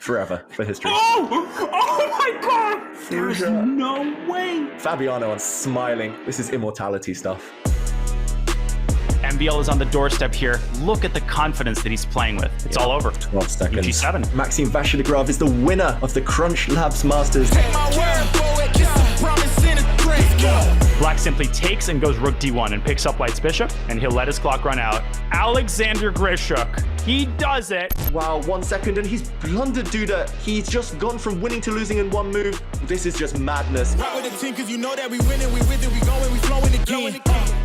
forever for history. Oh my God! There's no way. Fabiano and smiling. This is immortality stuff. MVL is on the doorstep here. Look at the confidence that he's playing with. It's all over. 12 seconds. G7. Maxime Vachier-Lagrave is the winner of the CrunchLabs Masters. Black simply takes and goes rook d1 and picks up White's bishop, and he'll let his clock run out. Alexander Grischuk. He does it. Wow, 1 second, and he's blundered Duda. He's just gone from winning to losing in one move. This is just madness.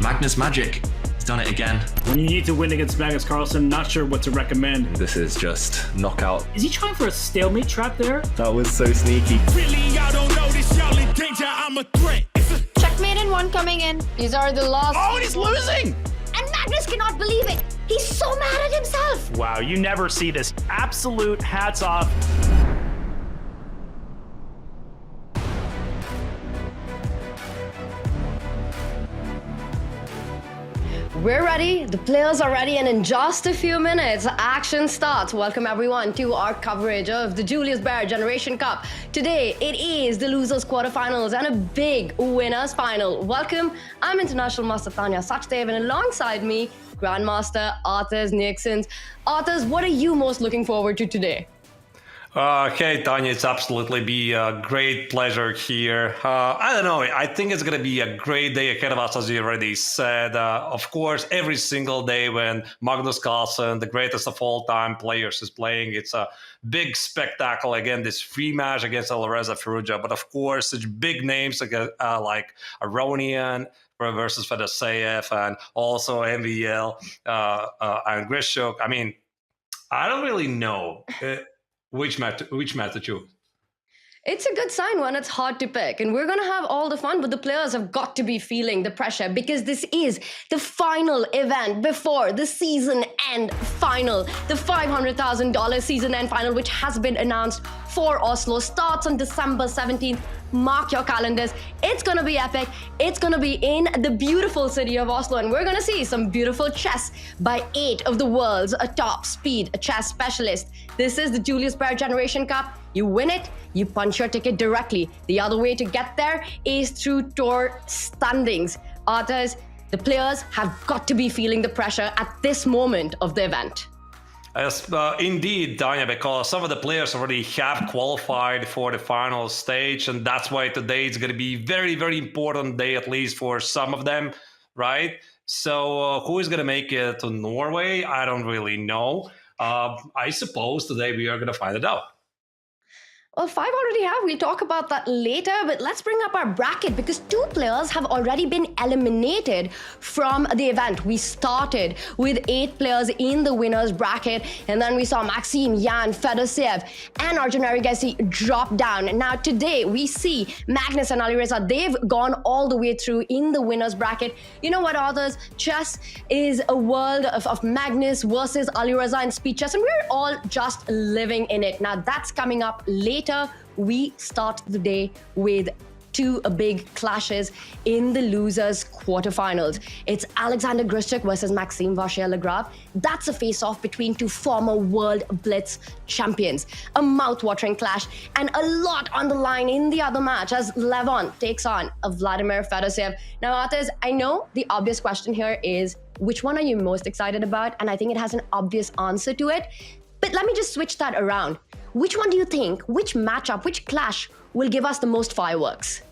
Magnus Magic. He's done it again. When you need to win against Magnus Carlsen, not sure what to recommend. This is just knockout. Is he trying for a stalemate trap there? That was so sneaky. Really, y'all don't know this, y'all in danger, I'm a threat. Checkmate in one coming in. These are the last. Oh, and he's losing! And Magnus cannot believe it. He's so mad at himself. Wow, you never see this. Absolute hats off. We're ready, the players are ready, and in just a few minutes, action starts. Welcome everyone to our coverage of the Julius Baer Generation Cup. Today, it is the losers quarterfinals and a big winners final. Welcome, I'm International Master Tanya Sachdev, and alongside me, Grandmaster Arthurs Nixons. Arthurs, what are you most looking forward to today? Hey, Tanya, it's absolutely be a great pleasure here. I don't know. I think it's going to be a great day ahead of us, as you already said. Of course, every single day when Magnus Carlsen, the greatest of all time players, is playing, it's a big spectacle. Again, this free match against Alireza Firouzja. But of course, such big names like Aronian versus Fedoseev, and also MVL and Grischuk. I mean, I don't really know. Which match to choose? It's a good sign when it's hard to pick, and we're going to have all the fun, but the players have got to be feeling the pressure because this is the final event before the season end final. The $500,000 season end final, which has been announced for Oslo, starts on December 17th. Mark your calendars. It's going to be epic. It's going to be in the beautiful city of Oslo, and we're going to see some beautiful chess by 8 of the world's top speed chess specialists. This is the Julius Baer Generation Cup. You win it, you punch your ticket directly. The other way to get there is through tour standings. Arthurs, the players have got to be feeling the pressure at this moment of the event. Yes, indeed, Tanya, because some of the players already have qualified for the final stage, and that's why today is going to be very, very important day, at least for some of them, right? So who is going to make it to Norway? I don't really know. I suppose today we are going to find it out. Well, 5 already have. We'll talk about that later, but let's bring up our bracket because 2 players have already been eliminated from the event. We started with 8 players in the winners bracket, and then we saw Maxime Vachier-Lagrave and Arjun Agassi drop down. Now today we see Magnus and Alireza. They've gone all the way through in the winners bracket. You know what, others? Chess is a world of Magnus versus Alireza and speed chess, and we're all just living in it. Now that's coming up later. We start the day with 2 big clashes in the losers quarterfinals. It's Alexander Grischuk versus Maxime Vachier-Lagrave. That's a face-off between 2 former World Blitz champions. A mouth-watering clash, and a lot on the line in the other match as Levon takes on Vladimir Fedoseev. Now, Arthurs, I know the obvious question here is, which one are you most excited about? And I think it has an obvious answer to it. But let me just switch that around. Which one do you think, which matchup, which clash will give us the most fireworks?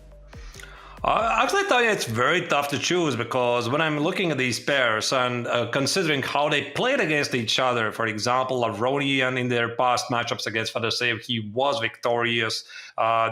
Actually, Tanya, it's very tough to choose because when I'm looking at these pairs and considering how they played against each other, for example, Aronian in their past matchups against Fedoseev, he was victorious,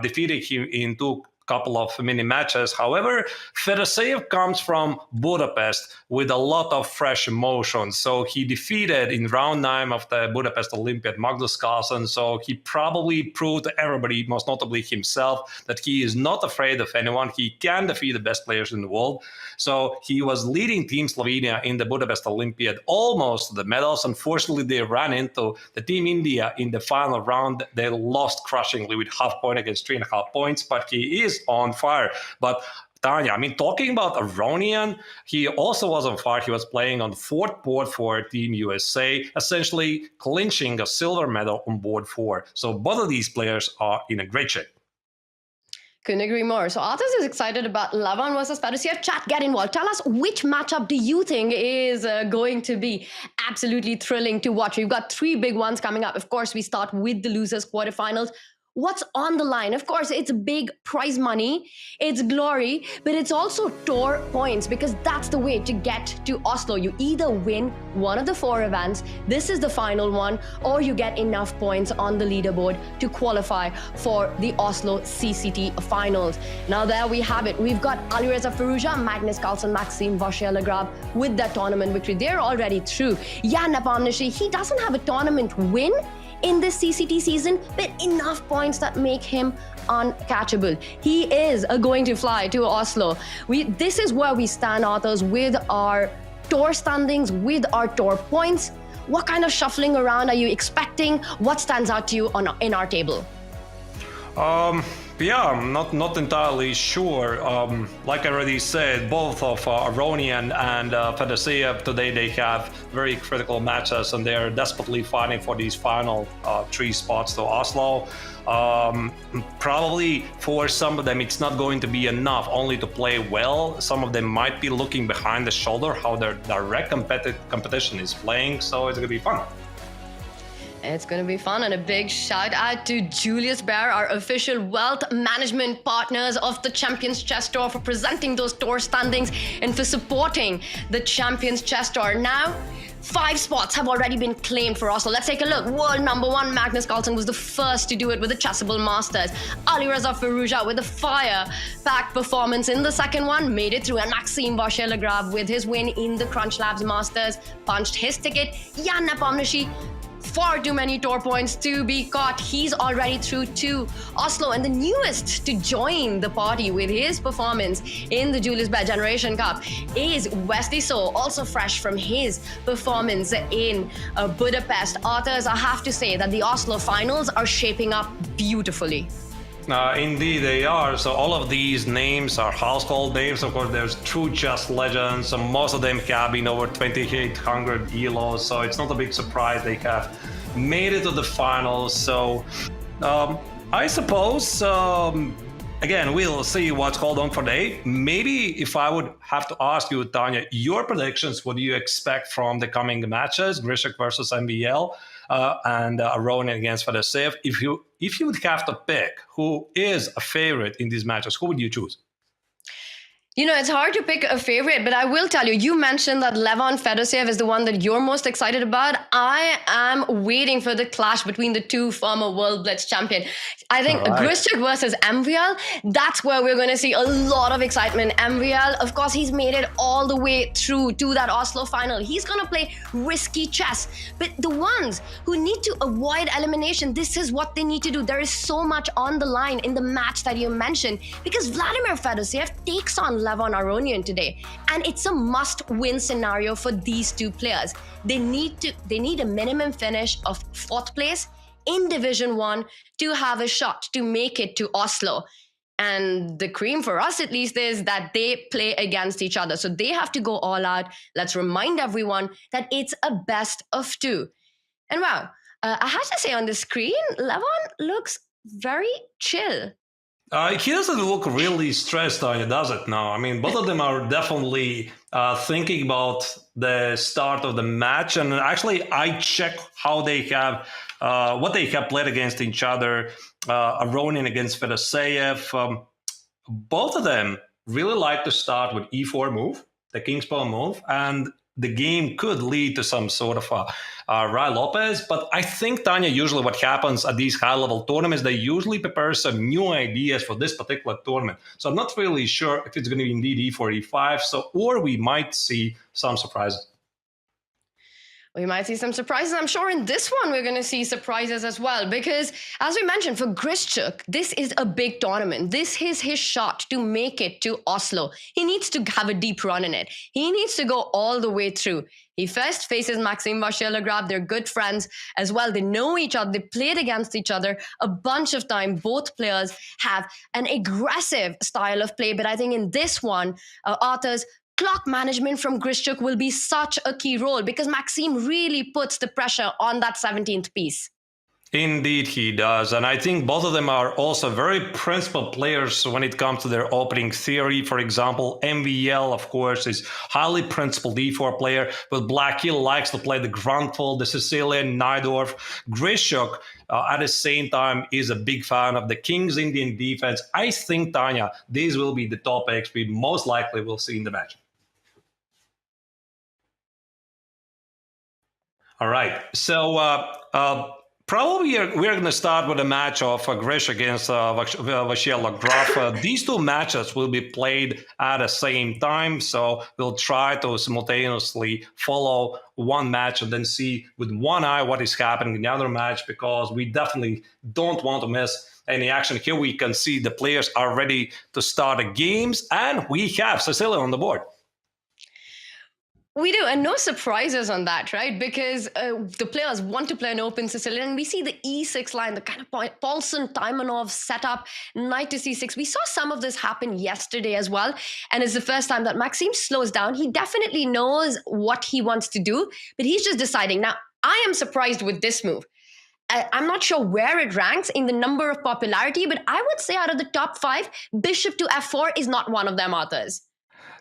defeated him in 2 couple of mini matches. However, Fedoseev comes from Budapest with a lot of fresh emotions. So he defeated in round 9 of the Budapest Olympiad Magnus Carlsen. So he probably proved to everybody, most notably himself, that he is not afraid of anyone. He can defeat the best players in the world. So he was leading Team Slovenia in the Budapest Olympiad almost to the medals. Unfortunately, they ran into the Team India in the final round. They lost crushingly with half point against 3.5 points, but he is on fire. But Tanya, I mean, talking about Aronian, he also was on fire. He was playing on fourth board for Team USA, essentially clinching a silver medal on board 4. So both of these players are in a great shape. Couldn't agree more. So Arthurs is excited about Levon versus Fedoseev. Chat, get involved. Tell us which matchup do you think is going to be absolutely thrilling to watch. We've got 3 big ones coming up. Of course, we start with the losers quarterfinals. What's on the line? Of course, it's big prize money, it's glory, but it's also tour points, because that's the way to get to Oslo. You either win one of the 4 events, this is the final one, or you get enough points on the leaderboard to qualify for the Oslo CCT finals. Now there we have it. We've got Alireza Firouzja, Magnus, Maxime Vachier-Lagrave with that tournament victory. They're already through. Jan Nepomniachtchi, he doesn't have a tournament win in this CCT season, but enough points that make him uncatchable. He is going to fly to Oslo. This is where we stand, Arthurs, with our tour standings, with our tour points. What kind of shuffling around are you expecting? What stands out to you in our table? Yeah, I'm not entirely sure. Like I already said, both of Aronian and Fedoseev today, they have very critical matches, and they're desperately fighting for these final 3 spots to Oslo. Probably for some of them, it's not going to be enough only to play well. Some of them might be looking behind the shoulder how their direct competition is playing, so it's going to be fun. It's going to be fun, and a big shout out to Julius Baer, our official wealth management partners of the Champions Chess Tour, for presenting those tour standings and for supporting the Champions Chess Tour. Now, 5 spots have already been claimed for Oslo. Let's take a look. World number 1 Magnus Carlsen was the first to do it with the ChessLabs Masters. Alireza Firouzja with a fire-packed performance in the second one made it through, and Maxime Vachier-Lagrave with his win in the CrunchLabs Masters punched his ticket. Jan Nepomniachtchi, far too many tour points to be caught. He's already through to Oslo, and the newest to join the party with his performance in the Julius Baer Generation Cup is Wesley So, also fresh from his performance in Budapest. Arthurs, I have to say that the Oslo finals are shaping up beautifully. Indeed, they are. So all of these names are household names. Of course, there's true chess legends, and most of them have been over 2,800 ELOs. So it's not a big surprise they have made it to the finals. So I suppose, again, we'll see what's called on for the day. Maybe if I would have to ask you, Tanya, your predictions, what do you expect from the coming matches, Grischuk versus MVL? And Aronian against Fedoseev. If you would have to pick who is a favorite in these matches, who would you choose? You know, it's hard to pick a favorite, but I will tell you, you mentioned that Levon Fedoseev is the one that you're most excited about. I am waiting for the clash between the 2 former World Blitz champion. I think Grischuk versus MVL, that's where we're going to see a lot of excitement. MVL, of course, he's made it all the way through to that Oslo final. He's going to play risky chess. But the ones who need to avoid elimination, this is what they need to do. There is so much on the line in the match that you mentioned, because Vladimir Fedoseev takes on Levon Aronian today, and it's a must-win scenario for these 2 players. They need a minimum finish of 4th place in Division 1 to have a shot to make it to Oslo. And the cream for us, at least, is that they play against each other. So they have to go all out. Let's remind everyone that it's a best of 2. And wow, I have to say, on the screen, Levon looks very chill. He doesn't look really stressed, does it? No, I mean, both of them are definitely thinking about the start of the match. And actually, I check how they have, what they have played against each other. Aronian against Fedoseev. Both of them really like to start with e4 move, the king's pawn move, and the game could lead to some sort of Rai Lopez. But I think, Tanya, usually what happens at these high-level tournaments, they usually prepare some new ideas for this particular tournament. So I'm not really sure if it's going to be indeed e4, e5, or we might see some surprises. We might see some surprises. I'm sure in this one we're going to see surprises as well, because as we mentioned, for Grischuk, this is a big tournament. This is his shot to make it to Oslo. He needs to have a deep run in it. He needs to go all the way through. He first faces Maxime Vachier-Lagrave. They're good friends as well. They know each other. They played against each other a bunch of time. Both players have an aggressive style of play, but I think in this one, Arthur's clock management from Grischuk will be such a key role, because Maxime really puts the pressure on that 17th piece. Indeed, he does. And I think both of them are also very principled players when it comes to their opening theory. For example, MVL, of course, is highly principled d4 player, but Black, he likes to play the Grandful, the Sicilian, Najdorf. Grischuk, at the same time, is a big fan of the King's Indian defense. I think, Tanya, these will be the topics we most likely will see in the match. All right, so probably we're going to start with a match of Grischuk against Vachier-Lagrave. These two matches will be played at the same time, so we'll try to simultaneously follow one match and then see with one eye what is happening in the other match, because we definitely don't want to miss any action. Here we can see the players are ready to start the games, and we have Sicilian on the board. We do, and no surprises on that, right? Because the players want to play an open Sicilian, and we see the e6 line, the kind of Paulson-Taimanov setup, knight to c6. We saw some of this happen yesterday as well, and it's the first time that Maxime slows down. He definitely knows what he wants to do, but he's just deciding. Now, I am surprised with this move. I'm not sure where it ranks in the number of popularity, but I would say out of the top 5, bishop to f4 is not one of them, Arthurs.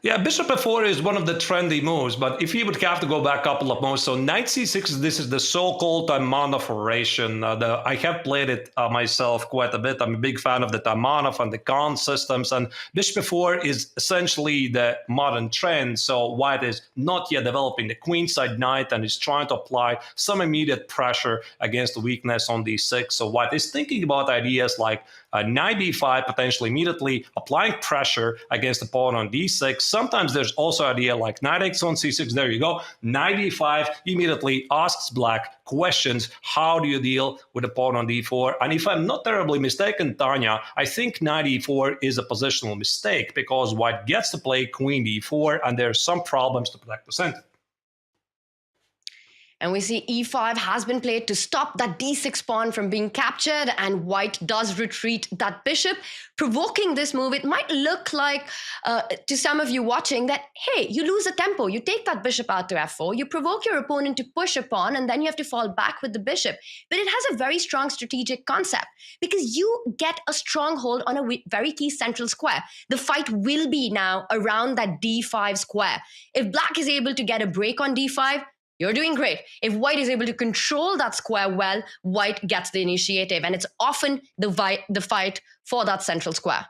Yeah, bishop f4 is one of the trendy moves, but if you would have to go back a couple of moves, so knight c6, this is the so-called Taimanov operation. I have played it myself quite a bit. I'm a big fan of the Taimanov and the Khan systems, and bishop f4 is essentially the modern trend. So white is not yet developing the queenside knight and is trying to apply some immediate pressure against the weakness on d6. So white is thinking about ideas like knight b5, potentially immediately applying pressure against the pawn on d6. Sometimes there's also an idea like knight x on c6. There you go. Knight d5 immediately asks black questions. How do you deal with the pawn on d4? And if I'm not terribly mistaken, Tanya, I think knight e4 is a positional mistake, because white gets to play queen d4, and there's some problems to protect the center. And we see e5 has been played to stop that d6 pawn from being captured, and white does retreat that bishop, provoking this move. It might look like, to some of you watching, that, hey, you lose a tempo. You take that bishop out to f4, you provoke your opponent to push a pawn, and then you have to fall back with the bishop. But it has a very strong strategic concept, because you get a stronghold on a very key central square. The fight will be now around that d5 square. If black is able to get a break on d5, you're doing great. If white is able to control that square well, white gets the initiative, and it's often the fight for that central square.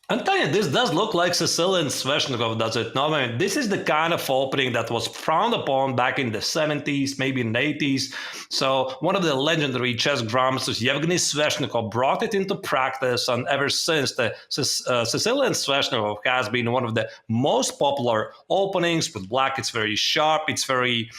And Tanya, this does look like Sicilian Sveshnikov, does it not? I mean, this is the kind of opening that was frowned upon back in the 70s, maybe in the 80s. So one of the legendary chess grandmasters, Yevgeny Sveshnikov, brought it into practice, and ever since, the Sicilian Sveshnikov has been one of the most popular openings. With black, it's very sharp, it's very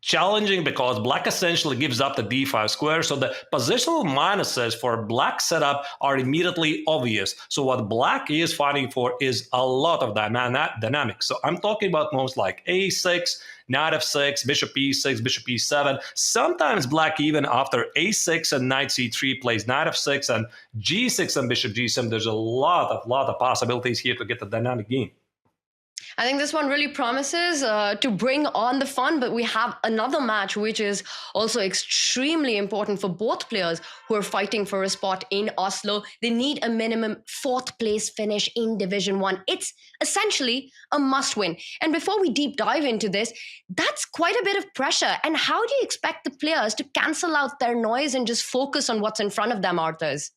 challenging, because black essentially gives up the d5 square. So the positional minuses for black setup are immediately obvious. So what black is fighting for is a lot of dynamics. So I'm talking about moves like a6, knight f6, bishop e6, bishop e7. Sometimes black, even after a6 and knight c3, plays knight f6 and g6 and bishop g7. There's a lot of possibilities here to get the dynamic game. I think this one really promises to bring on the fun, but we have another match which is also extremely important for both players who are fighting for a spot in Oslo. They need a minimum 4th place finish in Division 1. It's essentially a must-win. And before we deep dive into this, that's quite a bit of pressure. And how do you expect the players to cancel out their noise and just focus on what's in front of them, Arthurs?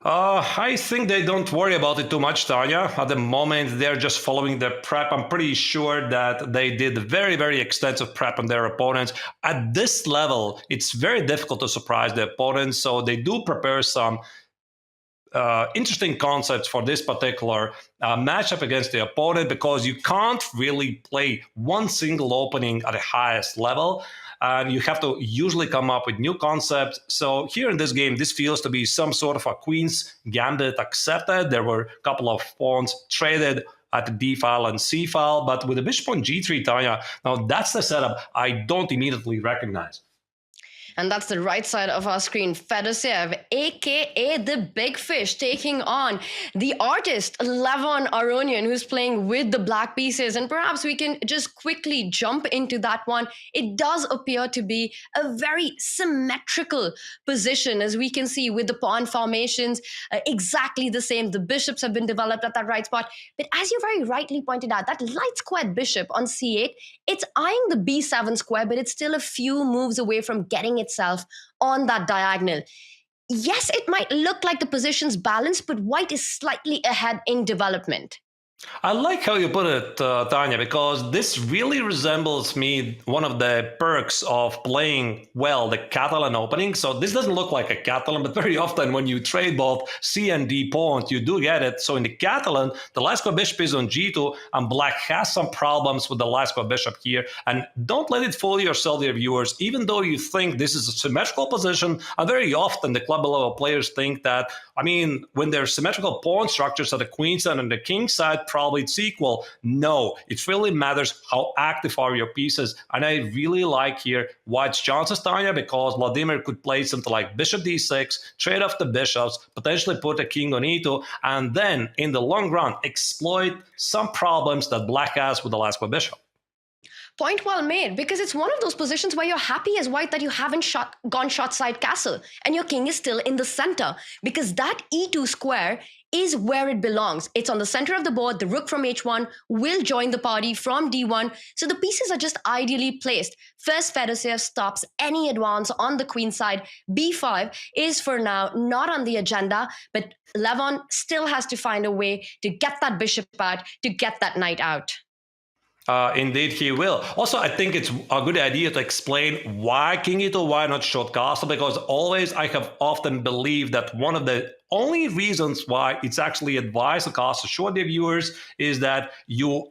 I think they don't worry about it too much, Tanya. At the moment, they're just following their prep. I'm pretty sure that they did very, very extensive prep on their opponents. At this level, it's very difficult to surprise the opponents, so they do prepare some interesting concepts for this particular matchup against the opponent, because you can't really play one single opening at the highest level. And you have to usually come up with new concepts. So here in this game, this feels to be some sort of a queen's gambit accepted. There were a couple of pawns traded at the D file and C file, but with the bishop on G3, Tanya, now that's the setup I don't immediately recognize. And that's the right side of our screen. Fedoseev, aka the big fish, taking on the artist Levon Aronian, who's playing with the black pieces. And perhaps we can just quickly jump into that one. It does appear to be a very symmetrical position, as we can see with the pawn formations, exactly the same. The bishops have been developed at that right spot. But as you very rightly pointed out, that light squared bishop on C8, it's eyeing the B7 square, but it's still a few moves away from getting itself on that diagonal. Yes, it might look like the position's balanced, but white is slightly ahead in development. I like how you put it, Tanya, because this really resembles me one of the perks of playing well the Catalan opening. So this doesn't look like a Catalan, but very often when you trade both C and D pawns, you do get it. So in the Catalan, the light square bishop is on G2, and black has some problems with the light square bishop here. And don't let it fool yourself, dear viewers. Even though you think this is a symmetrical position, and very often the club level players think that, I mean, when there's symmetrical pawn structures at the queen side and the king side, probably it's equal. No, it really matters how active are your pieces. And I really like here white's chances, Tanya, because Vladimir could play something like bishop d6, trade off the bishops, potentially put a king on e2, and then in the long run exploit some problems that black has with the light square bishop. Point well made, because it's one of those positions where you're happy as white that you haven't gone short side castle and your king is still in the center, because that e2 square is where it belongs. It's on the center of the board. The rook from h1 will join the party from d1. So the pieces are just ideally placed. First, Fedoseev stops any advance on the queen side. b5 is for now not on the agenda, but Levon still has to find a way to get that bishop out, to get that knight out. Indeed, he will. Also, I think it's a good idea to explain why king e2, why not short castle, because I have often believed that one of the only reasons why it's actually advised to castle short, dear viewers, is that you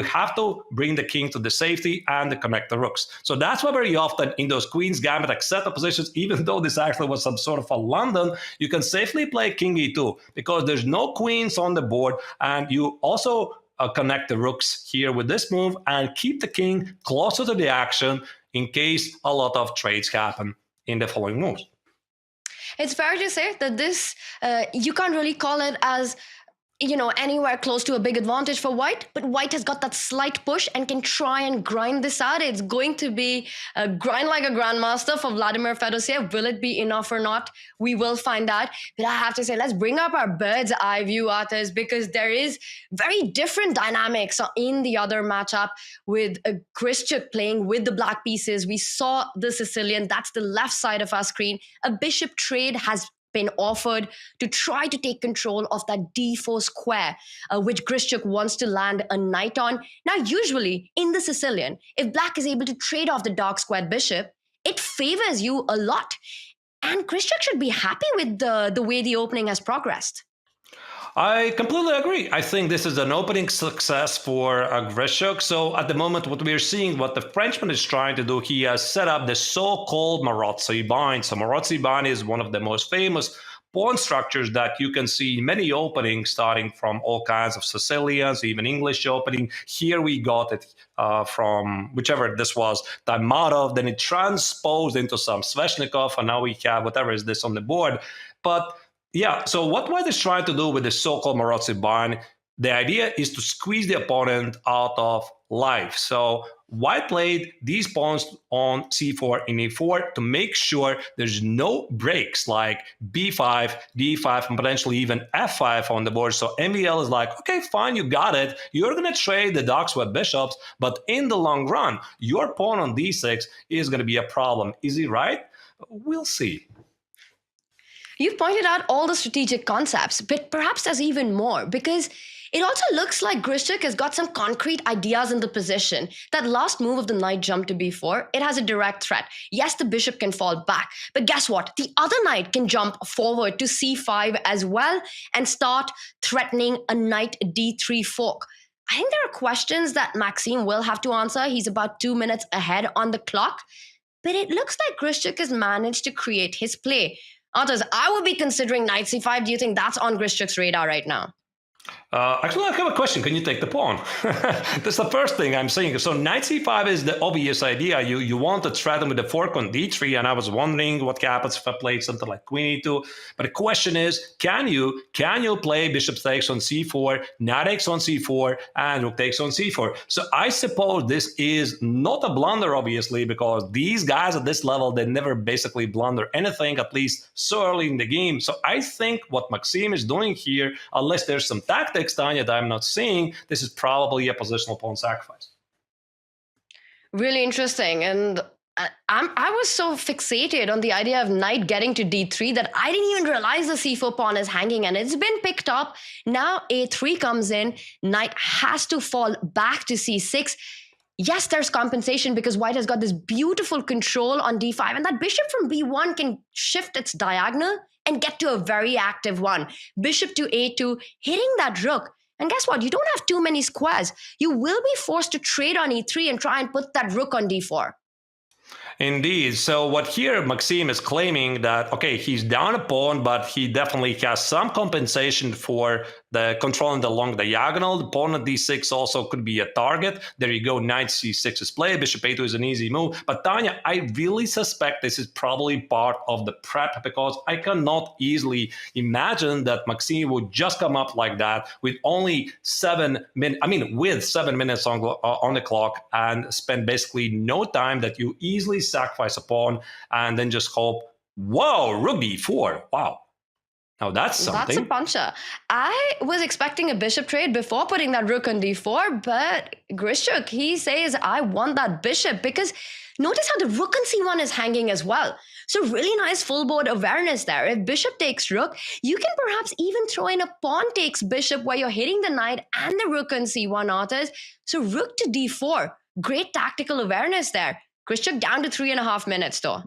have to bring the king to the safety and to connect the rooks. So that's why very often in those queen's gambit etc. positions, even though this actually was some sort of a London, you can safely play king e2 because there's no queens on the board, and you also connect the rooks here with this move and keep the king closer to the action in case a lot of trades happen in the following moves. It's fair to say that this, you can't really call it as, anywhere close to a big advantage for white, but white has got that slight push and can try and grind this out. It's going to be a grind like a grandmaster for Vladimir Fedoseev. Will it be enough or not? We will find out. But I have to say, let's bring up our bird's eye view, artists, because there is very different dynamics in the other matchup with Grischuk playing with the black pieces. We saw the Sicilian, that's the left side of our screen. A bishop trade has been offered to try to take control of that d4 square, which Grischuk wants to land a knight on. Now, usually in the Sicilian, if black is able to trade off the dark squared bishop, it favors you a lot. And Grischuk should be happy with the way the opening has progressed. I completely agree. I think this is an opening success for Grischuk. So at the moment, what we're seeing, what the Frenchman is trying to do, he has set up the so-called Marozzi bind. So Marozzi bind is one of the most famous pawn structures that you can see in many openings, starting from all kinds of Sicilians, even English opening. Here we got it from whichever this was, Taimatov, then it transposed into some Sveshnikov, and now we have whatever is this on the board. But yeah, so what white is trying to do with the so-called Marozzi bind, the idea is to squeeze the opponent out of life. So white played these pawns on c4 and e4 to make sure there's no breaks like b5, d5, and potentially even f5 on the board. So MVL is like, okay, fine, you got it. You're going to trade the dark square bishops, but in the long run, your pawn on d6 is going to be a problem. Is he right? We'll see. You've pointed out all the strategic concepts, but perhaps there's even more, because It also looks like Grischuk has got some concrete ideas in the position. That last move of the knight jump to b4, it has a direct threat. Yes, the bishop can fall back, but guess what? The other knight can jump forward to c5 as well and start threatening a knight d3 fork. I think there are questions that Maxime will have to answer. He's about 2 minutes ahead on the clock, but it looks like Grischuk has managed to create his play. Others, I would be considering knight c5. Do you think that's on Grischuk's radar right now? Actually, I have a question. Can you take the pawn? That's the first thing I'm saying. So knight c5 is the obvious idea. You want to threaten with the fork on d3, and I was wondering what happens if I played something like queen e2. But the question is, can you play bishop takes on c4, knight takes on c4, and rook takes on c4? So I suppose this is not a blunder, obviously, because these guys at this level, they never basically blunder anything, at least so early in the game. So I think what Maxime is doing here, unless there's some tactics, Tanya, that I'm not seeing, this is probably a positional pawn sacrifice. Really interesting. And I was so fixated on the idea of knight getting to d3 that I didn't even realize the c4 pawn is hanging, and it's been picked up. Now a3 comes in, knight has to fall back to c6. Yes, there's compensation because white has got this beautiful control on d5, and that bishop from b1 can shift its diagonal and get to a very active one. Bishop to a2, hitting that rook. And guess what? You don't have too many squares. You will be forced to trade on e3 and try and put that rook on d4. Indeed. So what here Maxime is claiming that, okay, he's down a pawn, but he definitely has some compensation for the controlling the long diagonal. The pawn at d6 also could be a target. There you go, knight c6 is played, bishop a2 is an easy move. But Tanya, I really suspect this is probably part of the prep, because I cannot easily imagine that Maxime would just come up like that with only 7 minutes, with 7 minutes on the clock, and spend basically no time, that you easily sacrifice a pawn and then just hope, whoa, rook d4, wow. Now that's something. That's a puncher. I was expecting a bishop trade before putting that rook on d4, but Grischuk, he says, I want that bishop, because notice how the rook on c1 is hanging as well. So really nice full board awareness there. If bishop takes rook, you can perhaps even throw in a pawn takes bishop where you're hitting the knight and the rook on c1 authors. So rook to d4, great tactical awareness there. Grischuk down to 3.5 minutes though.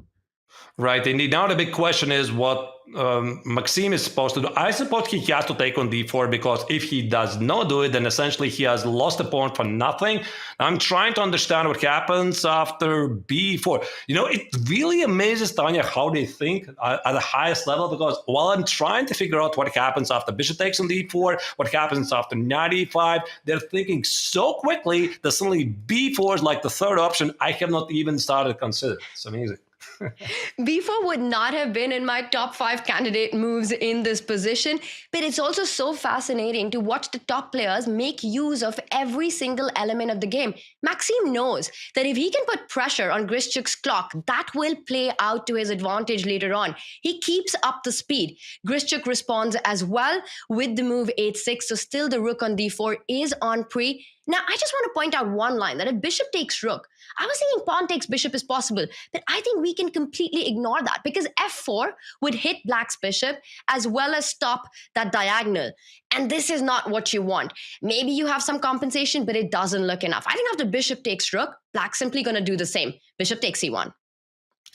Right, indeed. Now the big question is what Maxime is supposed to do. I suppose he has to take on d4, because if he does not do it, then essentially he has lost a pawn for nothing. I'm trying to understand what happens after b4. You know, it really amazes, Tanya, how they think at the highest level, because while I'm trying to figure out what happens after bishop takes on d4, what happens after knight e5, they're thinking so quickly that suddenly b4 is like the third option I have not even started to consider. It's amazing. b4 would not have been in my top 5 candidate moves in this position, but it's also so fascinating to watch the top players make use of every single element of the game. Maxime knows that if he can put pressure on Grischuk's clock, that will play out to his advantage later on. He keeps up the speed. Grischuk responds as well with the move 8-6, so still the rook on d4 is on pre. Now, I just want to point out one line, that if bishop takes rook, I was thinking pawn takes bishop is possible, but I think we can completely ignore that, because f4 would hit black's bishop as well as stop that diagonal. And this is not what you want. Maybe you have some compensation, but it doesn't look enough. I think after bishop takes rook, black's simply going to do the same. Bishop takes c1.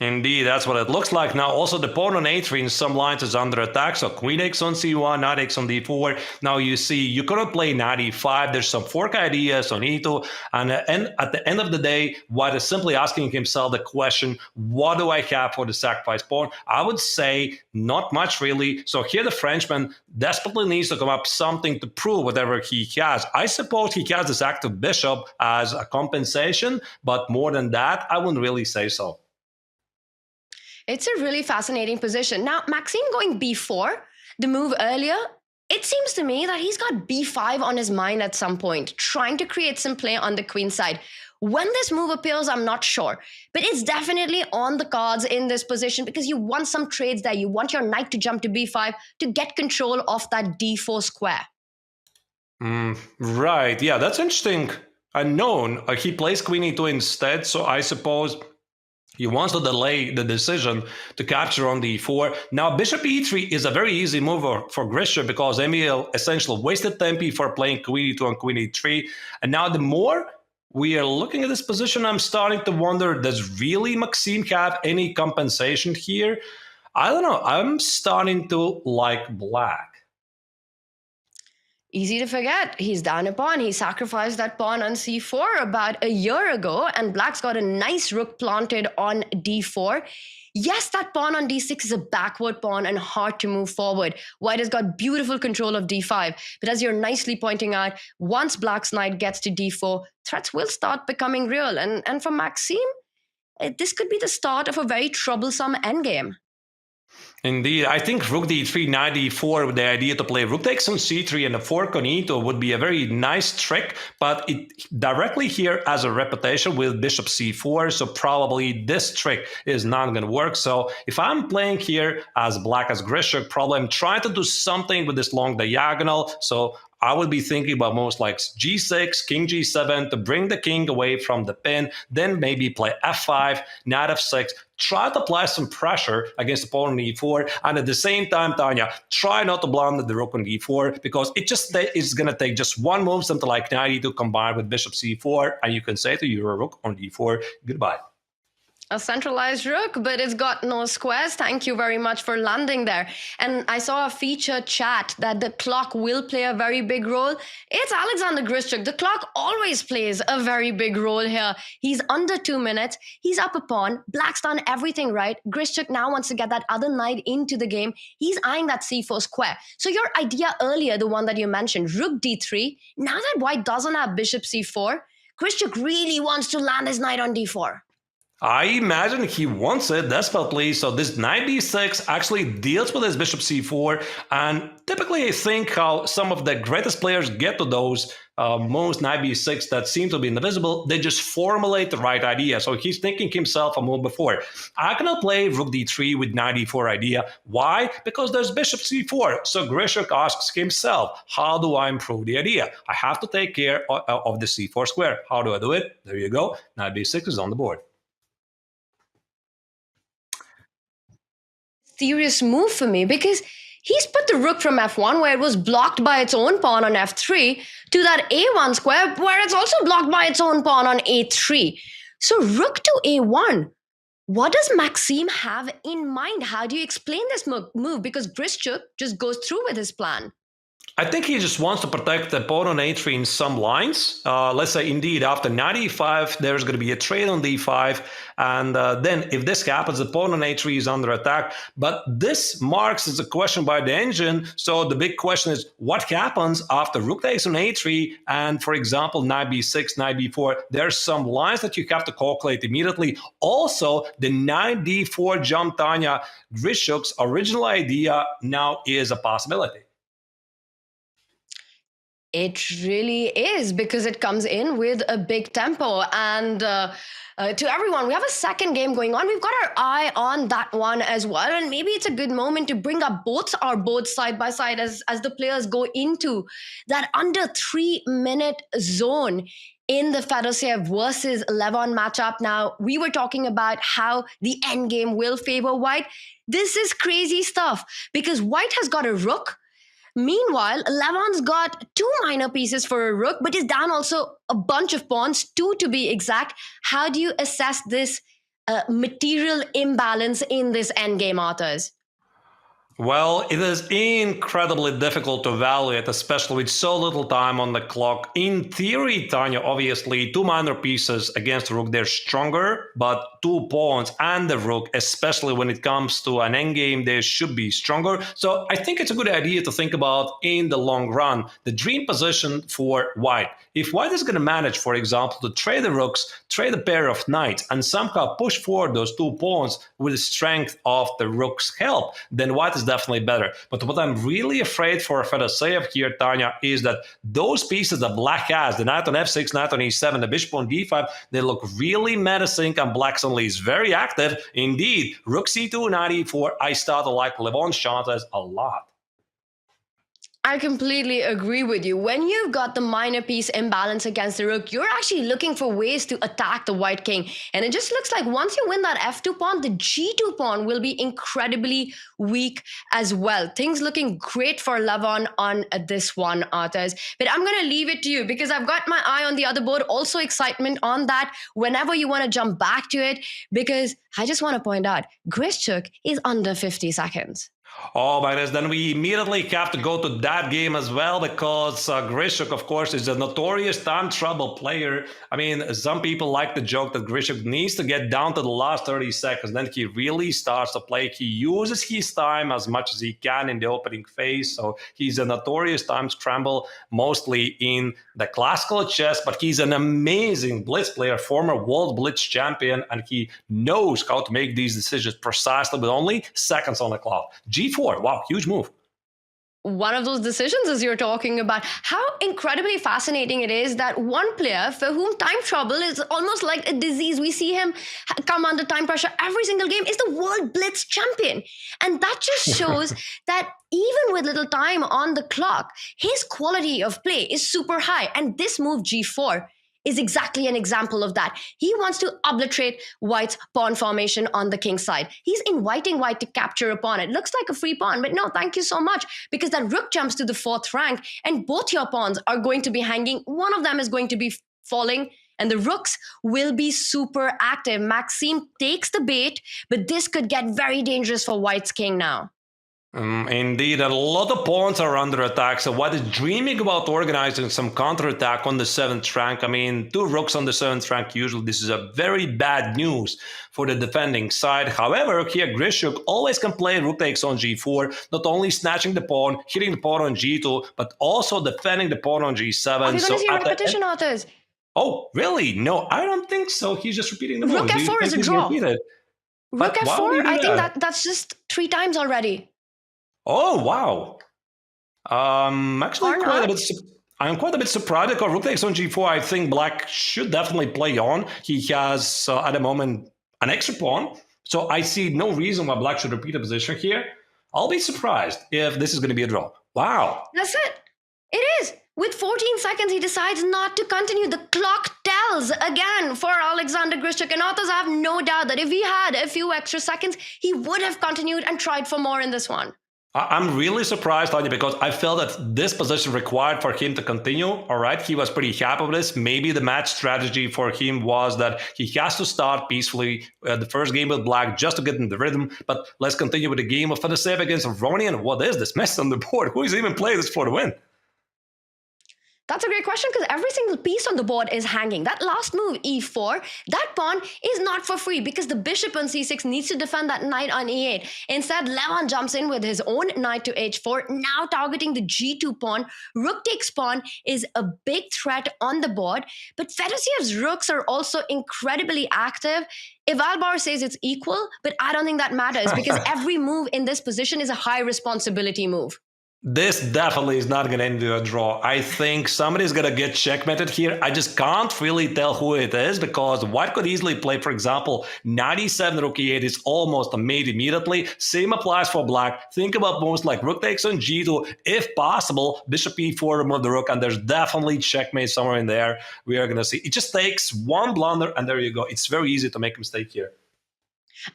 Indeed, that's what it looks like. Now, also the pawn on a3 in some lines is under attack. So queen takes on c1, knight takes on d4. Now you see, you couldn't play knight e5. There's some fork ideas on e2. And at the end of the day, White is simply asking himself the question, what do I have for the sacrifice pawn? I would say not much, really. So here the Frenchman desperately needs to come up something to prove whatever he has. I suppose he has this active bishop as a compensation, but more than that, I wouldn't really say so. It's a really fascinating position. Now, Maxime going b4, the move earlier, it seems to me that he's got b5 on his mind at some point, trying to create some play on the queen side. When this move appears, I'm not sure, but it's definitely on the cards in this position, because you want some trades there. You want your knight to jump to b5 to get control of that d4 square. Right, yeah, that's interesting. Unknown. He plays queen e2 instead, so I suppose He wants to delay the decision to capture on d4. Now, bishop e3 is a very easy move for Grischuk because Emil essentially wasted tempi for playing queen e2 and queen e3. And now the more we are looking at this position, I'm starting to wonder, does really Maxime have any compensation here? I don't know. I'm starting to like black. Easy to forget. He's down a pawn. He sacrificed that pawn on c4 about a year ago, and black's got a nice rook planted on d4. Yes, that pawn on d6 is a backward pawn and hard to move forward. White has got beautiful control of d5. But as you're nicely pointing out, once black's knight gets to d4, threats will start becoming real. And for Maxime, this could be the start of a very troublesome endgame. Indeed, I think rook d3, knight d4, with the idea to play rook takes on c3 and a fork on e2 would be a very nice trick, but it directly here has a reputation with bishop c4, so probably this trick is not going to work. So if I'm playing here as black as Grischuk, probably I'm trying to do something with this long diagonal, so I would be thinking about moves like g6, king g7 to bring the king away from the pin, then maybe play f5, knight f6, try to apply some pressure against the pawn on e4, and at the same time, Tanya, try not to blunder the rook on e4 because it's going to take just one move, something like knight e2 combined with bishop c4, and you can say to your rook on e4, goodbye. A centralized rook, but it's got no squares. Thank you very much for landing there. And I saw a feature chat that the clock will play a very big role. It's Alexander Grischuk. The clock always plays a very big role here. He's under 2 minutes. He's up a pawn. Black's done everything right. Grischuk now wants to get that other knight into the game. He's eyeing that c4 square. So your idea earlier, the one that you mentioned, rook d3, now that white doesn't have bishop c4, Grischuk really wants to land his knight on d4. I imagine he wants it desperately, so this knight d6 actually deals with his bishop c4, and typically I think how some of the greatest players get to those moves, knight b6, that seem to be invisible, they just formulate the right idea. So he's thinking himself a move before. I cannot play rook d3 with knight d4 idea. Why? Because there's bishop c4. So Grischuk asks himself, how do I improve the idea? I have to take care of the c4 square. How do I do it? There you go. Knight b6 is on the board. Serious move for me because he's put the rook from f1 where it was blocked by its own pawn on f3 to that a1 square where it's also blocked by its own pawn on a3. So rook to a1. What does Maxime have in mind? How do you explain this move? Because Grischuk just goes through with his plan. I think he just wants to protect the pawn on a3 in some lines. Let's say, indeed, after knight e5, there's going to be a trade on d5. And then if this happens, the pawn on a3 is under attack. But this marks as a question by the engine. So the big question is, what happens after rook takes on a3 and, for example, knight b6, knight b4? There's some lines that you have to calculate immediately. Also, the knight d4 jump, Tanya, Grischuk's original idea now is a possibility. It really is because it comes in with a big tempo. And to everyone, we have a second game going on. We've got our eye on that one as well. And maybe it's a good moment to bring up our boards side by side as the players go into that under 3 minute zone in the Fedoseev versus Levon matchup. Now, we were talking about how the endgame will favor white. This is crazy stuff because white has got a rook. Meanwhile, Levon's got 2 minor pieces for a rook, but is down also a bunch of pawns, 2 to be exact. How do you assess this material imbalance in this endgame, authors? Well, it is incredibly difficult to evaluate, especially with so little time on the clock. In theory, Tanya, obviously, 2 minor pieces against the rook, they're stronger, but 2 pawns and the rook, especially when it comes to an endgame, they should be stronger. So I think it's a good idea to think about in the long run, the dream position for white. If white is going to manage, for example, to trade the rooks, trade a pair of knights, and somehow push forward those 2 pawns with the strength of the rook's help, then white is definitely better. But what I'm really afraid for Fedoseev here, Tanya, is that those pieces that black has, the knight on f6, knight on e7, the bishop on d5, they look really menacing, and black suddenly is very active. Indeed, rook c2, knight e4, I start to like Levon's chances a lot. I completely agree with you. When you've got the minor piece imbalance against the rook, you're actually looking for ways to attack the white king. And it just looks like once you win that f2 pawn, the g2 pawn will be incredibly weak as well. Things looking great for Levon on this one, Arthurs. But I'm going to leave it to you because I've got my eye on the other board. Also excitement on that whenever you want to jump back to it, because I just want to point out, Grischuk is under 50 seconds. Oh, Magnus, then we immediately have to go to that game as well because Grischuk, of course, is a notorious time trouble player. I mean, some people like the joke that Grischuk needs to get down to the last 30 seconds. Then he really starts to play. He uses his time as much as he can in the opening phase. So he's a notorious time scramble, mostly in the classical chess, but he's an amazing blitz player, former world blitz champion, and he knows how to make these decisions precisely with only seconds on the clock. G4, wow, huge move. One of those decisions as you're talking about. How incredibly fascinating it is that one player for whom time trouble is almost like a disease. We see him come under time pressure every single game, is the world blitz champion. And that just shows that even with little time on the clock, his quality of play is super high. And this move G4 is exactly an example of that. He wants to obliterate White's pawn formation on the king's side. He's inviting White to capture a pawn. It looks like a free pawn, but no, thank you so much, because that rook jumps to the 4th rank and both your pawns are going to be hanging. One of them is going to be falling and the rooks will be super active. Maxime takes the bait, but this could get very dangerous for White's king now. Indeed, a lot of pawns are under attack, so White is dreaming about organizing some counterattack on the 7th rank. I mean, 2 rooks on the 7th rank, usually this is a very bad news for the defending side. However, here Grischuk always can play rook takes on g4, not only snatching the pawn, hitting the pawn on g2, but also defending the pawn on g7. Are we going to see repetition, Authors? Oh, really? No, I don't think so. He's just repeating the move. Rook f4 is a draw. Rook f4, I think that's just 3 times already. Oh, wow. Actually, I'm quite a bit surprised because rook takes on g4. I think black should definitely play on. He has, at the moment, an extra pawn. So I see no reason why black should repeat a position here. I'll be surprised if this is going to be a draw. Wow. That's it. It is. With 14 seconds, he decides not to continue. The clock tells again for Alexander Grischuk. And Authors, I have no doubt that if he had a few extra seconds, he would have continued and tried for more in this one. I'm really surprised, Tanya, because I felt that this position required for him to continue. All right, he was pretty happy with this. Maybe the match strategy for him was that he has to start peacefully the first game with black just to get in the rhythm. But let's continue with the game of Fedoseev against Aronian. What is this mess on the board? Who is even playing this for the win? That's a great question because every single piece on the board is hanging. That last move, e4, that pawn is not for free because the bishop on c6 needs to defend that knight on e8. Instead, Levon jumps in with his own knight to h4, now targeting the g2 pawn. Rook takes pawn is a big threat on the board, but Fedosev's rooks are also incredibly active. Ivalbar says it's equal, but I don't think that matters because every move in this position is a high responsibility move. This definitely is not going to end a draw. I think somebody's going to get checkmated here. I just can't really tell who it is because White could easily play, for example, 97 rook e8 is almost a mate immediately. Same applies for black. Think about moves like rook takes on g2. If possible, bishop e4, remove the rook, and there's definitely checkmate somewhere in there. We are going to see. It just takes one blunder, and there you go. It's very easy to make a mistake here.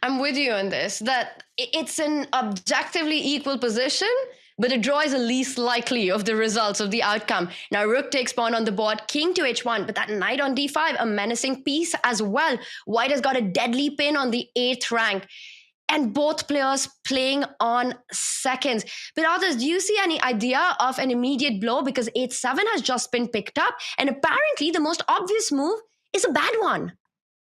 I'm with you on this, that it's an objectively equal position, but a draw is the least likely of the results of the outcome. Now, rook takes pawn on the board, king to h1, but that knight on d5, a menacing piece as well. White has got a deadly pin on the 8th rank. And both players playing on seconds. But Others, do you see any idea of an immediate blow? Because 8-7 has just been picked up, and apparently the most obvious move is a bad one.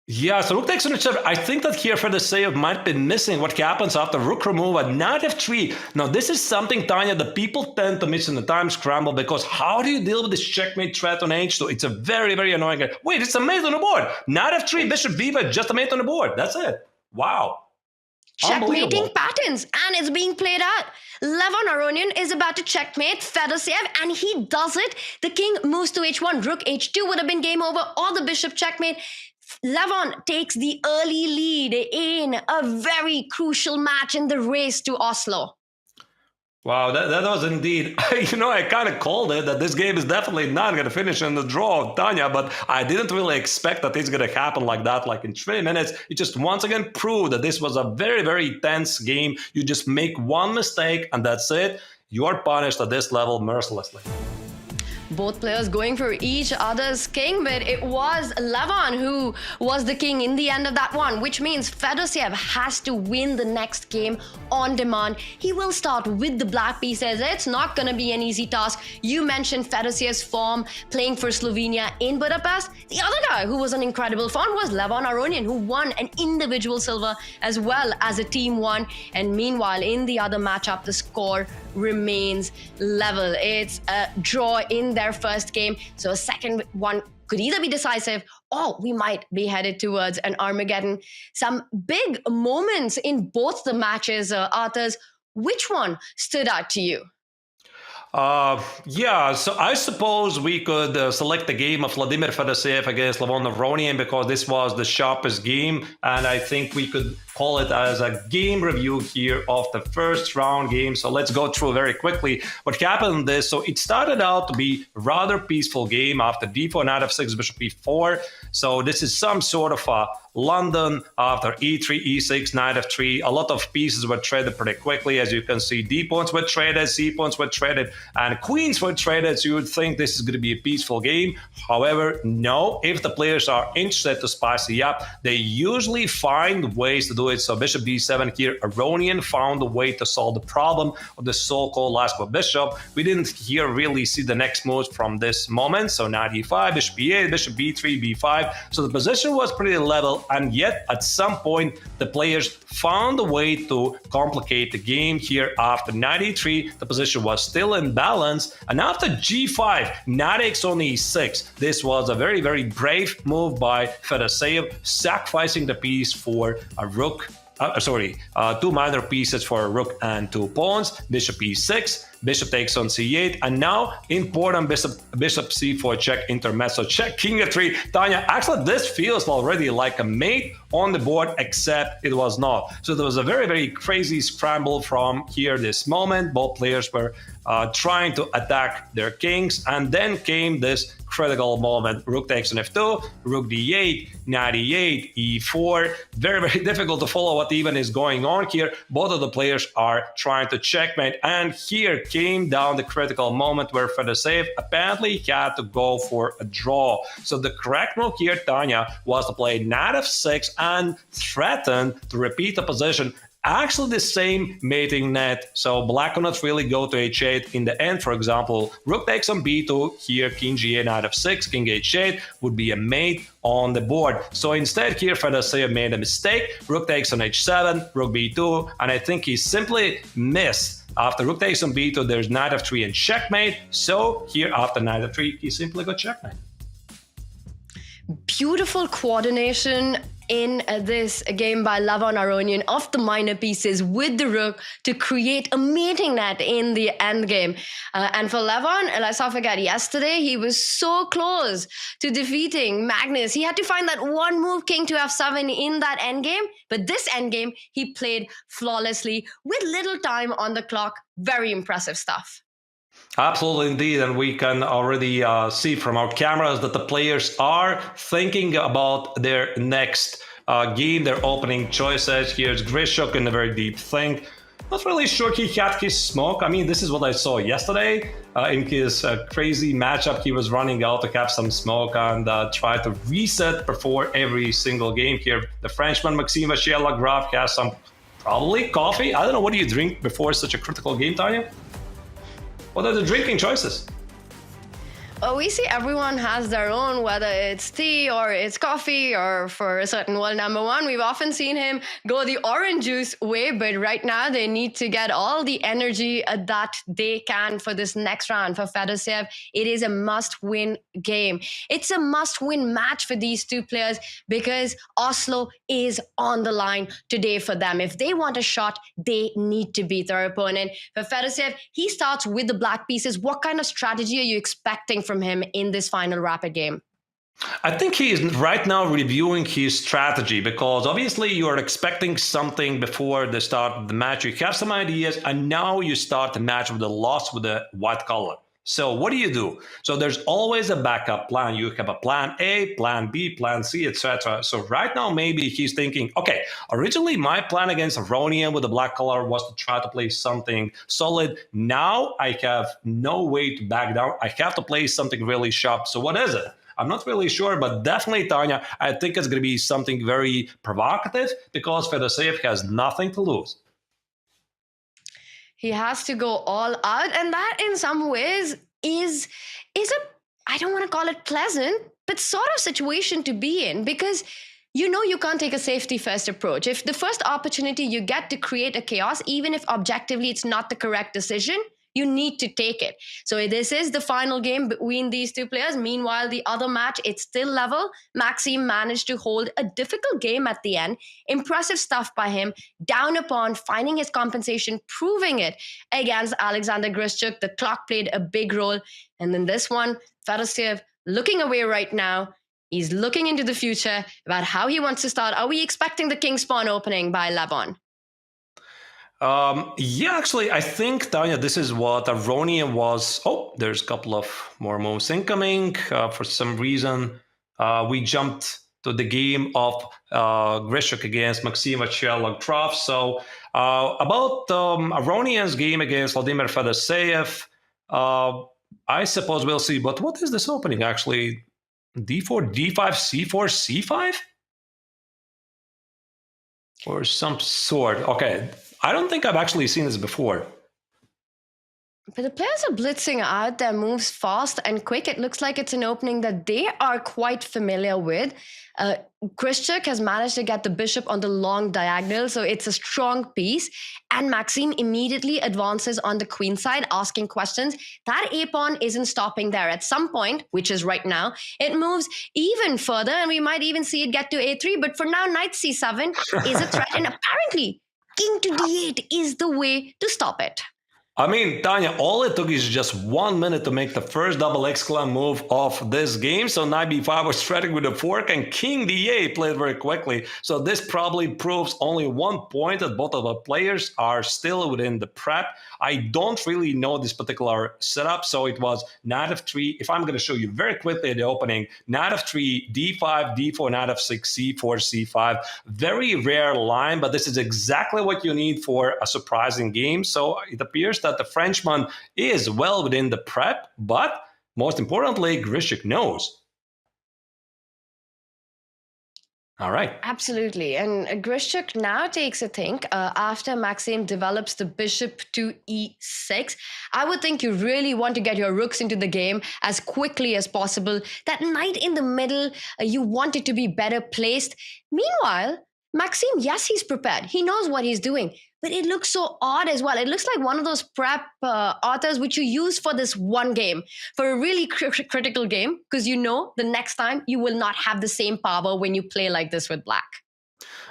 Yeah, so rook takes on h7. I think that here Fedoseev might be missing what happens after rook remove at knight f3. Now, this is something, Tanya, that people tend to miss in the time scramble because how do you deal with this checkmate threat on h2? It's a very, very annoying. Wait, it's a mate on the board. Knight f3, bishop b5, just a mate on the board. That's it. Wow. Checkmating patterns, and it's being played out. Levon Aronian is about to checkmate Fedoseev, and he does it. The king moves to h1. Rook h2 would have been game over, or the bishop checkmate. Levon takes the early lead in a very crucial match in the race to Oslo. Wow, that was indeed, I kind of called it that this game is definitely not going to finish in the draw, Tanya, but I didn't really expect that it's going to happen like that, like in 3 minutes. It just once again proved that this was a very, very tense game. You just make one mistake and that's it. You are punished at this level mercilessly. Both players going for each other's king, but it was Levon who was the king in the end of that one, which means Fedoseev has to win the next game on demand. He will start with the black pieces. It's not going to be an easy task. You mentioned Fedosev's form playing for Slovenia in Budapest. The other guy who was an incredible form was Levon Aronian, who won an individual silver as well as a team one. And meanwhile, in the other matchup, the score remains level. It's a draw in their first game, so a second one could either be decisive or we might be headed towards an Armageddon. Some big moments in both the matches, Arthurs. Which one stood out to you? So I suppose we could select the game of Vladimir Fedoseev against Levon Aronian because this was the sharpest game, and I think we could call it as a game review here of the first round game. So let's go through very quickly what happened in this. So it started out to be a rather peaceful game after d4, knight f6, bishop e4. So this is some sort of a London after e3, e6, knight f3. A lot of pieces were traded pretty quickly. As you can see, d pawns were traded, c pawns were traded, and queens were traded. So you would think this is going to be a peaceful game. However, no. If the players are interested to spicy up, they usually find ways to do it. So bishop d7 here, Aronian found a way to solve the problem of the so-called last bishop. We didn't here really see the next moves from this moment. So knight e5, bishop e8, bishop b3, b5. So the position was pretty level, and yet at some point the players found a way to complicate the game here. After knight e3, the position was still in balance, and after g5, knight takes on e6. This was a very, very brave move by Fedoseev, sacrificing the piece for a rook. Two minor pieces for a rook and 2 pawns. Bishop e6, bishop takes on c8, and now important bishop c4 check, intermezzo check, king f3. Tanya, actually this feels already like a mate on the board, except it was not. So there was a very, very crazy scramble from here this moment. Both players were trying to attack their kings, and then came this critical moment. Rook takes on f2, rook d8, knight e8, e4. Very, very difficult to follow what even is going on here. Both of the players are trying to checkmate, and here came down the critical moment where Fedoseev apparently had to go for a draw. So the correct move here, Tanya, was to play knight f6 and threaten to repeat the position. Actually the same mating net, so black cannot really go to h8 in the end. For example, rook takes on b2, here king g8, knight f6, king h8 would be a mate on the board. So instead here Fedoseev made a mistake, rook takes on h7, rook b2, and I think he simply missed. After rook takes on b2, there's knight f3 and checkmate, so here after knight f3, he simply got checkmate. Beautiful coordination in this game by Levon Aronian of the minor pieces with the rook to create a mating net in the endgame. And for Levon, let's not forget, yesterday he was so close to defeating Magnus. He had to find that one move, king to f7 in that endgame, but this endgame he played flawlessly with little time on the clock. Very impressive stuff. Absolutely, indeed, and we can already see from our cameras that the players are thinking about their next game, their opening choices. Here's Grischuk in a very deep think. Not really sure he had his smoke. I mean, this is what I saw yesterday. In his crazy matchup, he was running out to have some smoke and try to reset before every single game here. The Frenchman, Maxime Vachier-Lagrave, has some probably coffee. I don't know, what do you drink before such a critical game, Tanya? What are the drinking choices? Well, we see everyone has their own, whether it's tea or it's coffee, or for a certain world number one, we've often seen him go the orange juice way, but right now they need to get all the energy that they can for this next round. For Fedoseev, it is a must-win game. It's a must-win match for these two players because Oslo is on the line today for them. If they want a shot, they need to beat their opponent. For Fedoseev, he starts with the black pieces. What kind of strategy are you expecting from him in this final rapid game? I think he is right now reviewing his strategy because obviously you are expecting something before the start of the match. You have some ideas, and now you start the match with a loss with the white color. So what do? So there's always a backup plan. You have a plan A, plan B, plan C, etc. So right now, maybe he's thinking, okay, originally my plan against Aronian with the black color was to try to play something solid. Now I have no way to back down. I have to play something really sharp. So what is it? I'm not really sure, but definitely, Tanya, I think it's going to be something very provocative because Fedoseev has nothing to lose. He has to go all out, and that in some ways is a, I don't want to call it pleasant, but sort of situation to be in, because you know you can't take a safety first approach. If the first opportunity you get to create a chaos, even if objectively it's not the correct decision, you need to take it. So this is the final game between these two players. Meanwhile, the other match, it's still level. Maxime managed to hold a difficult game at the end. Impressive stuff by him. Down upon, finding his compensation, proving it against Alexander Grischuk. The clock played a big role. And then this one, Fedoseev looking away right now. He's looking into the future about how he wants to start. Are we expecting the King's Pawn opening by Levon? Yeah, actually, I think, Tanya, this is what Aronian was. Oh, there's a couple of more moves incoming. For some reason, we jumped to the game of Grischuk against Maxime Vachier-Lagrave. So about Aronian's game against Vladimir Fedoseev, I suppose we'll see. But what is this opening, actually? D4, D5, C4, C5? Or some sort. Okay. I don't think I've actually seen this before. But the players are blitzing out their moves fast and quick. It looks like it's an opening that they are quite familiar with. Grischuk has managed to get the bishop on the long diagonal, so it's a strong piece. And Maxime immediately advances on the queen side, asking questions. That a-pawn isn't stopping there. At some point, which is right now, it moves even further, and we might even see it get to a3. But for now, knight c7 is a threat, and apparently king to d8 is the way to stop it. I mean, Tanya, all it took is just 1 minute to make the first double exclam move of this game. So knight b5 was threatening with a fork, and king d8 played very quickly. So this probably proves only 1 point that both of the players are still within the prep. I don't really know this particular setup. So it was knight f3. If I'm going to show you very quickly the opening, knight f3, d5, d4, knight f6, c4, c5. Very rare line, but this is exactly what you need for a surprising game. So it appears that the Frenchman is well within the prep, but most importantly, Grischuk knows. All right. Absolutely. And Grischuk now takes a think after Maxime develops the bishop to e6. I would think you really want to get your rooks into the game as quickly as possible. That knight in the middle, you want it to be better placed. Meanwhile, Maxime, yes, he's prepared. He knows what he's doing. But it looks so odd as well. It looks like one of those prep authors which you use for this one game, for a really critical game, because you know the next time you will not have the same power when you play like this with black.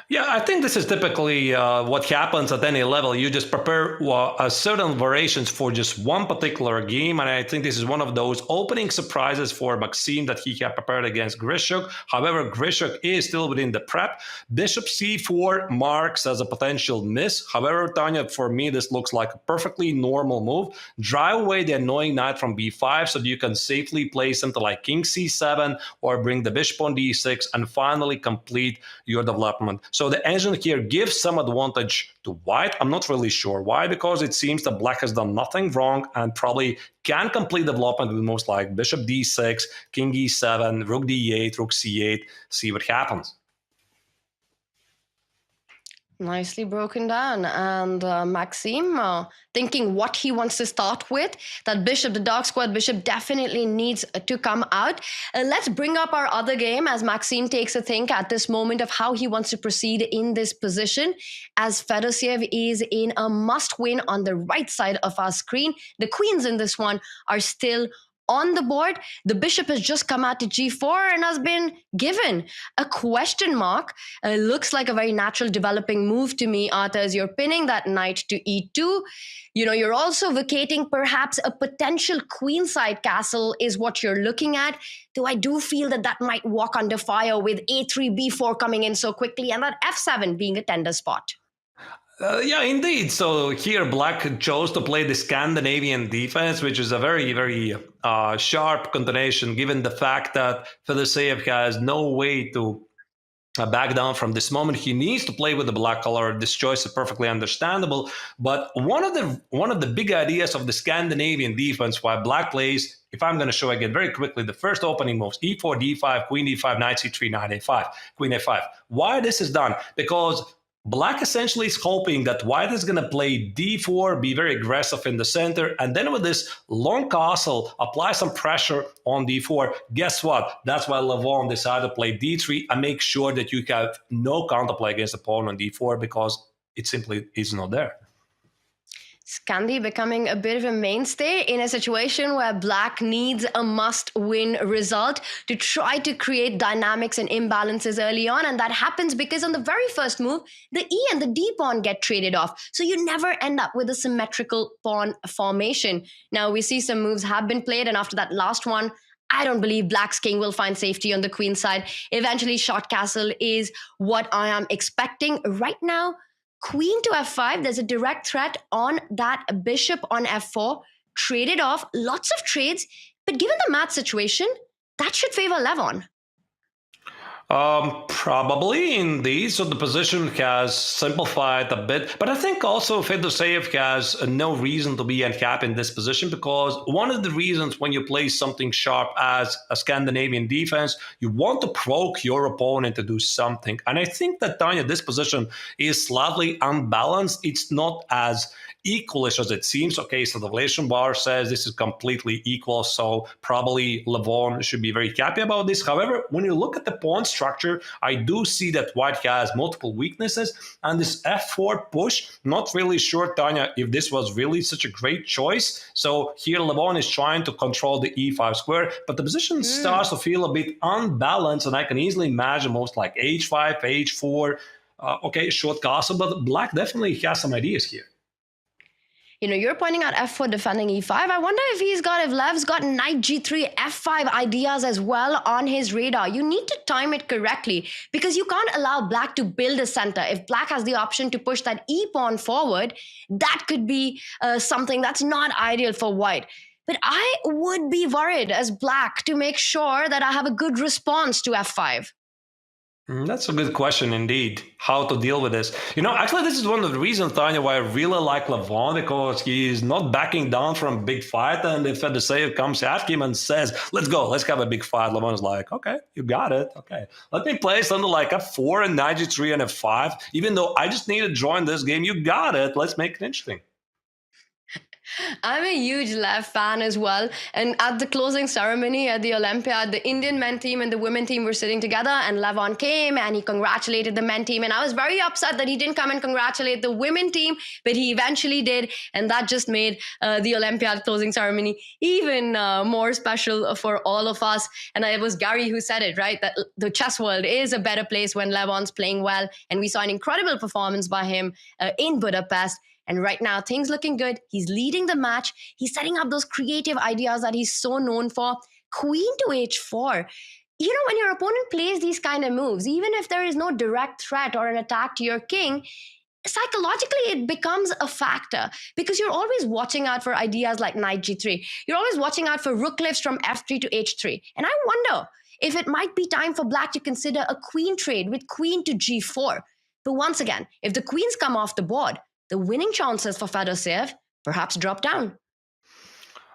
Yeah, I think this is typically what happens at any level. You just prepare certain variations for just one particular game. And I think this is one of those opening surprises for Maxime that he had prepared against Grischuk. However, Grischuk is still within the prep. Bishop c4 marks as a potential miss. However, Tanya, for me, this looks like a perfectly normal move. Drive away the annoying knight from b5 so that you can safely play something like king c7 or bring the bishop on d6 and finally complete your development. So the engine here gives some advantage to white. I'm not really sure why, because it seems that black has done nothing wrong and probably can complete development with moves like bishop d6, king e7, rook d8, rook c8, see what happens. Nicely broken down. And Maxime thinking what he wants to start with. That bishop, the dark squared bishop, definitely needs to come out. Let's bring up our other game as Maxime takes a think at this moment of how he wants to proceed in this position, as Fedoseev is in a must-win on the right side of our screen. The queens in this one are still on the board. The bishop has just come out to g4 and has been given a question mark. Looks like a very natural developing move to me, Arthur, as you're pinning that knight to e2. You know, you're also vacating perhaps a potential queenside castle is what you're looking at. Though I do feel that that might walk under fire with a3, b4 coming in so quickly and that f7 being a tender spot. Yeah, indeed. So here Black chose to play the Scandinavian defense, which is a very, very sharp combination given the fact that Fedoseev has no way to back down from this moment. He needs to play with the black color. This choice is perfectly understandable. But one of the big ideas of the Scandinavian defense, why Black plays, if I'm going to show again very quickly, the first opening moves, e4, d5, queen d5, knight c3, knight a5, queen a5. Why this is done? Because Black essentially is hoping that White is going to play d4, be very aggressive in the center, and then with this long castle, apply some pressure on d4. Guess what? That's why Levon decided to play d3 and make sure that you have no counterplay against the pawn on d4 because it simply is not there. Scandi becoming a bit of a mainstay in a situation where Black needs a must-win result to try to create dynamics and imbalances early on. And that happens because on the very first move, the E and the D pawn get traded off. So you never end up with a symmetrical pawn formation. Now we see some moves have been played. And after that last one, I don't believe Black's king will find safety on the queen side. Eventually, short castle is what I am expecting right now. Queen to f5, there's a direct threat on that bishop on f4, traded off, lots of trades, but given the mat situation, that should favor Levon. Probably indeed. So the position has simplified a bit, but I think also Fedoseev has no reason to be unhappy in this position because one of the reasons when you play something sharp as a Scandinavian defense, you want to provoke your opponent to do something. And I think that, Tanya, this position is slightly unbalanced. It's not as equalish as it seems. Okay, so the relation bar says this is completely equal, so probably Levon should be very happy about this. However, when you look at the pawn structure, I do see that White has multiple weaknesses, and this f4 push, not really sure, Tanya, if this was really such a great choice. So here Levon is trying to control the e5 square, but the position starts to feel a bit unbalanced, and I can easily imagine moves like h5, h4, okay, short castle, but Black definitely has some ideas here. You know, you're pointing out f4 defending e5. I wonder if Lev's got knight g3, f5 ideas as well on his radar. You need to time it correctly because you can't allow Black to build a center. If Black has the option to push that e pawn forward, that could be something that's not ideal for White. But I would be worried as Black to make sure that I have a good response to f5. That's a good question indeed, how to deal with this. You know, actually, this is one of the reasons, Tanya, why I really like Levon, because he is not backing down from a big fight. And if Fedoseev comes at him and says, let's go, let's have a big fight, Levon is like, okay, you got it. Okay, let me play something like f4 and knight g3 and f5. Even though I just need to join this game, you got it. Let's make it interesting. I'm a huge Lev fan as well. And at the closing ceremony at the Olympiad, the Indian men team and the women team were sitting together, and Levon came and he congratulated the men team. And I was very upset that he didn't come and congratulate the women team, but he eventually did. And that just made the Olympiad closing ceremony even more special for all of us. And it was Gary who said it, right? That the chess world is a better place when Levon's playing well. And we saw an incredible performance by him in Budapest. And right now, things looking good. He's leading the match. He's setting up those creative ideas that he's so known for. Queen to h4. You know, when your opponent plays these kind of moves, even if there is no direct threat or an attack to your king, psychologically, it becomes a factor because you're always watching out for ideas like knight g3. You're always watching out for rook lifts from f3 to h3. And I wonder if it might be time for Black to consider a queen trade with queen to g4. But once again, if the queens come off the board, the winning chances for Fedoseev perhaps drop down.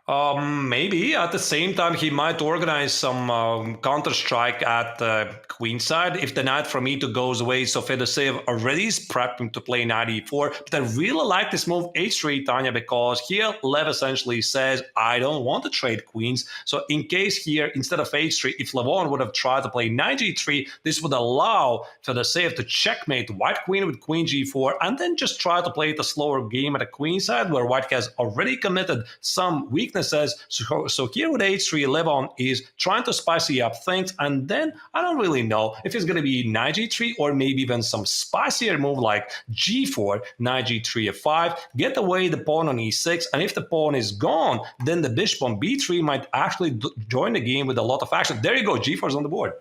Maybe. At the same time, he might organize some counter-strike at the queen side if the knight from e2 goes away. So Fedoseev already is prepping to play knight e4. But I really like this move h3, Tanya, because here Lev essentially says, I don't want to trade queens. So in case here, instead of h3, if Levon would have tried to play knight g3, this would allow Fedoseev to checkmate white queen with queen g4 and then just try to play it a slower game at the queen side where white has already committed some weakness weaknesses. So here with h3, Levon is trying to spicy up things. And then I don't really know if it's going to be knight g3 or maybe even some spicier move like g4, knight g3, f5, get away the pawn on e6. And if the pawn is gone, then the bishop on b3 might actually join the game with a lot of action. There you go, g4 is on the board.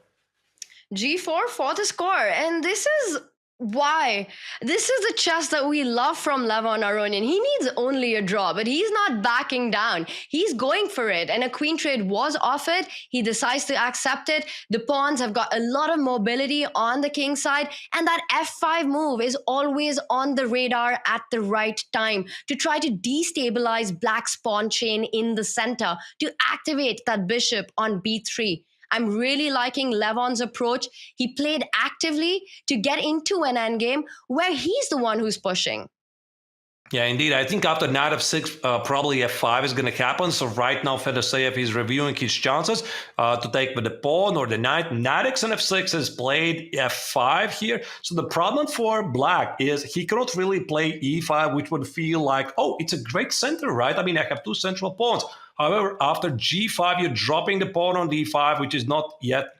G4 for the score. And this is why. This is the chess that we love from Levon Aronian. He needs only a draw, but he's not backing down. He's going for it. And a queen trade was offered. He decides to accept it. The pawns have got a lot of mobility on the king side. And that f5 move is always on the radar at the right time to try to destabilize Black's pawn chain in the center, to activate that bishop on b3. I'm really liking Levon's approach. He played actively to get into an endgame where he's the one who's pushing. Yeah, indeed. I think after knight f6, probably f5 is going to happen. So right now, Fedoseev is reviewing his chances to take with the pawn or the knight. Knight x and f6 is played f5 here. So the problem for Black is he cannot really play e5, which would feel like, oh, it's a great center, right? I mean, I have two central pawns. However, after g5, you're dropping the pawn on d5, which is not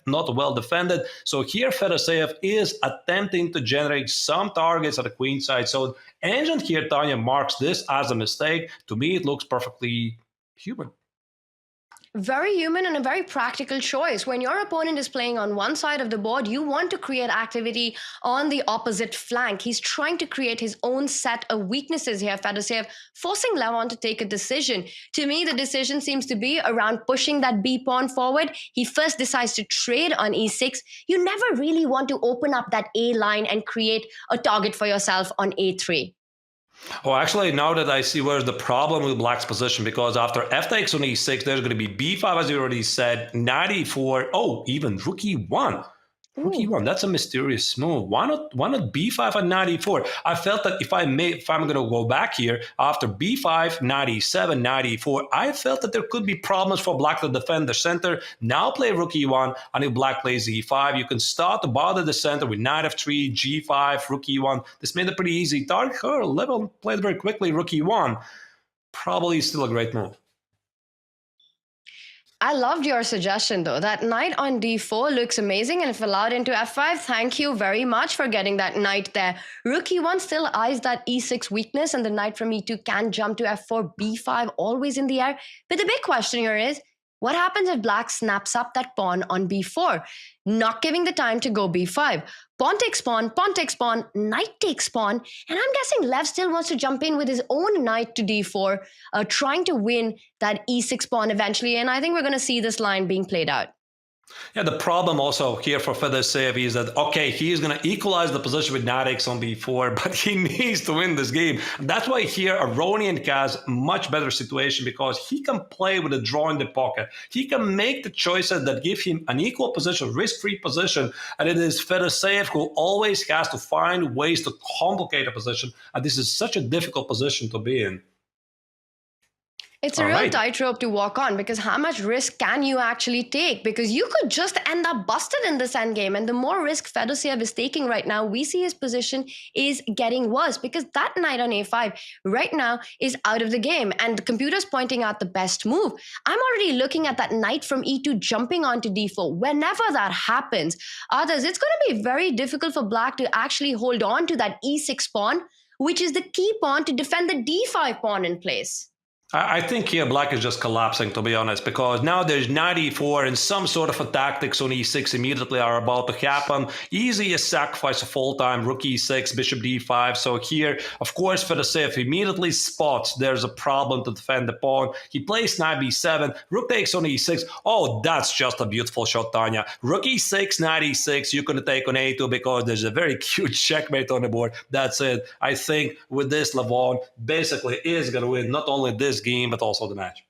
well defended. So here, Fedoseev is attempting to generate some targets at the queen side. So Agent here, Tanya, marks this as a mistake. To me, it looks perfectly human. Very human and a very practical choice. When your opponent is playing on one side of the board, you want to create activity on the opposite flank. He's trying to create his own set of weaknesses here, Fedoseev, forcing Levon to take a decision. To me, the decision seems to be around pushing that B pawn forward. He first decides to trade on e6. You never really want to open up that A line and create a target for yourself on a3. Oh, actually, now that I see where's the problem with Black's position, because after f takes on e6, there's going to be b5, as you already said, knight e4, oh, even rook e1. Rook e1, that's a mysterious move. Why not b5 and knight e4? I felt that if I'm going to go back here, after b5, knight e7, knight e4, I felt that there could be problems for Black to defend the center. Now play rook e1, and if Black plays e5, you can start to bother the center with knight f3, g5, rook e1. This made a pretty easy target. Levon played very quickly, rook e1. Probably still a great move. I loved your suggestion, though. That knight on d4 looks amazing, and if allowed into f5, thank you very much for getting that knight there. Rook e1 still eyes that e6 weakness, and the knight from e2 can jump to f4, b5, always in the air. But the big question here is, what happens if Black snaps up that pawn on b4? Not giving the time to go b5. Pawn takes pawn, knight takes pawn. And I'm guessing Lev still wants to jump in with his own knight to d4, trying to win that e6 pawn eventually. And I think we're going to see this line being played out. Yeah, the problem also here for Fedoseev is that, okay, he's going to equalize the position with knight x on b4, but he needs to win this game. That's why here Aronian has much better situation, because he can play with a draw in the pocket. He can make the choices that give him an equal position, risk-free position, and it is Fedoseev who always has to find ways to complicate a position, and this is such a difficult position to be in. It's a real tightrope to walk on, because how much risk can you actually take? Because you could just end up busted in this endgame. And the more risk Fedoseev is taking right now, we see his position is getting worse, because that knight on a5 right now is out of the game. And the computer's pointing out the best move. I'm already looking at that knight from e2 jumping onto d4. Whenever that happens, others, it's going to be very difficult for Black to actually hold on to that e6 pawn, which is the key pawn to defend the d5 pawn in place. I think here Black is just collapsing, to be honest, because now there's knight e4 and some sort of a tactics on e6 immediately are about to happen. Easiest sacrifice of all time, rook e6, bishop d5. So here, of course, Fedoseev immediately spots there's a problem to defend the pawn. He plays knight b7, rook takes on e6. Oh, that's just a beautiful shot, Tanya. Rook e6, knight e6, you're going to take on a2 because there's a very cute checkmate on the board. That's it. I think with this, Levon basically is going to win not only this game, but also the match.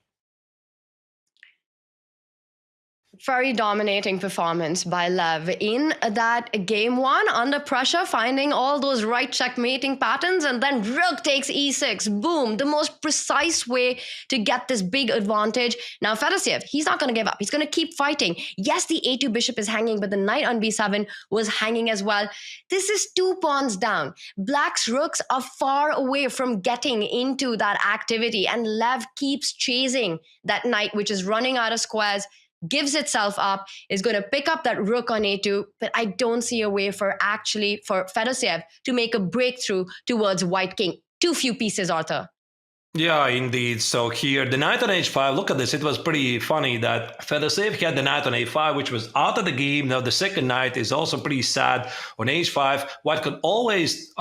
Very dominating performance by Lev in that game one, under pressure, finding all those right checkmating patterns, and then rook takes e6. Boom, the most precise way to get this big advantage. Now Fedoseev, he's not going to give up. He's going to keep fighting. Yes, the a2 bishop is hanging, but the knight on b7 was hanging as well. This is 2 pawns down. Black's rooks are far away from getting into that activity, and Lev keeps chasing that knight, which is running out of squares, gives itself up, is going to pick up that rook on a2, but I don't see a way for Fedoseev to make a breakthrough towards white king. Too few pieces, Arthur. Yeah, indeed. So here, the knight on h5, look at this. It was pretty funny that Fedoseev had the knight on a5, which was out of the game. Now, the second knight is also pretty sad on h5. White could always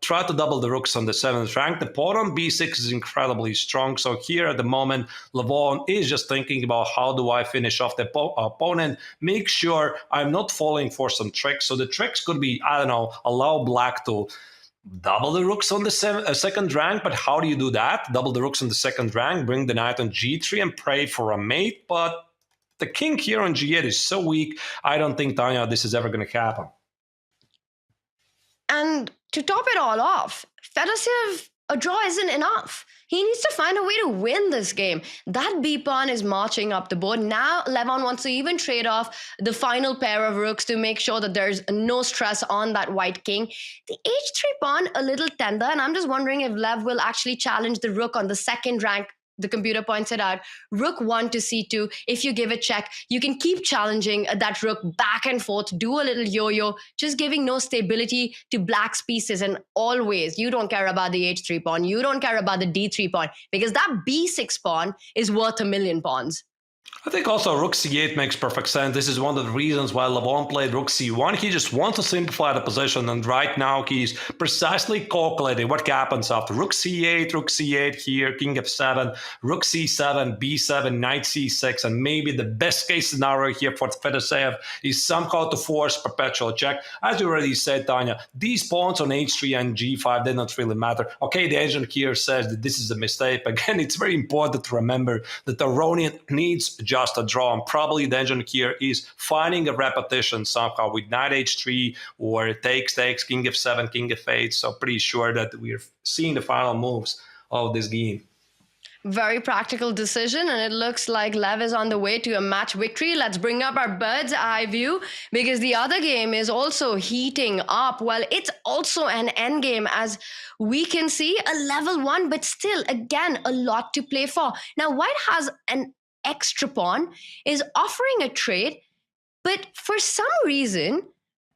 try to double the rooks on the 7th rank. The pawn on b6 is incredibly strong. So here at the moment, Levon is just thinking about how do I finish off the opponent, make sure I'm not falling for some tricks. So the tricks could be, I don't know, allow black to double the rooks on the second rank, but how do you do that? Double the rooks on the second rank, bring the knight on g3 and pray for a mate, but the king here on g8 is so weak, I don't think, Tanya, this is ever going to happen. And to top it all off, Fedoseev, a draw isn't enough. He needs to find a way to win this game. That b-pawn is marching up the board. Now Levon wants to even trade off the final pair of rooks to make sure that there's no stress on that white king. The h3 pawn, a little tender, and I'm just wondering if Lev will actually challenge the rook on the second rank. The computer points it out. Rook 1 to c2. If you give a check, you can keep challenging that rook back and forth, do a little yo-yo, just giving no stability to black's pieces. And always, you don't care about the h3 pawn. You don't care about the d3 pawn, because that b6 pawn is worth 1,000,000 pawns. I think also rook c8 makes perfect sense. This is one of the reasons why Levon played rook c1. He just wants to simplify the position, and right now he's precisely calculating what happens after rook c8 here, king f7, rook c7, b7, knight c6, and maybe the best case scenario here for Fedoseev is somehow to force perpetual check. As you already said, Tanya, these pawns on h3 and g5, they don't really matter. Okay, the agent here says that this is a mistake. Again, it's very important to remember that the Aronian needs just a draw, and probably the engine here is finding a repetition somehow with knight h3 or takes, king f7, king f8. So pretty sure that we're seeing the final moves of this game. Very practical decision, and it looks like Lev is on the way to a match victory. Let's bring up our bird's eye view, because the other game is also heating up. Well, it's also an endgame, as we can see, a level 1, but still, again, a lot to play for. Now, White has an extra pawn, is offering a trade, but for some reason,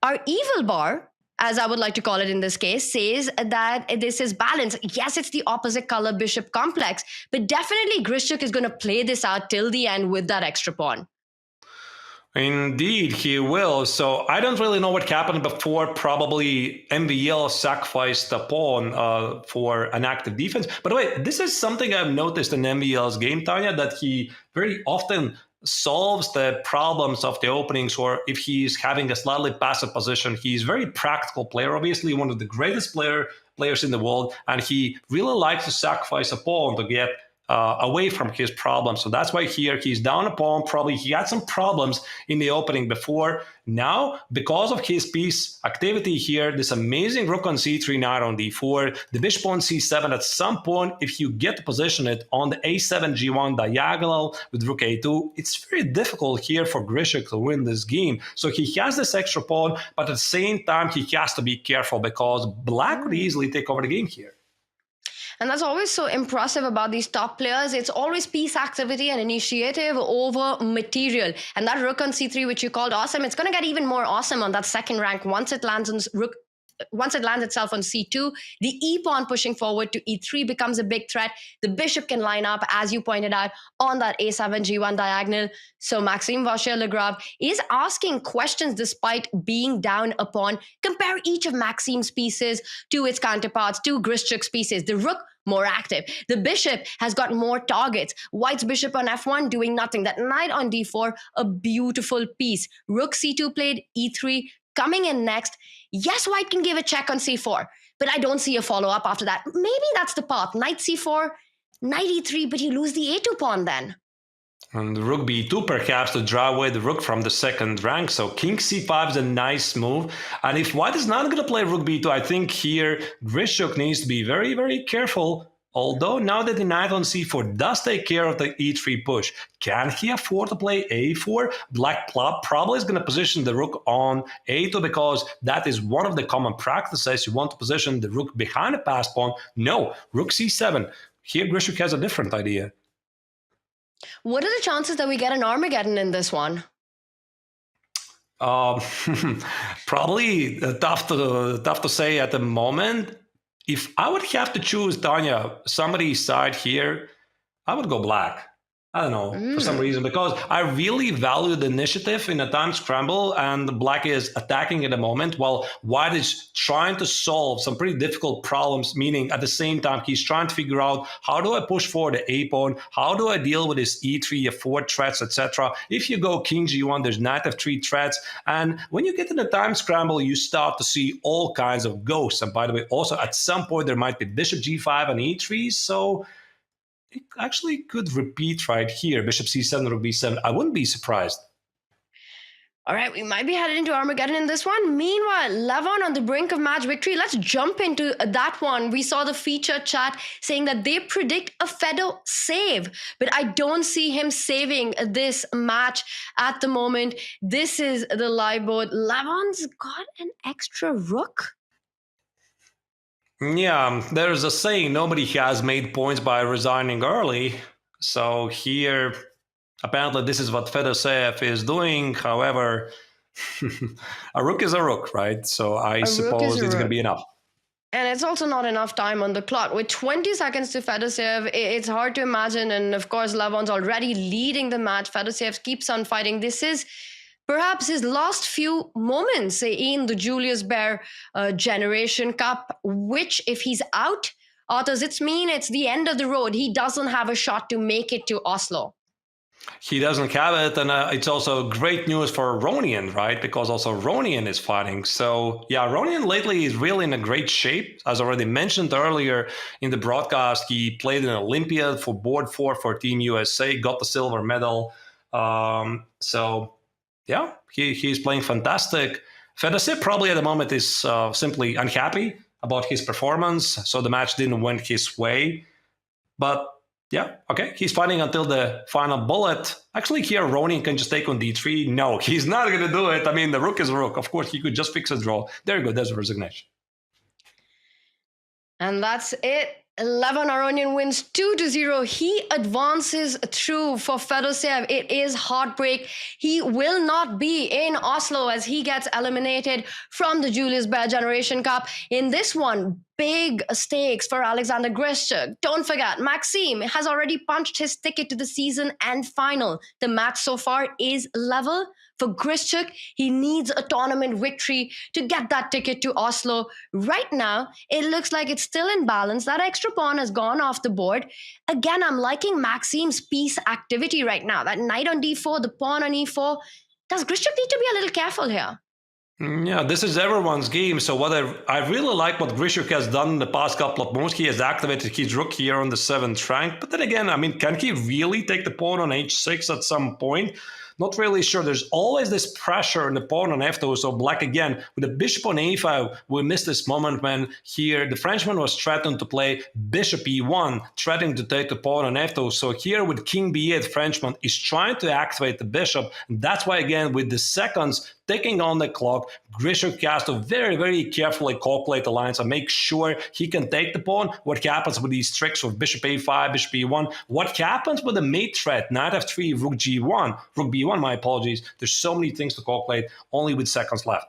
our evil bar, as I would like to call it in this case, says that this is balanced. Yes, it's the opposite color bishop complex, but definitely Grischuk is going to play this out till the end with that extra pawn. Indeed, he will. So I don't really know what happened before. Probably MVL sacrificed a pawn for an active defense. By the way, this is something I've noticed in MVL's game, Tanya, that he very often solves the problems of the openings, or if he's having a slightly passive position. He's a very practical player, obviously one of the greatest players in the world, and he really likes to sacrifice a pawn to get away from his problems. So that's why here he's down a pawn. Probably he had some problems in the opening before. Now, because of his piece activity here, this amazing rook on c3, knight on d4, the bishop on c7, at some point, if you get to position it on the a7, g1 diagonal with rook a2, it's very difficult here for Grischuk to win this game. So he has this extra pawn, but at the same time, he has to be careful because black could easily take over the game here. And that's always so impressive about these top players. It's always piece activity and initiative over material. And that rook on c3, which you called awesome, it's going to get even more awesome on that second rank once it lands on rook. Once it lands itself on c2, the e-pawn pushing forward to e3 becomes a big threat. The bishop can line up, as you pointed out, on that a7, g1 diagonal. So Maxime Vachier-Lagrave is asking questions despite being down a pawn. Compare each of Maxime's pieces to its counterparts, to Grischuk's pieces. The rook, more active. The bishop has got more targets. White's bishop on f1 doing nothing. That knight on d4, a beautiful piece. Rook c2 played, e3 coming in next. Yes, White can give a check on c4, but I don't see a follow-up after that. Maybe that's the path. Knight c4, knight e3, but you lose the a2 pawn then. And rook b2 perhaps to draw away the rook from the second rank. So king c5 is a nice move. And if white is not going to play rook b2, I think here Grischuk needs to be very, very careful. Although now that the knight on c4 does take care of the e3 push, can he afford to play a4? Black probably is going to position the rook on a2 because that is one of the common practices. You want to position the rook behind the passed pawn. No, rook c7. Here Grischuk has a different idea. What are the chances that we get an Armageddon in this one? Probably tough to say at the moment. If I would have to choose, Tanya, somebody's side here, I would go black. I don't know, for some reason, because I really value the initiative in a time scramble, and black is attacking at the moment while white is trying to solve some pretty difficult problems, meaning at the same time, he's trying to figure out how do I push forward the a-pawn, how do I deal with his e3, f4 threats, etc. If you go king g1, there's knight f3 threats, and when you get to the time scramble, you start to see all kinds of ghosts. And by the way, also at some point, there might be bishop g5 and e3, so it actually could repeat right here. Bishop c7, rook b7. I wouldn't be surprised. All right, we might be headed into Armageddon in this one. Meanwhile, Levon on the brink of match victory. Let's jump into that one. We saw the feature chat saying that they predict a Fedoseev, but I don't see him saving this match at the moment. This is the live board. Levon's got an extra rook. Yeah, there's a saying, nobody has made points by resigning early. So here, apparently this is what Fedoseev is doing. However, a rook is a rook, right? So I suppose it's going to be enough. And it's also not enough time on the clock. With 20 seconds to Fedoseev, it's hard to imagine. And of course, Levon's already leading the match. Fedoseev keeps on fighting. This is perhaps his last few moments in the Julius Baer Generation Cup, which if he's out, Otters, it's the end of the road. He doesn't have a shot to make it to Oslo. He doesn't have it, and it's also great news for Aronian, right? Because also Aronian is fighting. So yeah, Aronian lately is really in a great shape. As already mentioned earlier in the broadcast, he played in Olympiad for board 4 for Team USA, got the silver medal. So yeah, he's playing fantastic. Fedoseev probably at the moment is simply unhappy about his performance, so the match didn't went his way. But yeah, okay, he's fighting until the final bullet. Actually, here Aronian can just take on d3. No, he's not going to do it. I mean, the rook is a rook. Of course, he could just fix a draw. There you go, there's a resignation. And that's it. Levon Aronian wins 2-0. He advances through for Fedoseev. It is heartbreak. He will not be in Oslo as he gets eliminated from the Julius Baer Generation Cup. In this one, big stakes for Alexander Grischuk. Don't forget, Maxime has already punched his ticket to the season and final. The match so far is level. For Grischuk, he needs a tournament victory to get that ticket to Oslo. Right now, it looks like it's still in balance. That extra pawn has gone off the board. Again, I'm liking Maxime's piece activity right now. That knight on d4, the pawn on e4. Does Grischuk need to be a little careful here? Yeah, this is everyone's game. So what I really like what Grischuk has done in the past couple of moves. He has activated his rook here on the 7th rank. But then again, I mean, can he really take the pawn on h6 at some point? Not really sure. There's always this pressure on the pawn on f2. So black again with the bishop on a5. We missed this moment when here the Frenchman was threatened to play bishop e1, threatening to take the pawn on f2. So here with king b8, Frenchman is trying to activate the bishop. And that's why again with the seconds ticking on the clock, Grischuk has to very, very carefully calculate the lines and make sure he can take the pawn. What happens with these tricks of bishop a5, bishop e1? What happens with the mate threat, knight f3, rook g1, rook b1, my apologies. There's so many things to calculate only with seconds left.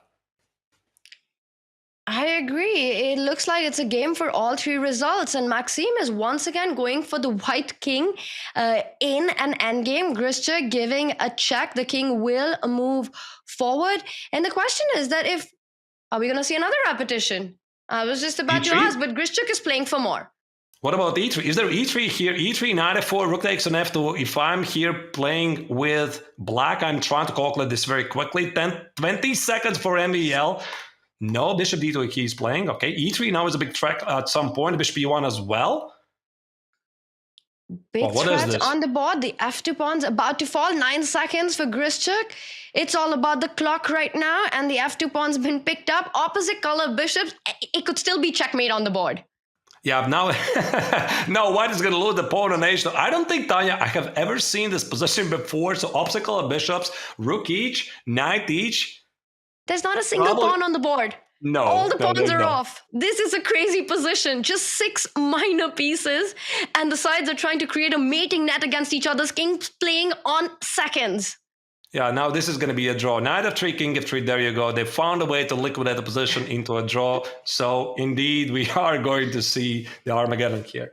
I agree. It looks like it's a game for all three results. And Maxime is once again going for the white king in an endgame. Grischuk giving a check. The king will move forward. And the question is that are we going to see another repetition? I was just about to ask, but Grischuk is playing for more. What about e3? Is there e3 here? e3, knight f4, rook takes on f2. If I'm here playing with black, I'm trying to calculate this very quickly. 20 seconds for MVL. No, bishop d2 he's playing. Okay, e3 now is a big track at some point. Bishop e1 as well. Big What is threats this? on the board. The f2 pawn's about to fall. 9 seconds for Grischuk. It's all about the clock right now, and the f2 pawn's been picked up. Opposite color bishops. It could still be checkmate on the board. Yeah, now White is going to lose the pawn on h2. I don't think, Tanya, I have ever seen this position before. So opposite color bishops, rook each, knight each. There's not a single pawn on the board. No. All the pawns are off. This is a crazy position. Just 6 minor pieces, and the sides are trying to create a mating net against each other's kings, playing on seconds. Yeah, now this is going to be a draw. Knight f3, king f3, there you go. They found a way to liquidate the position into a draw. So indeed, we are going to see the Armageddon here.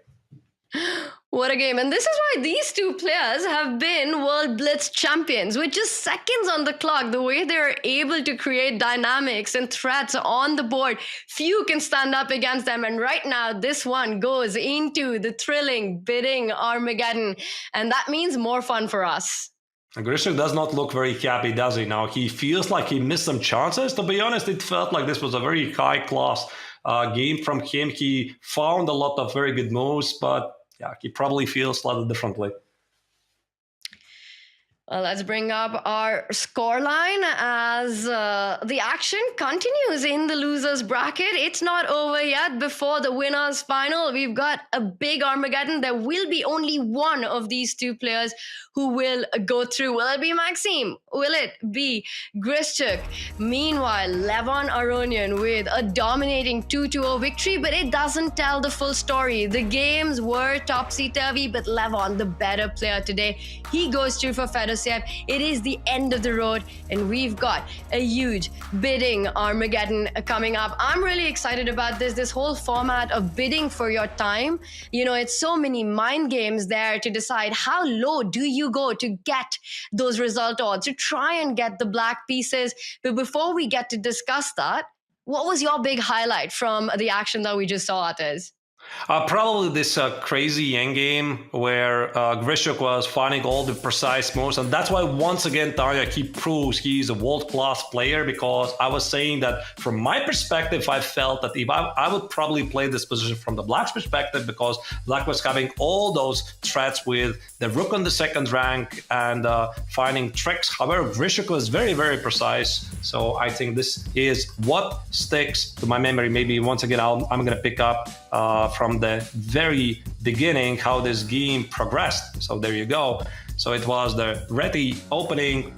What a game. And this is why these two players have been World Blitz champions. With just seconds on the clock, the way they're able to create dynamics and threats on the board, few can stand up against them. And right now, this one goes into the thrilling bidding Armageddon. And that means more fun for us. Grischuk does not look very happy, does he? Now, he feels like he missed some chances. To be honest, it felt like this was a very high-class game from him. He found a lot of very good moves, but yeah, he probably feels slightly differently. Let's bring up our scoreline as the action continues in the losers bracket. It's not over yet. Before the winners final, we've got a big Armageddon. There will be only one of these two players who will go through. Will it be Maxime? Will it be Grischuk? Meanwhile, Levon Aronian with a dominating 2-0 victory, but it doesn't tell the full story. The games were topsy-turvy, but Levon, the better player today, he goes through for Fedoseev. It is the end of the road, and we've got a huge bidding Armageddon coming up. I'm really excited about this whole format of bidding for your time. You know, it's so many mind games there to decide how low do you go to get those result odds, to try and get the black pieces. But before we get to discuss that, what was your big highlight from the action that we just saw, Atiz? Probably this crazy endgame where Grischuk was finding all the precise moves. And that's why, once again, Tanya, he proves he's a world-class player, because I was saying that from my perspective, I felt that if I would probably play this position from the Black's perspective, because Black was having all those threats with the rook on the second rank and finding tricks. However, Grischuk was very, very precise. So I think this is what sticks to my memory. Maybe once again, I'm going to pick up from the very beginning how this game progressed. So there you go. So it was the ready opening,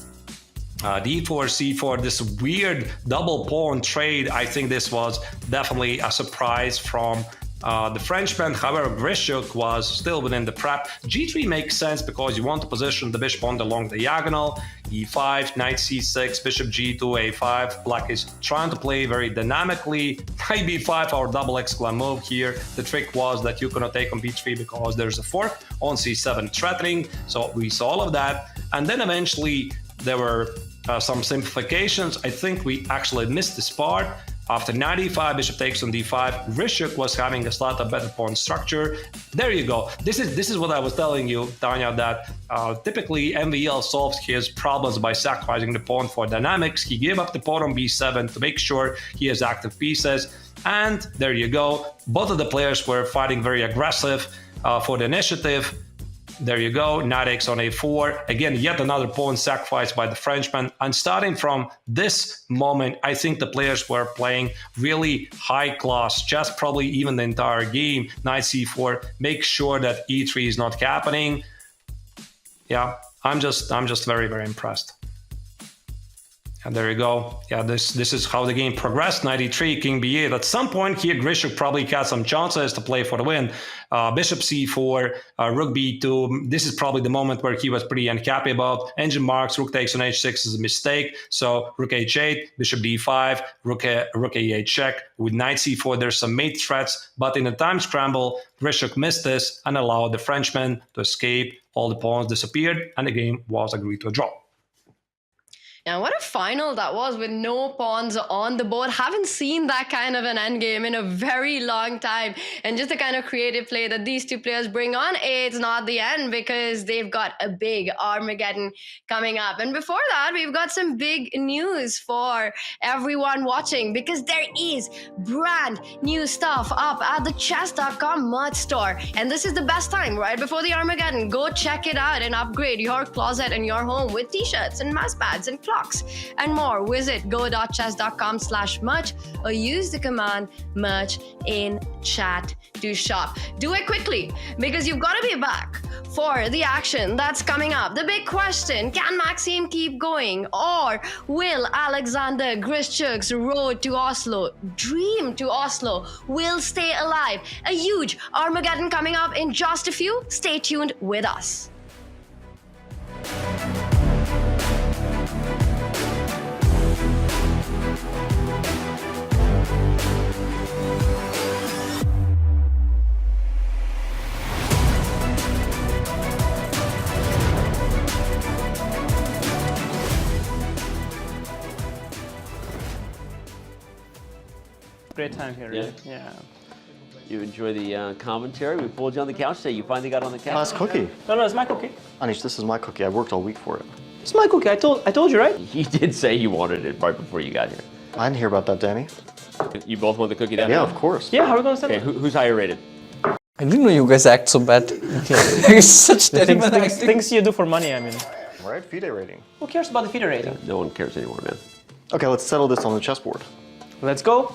d4, c4, this weird double pawn trade. I think this was definitely a surprise from the Frenchman. However, Grischuk was still within the prep. g3 makes sense because you want to position the bishop on the long diagonal. e5, knight c6, bishop g2, a5. Black is trying to play very dynamically. Knight b5, our double exclam move here. The trick was that you cannot take on b3 because there's a fork on c7 threatening. So we saw all of that. And then eventually there were some simplifications. I think we actually missed this part. After knight e5, bishop takes on d5, Grischuk was having a slightly better pawn structure. There you go. This is what I was telling you, Tanya, that typically MVL solves his problems by sacrificing the pawn for dynamics. He gave up the pawn on b7 to make sure he has active pieces. And there you go. Both of the players were fighting very aggressive for the initiative. There you go, knight takes on a4. Again, yet another pawn sacrificed by the Frenchman. And starting from this moment, I think the players were playing really high-class chess, probably even the entire game. Knight c4, make sure that e3 is not happening. Yeah, I'm just very, very impressed. And there you go. Yeah, this is how the game progressed. Knight e3, king b8. At some point here, Grischuk probably had some chances to play for the win. Bishop c4, rook b2. This is probably the moment where he was pretty unhappy about. Engine marks, rook takes on h6 is a mistake. So rook h8, bishop d5, rook a8 check. With knight c4, there's some mate threats. But in the time scramble, Grischuk missed this and allowed the Frenchman to escape. All the pawns disappeared, and the game was agreed to a draw. Yeah, what a final that was with no pawns on the board. Haven't seen that kind of an endgame in a very long time. And just the kind of creative play that these two players bring on, it's not the end because they've got a big Armageddon coming up. And before that, we've got some big news for everyone watching because there is brand new stuff up at the Chess.com merch store. And this is the best time right before the Armageddon. Go check it out and upgrade your closet and your home with t-shirts and mouse pads and clocks and more. Visit go.chess.com/merch or use the command merch in chat to shop. Do it quickly because you've got to be back for the action that's coming up. The big question, can Maxime keep going or will Alexander Grischuk's road to Oslo, dream to Oslo, will stay alive? A huge Armageddon coming up in just a few. Stay tuned with us. Great time here, right? Yeah. You enjoy the commentary? We pulled you on the couch today. You finally got on the couch. Last cookie. No, it's my cookie. Anish, this is my cookie. I worked all week for it. It's my cookie. I told you, right? You did say you wanted it right before you got here. I didn't hear about that, Danny. You both want the cookie down? Yeah, of course. Yeah, how are we gonna send Okay, it? who's higher rated? I didn't know you guys act so bad. It's such terrible acting. Things you do for money, I mean. Right, FIDE rating. Who cares about the feeder rating? No one cares anymore, man. Okay, let's settle this on the chessboard. Let's go.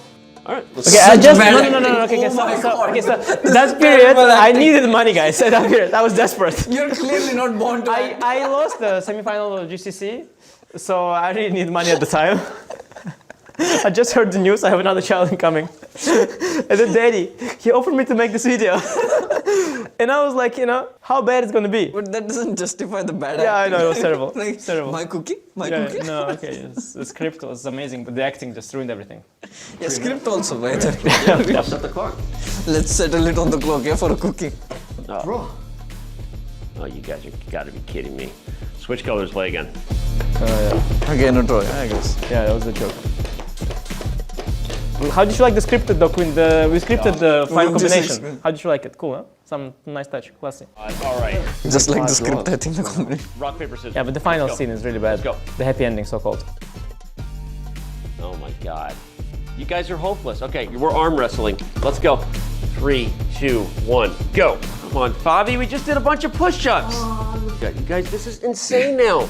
All right. Okay, I just no. Okay, so that period, I needed money, guys. That period, I was desperate. You're clearly not born to act. I lost the semi-final of GCC, so I really need money at the time. I just heard the news. I have another child incoming, and then Daddy, he offered me to make this video, and I was like, how bad it's gonna be. But that doesn't justify the bad Yeah, I acting. know, it was terrible. Like, terrible. My cookie? My Yeah, cookie? no, okay, the script was amazing, but the acting just ruined everything. Yeah, script also, right? Let's set the clock. Let's settle it on the clock, yeah, for a cookie. Oh, you guys are gotta be kidding me. Switch colors, play again. Again, a draw, I guess. Yeah, that was a joke. How did you like the scripted though, Queen? We scripted the final combination. How did you like it? Cool, huh? Some nice touch, classy. All right. Just like the script, I think the combination. Rock, paper, scissors. Yeah, but the final scene is really bad. Let's go. The happy ending, so-called. Oh my God. You guys are hopeless. Okay, we're arm wrestling. Let's go. 3, 2, 1, go. Come on, Fabi, we just did a bunch of push-ups. You guys, this is insane now.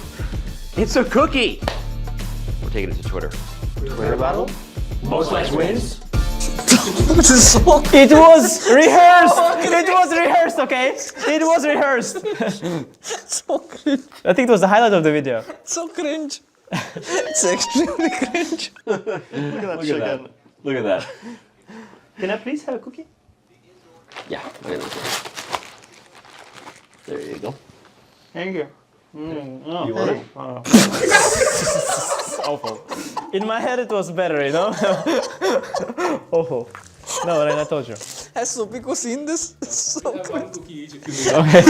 It's a cookie. We're taking it to Twitter. Twitter battle? Most likes wins. This is so It was rehearsed! It was rehearsed, okay? It was rehearsed. so cringe. I think it was the highlight of the video. So cringe. It's extremely cringe. Look at that chicken. Look at that. Can I please have a cookie? Yeah. There you go. Thank you. You want it? Awful. In my head it was better, Awful. No, I told you. Has Sopiko seen this? It's so cringe. Okay.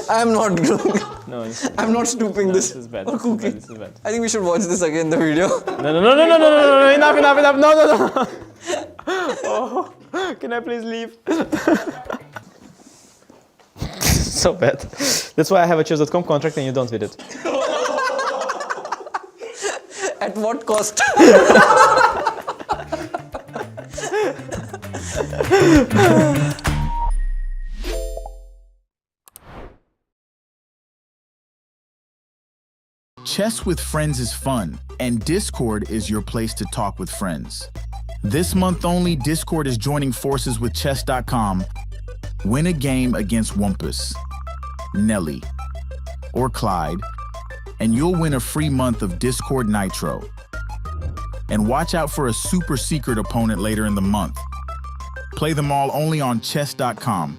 I'm not doing No, I'm not stooping this. this is bad. For cookie. This is bad. I think we should watch this again, the video. No, enough. No. Oh, can I please leave? So bad. That's why I have a Chess.com contract and you don't with it. At what cost? Chess with friends is fun, and Discord is your place to talk with friends. This month only, Discord is joining forces with Chess.com. Win a game against Wumpus, Nelly, or Clyde, and you'll win a free month of Discord Nitro. And watch out for a super secret opponent later in the month. Play them all only on Chess.com.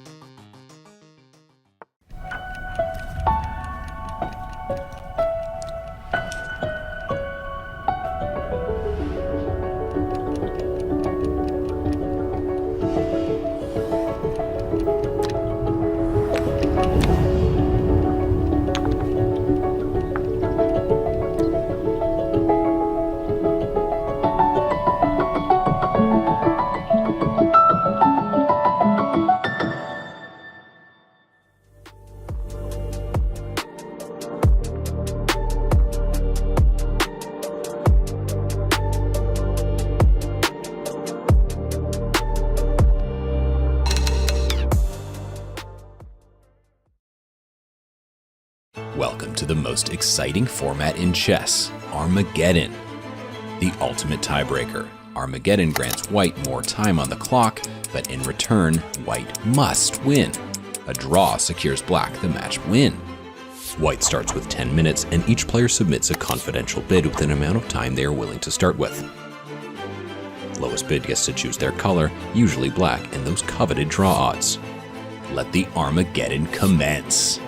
most exciting format in chess, Armageddon. The ultimate tiebreaker. Armageddon grants white more time on the clock, but in return, white must win. A draw secures black the match win. White starts with 10 minutes, and each player submits a confidential bid with an amount of time they are willing to start with. Lowest bid gets to choose their color, usually black, and those coveted draw odds. Let the Armageddon commence.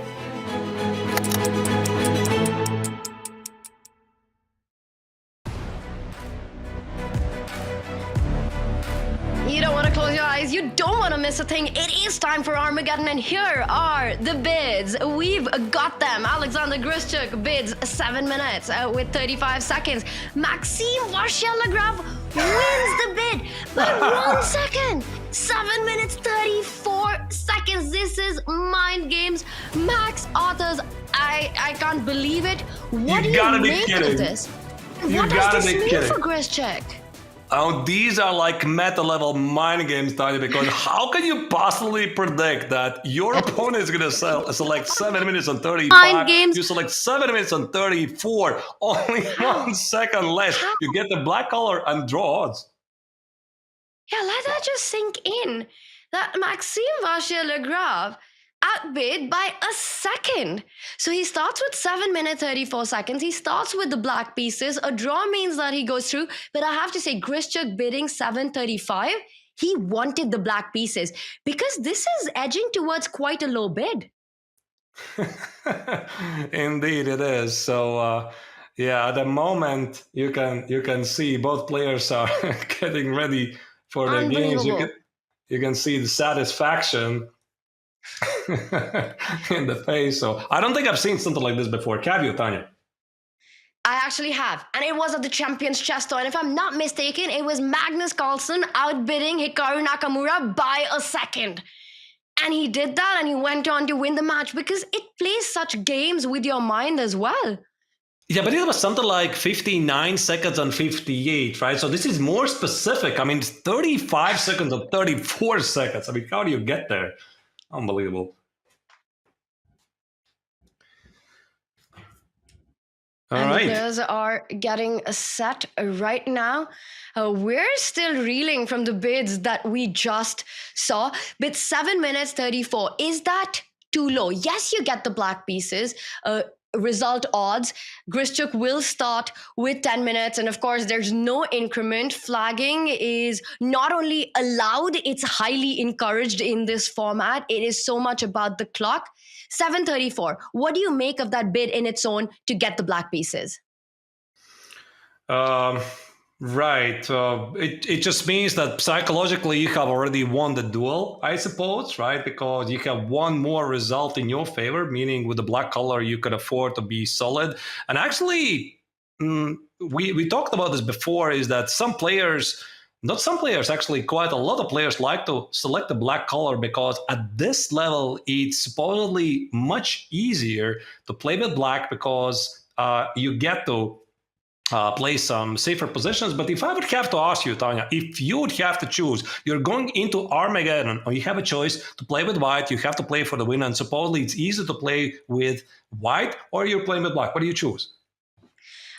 You don't want to close your eyes. You don't want to miss a thing. It is time for Armageddon, and here are the bids. We've got them. Alexander Grischuk bids 7 minutes with 35 seconds. Maxime Vachier-Lagrave wins the bid by 1 second. 7 minutes, 34 seconds. This is mind games. Max authors, I can't believe it. What do you make of this? What does this mean for Grischuk? Oh, these are like meta-level mind games, Tanya, because how can you possibly predict that your opponent is going to select 7 minutes and 35, mind games. You select 7 minutes and 34, only 1 second less. You get the black color and draw odds. Yeah, let that just sink in. That Maxime Vachier-Lagrave outbid by a second. So he starts with 7 minutes, 34 seconds. He starts with the black pieces. A draw means that he goes through. But I have to say, Grischuk bidding 7:35, he wanted the black pieces because this is edging towards quite a low bid. Indeed, it is. So, yeah, at the moment, you can see both players are getting ready for their games. You can see the satisfaction in the face. So I don't think I've seen something like this before. Have you, Tanya? I actually have. And it was at the Champions Chess Tour. And if I'm not mistaken, it was Magnus Carlsen outbidding Hikaru Nakamura by a second. And he did that and he went on to win the match because it plays such games with your mind as well. Yeah, but it was something like 59 seconds and 58, right? So this is more specific. I mean, it's 35 seconds and 34 seconds. I mean, how do you get there? Unbelievable. All right. The players are getting set right now. We're still reeling from the bids that we just saw. Bid 7 minutes 34. Is that too low? Yes, you get the black pieces. Result odds. Grischuk will start with 10 minutes. And of course, there's no increment. Flagging is not only allowed, it's highly encouraged in this format. It is so much about the clock. 7:34. What do you make of that bid in its own to get the black pieces? Right. It just means that psychologically you have already won the duel, I suppose, right? Because you have one more result in your favor, meaning with the black color you could afford to be solid. And actually, we talked about this before, is that some players, not some players, actually quite a lot of players like to select the black color because at this level, it's supposedly much easier to play with black because you get to play some safer positions. But if I would have to ask you, Tanya, if you would have to choose, you're going into Armageddon, or you have a choice to play with white, you have to play for the win, and supposedly it's easy to play with white, or you're playing with black. What do you choose?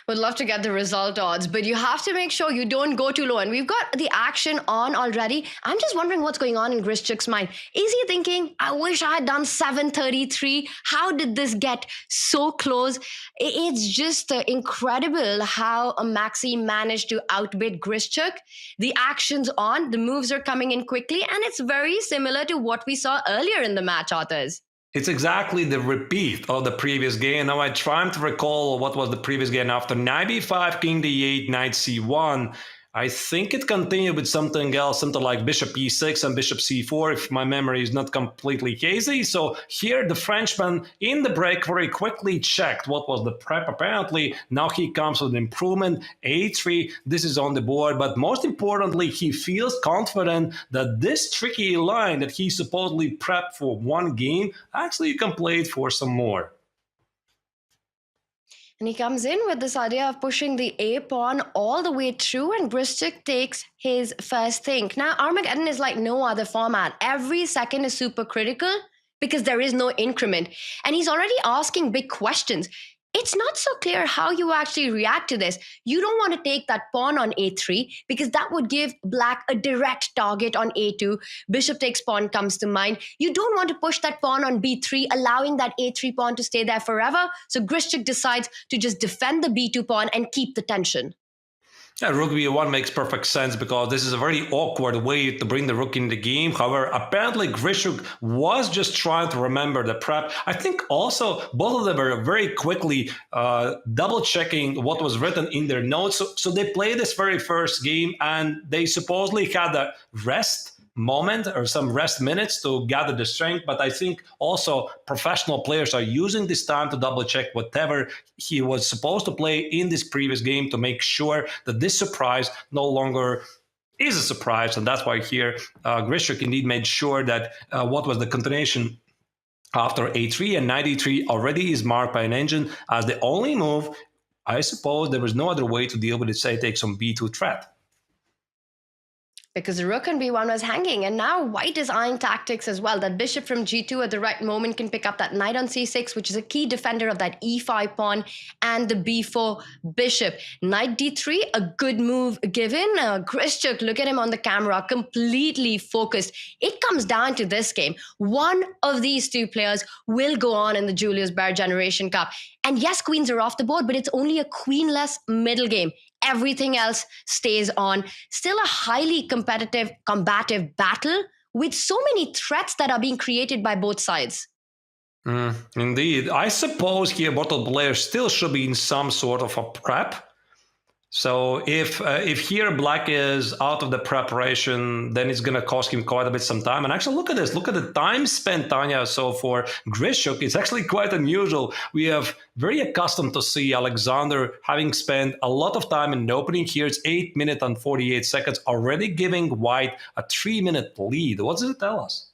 Would love to get the result odds, but you have to make sure you don't go too low. And we've got the action on already. I'm just wondering what's going on in Grischuk's mind. Is he thinking, I wish I had done 7:33? How did this get so close? It's just incredible how Maxime managed to outbid Grischuk. The action's on, the moves are coming in quickly, and it's very similar to what we saw earlier in the match, authors. It's exactly the repeat of the previous game. Now I'm trying to recall what was the previous game after knight b5, king d8, knight c1. I think it continued with something else, something like bishop e6 and bishop c4, if my memory is not completely hazy. So here the Frenchman in the break very quickly checked what was the prep. Apparently now he comes with improvement, a3, this is on the board. But most importantly, he feels confident that this tricky line that he supposedly prepped for one game, actually you can play it for some more. And he comes in with this idea of pushing the A pawn all the way through, and Grischuk takes his first think. Now, Armageddon is like no other format. Every second is super critical because there is no increment. And he's already asking big questions. it's not so clear how you actually react to this. You don't want to take that pawn on a3 because that would give black a direct target on a2. Bishop takes pawn comes to mind. You don't want to push that pawn on b3, allowing that a3 pawn to stay there forever. So Grischuk decides to just defend the b2 pawn and keep the tension. Yeah, rook b1 makes perfect sense because this is a very awkward way to bring the rook in the game. However, apparently Grischuk was just trying to remember the prep. I think also both of them were very quickly double checking what was written in their notes. So they played this very first game and they supposedly had a rest moment or some rest minutes to gather the strength. But I think also professional players are using this time to double check whatever he was supposed to play in this previous game to make sure that this surprise no longer is a surprise. And that's why here Grischuk indeed made sure that what was the continuation after a3 and knight e3 already is marked by an engine as the only move. I suppose there was no other way to deal with it, say takes on b2 threat. Because the rook on b1 was hanging, and now white is eyeing tactics as well. That bishop from g2 at the right moment can pick up that knight on c6, which is a key defender of that e5 pawn and the b4 bishop. Knight d3, a good move given. Grischuk, look at him on the camera, completely focused. It comes down to this game. One of these two players will go on in the Julius Baer Generation Cup. And yes, queens are off the board, but it's only a queenless middle game. Everything else stays on. Still a highly competitive, combative battle with so many threats that are being created by both sides. Indeed. I suppose here both players still should be in some sort of a prep. So if here black is out of the preparation, then it's going to cost him quite a bit some time. And actually, look at this. Look at the time spent, Tanya. So for Grischuk, it's actually quite unusual. We have very accustomed to see Alexander having spent a lot of time in the opening. Here it's 8 minutes and 48 seconds, already giving white a 3-minute lead. What does it tell us?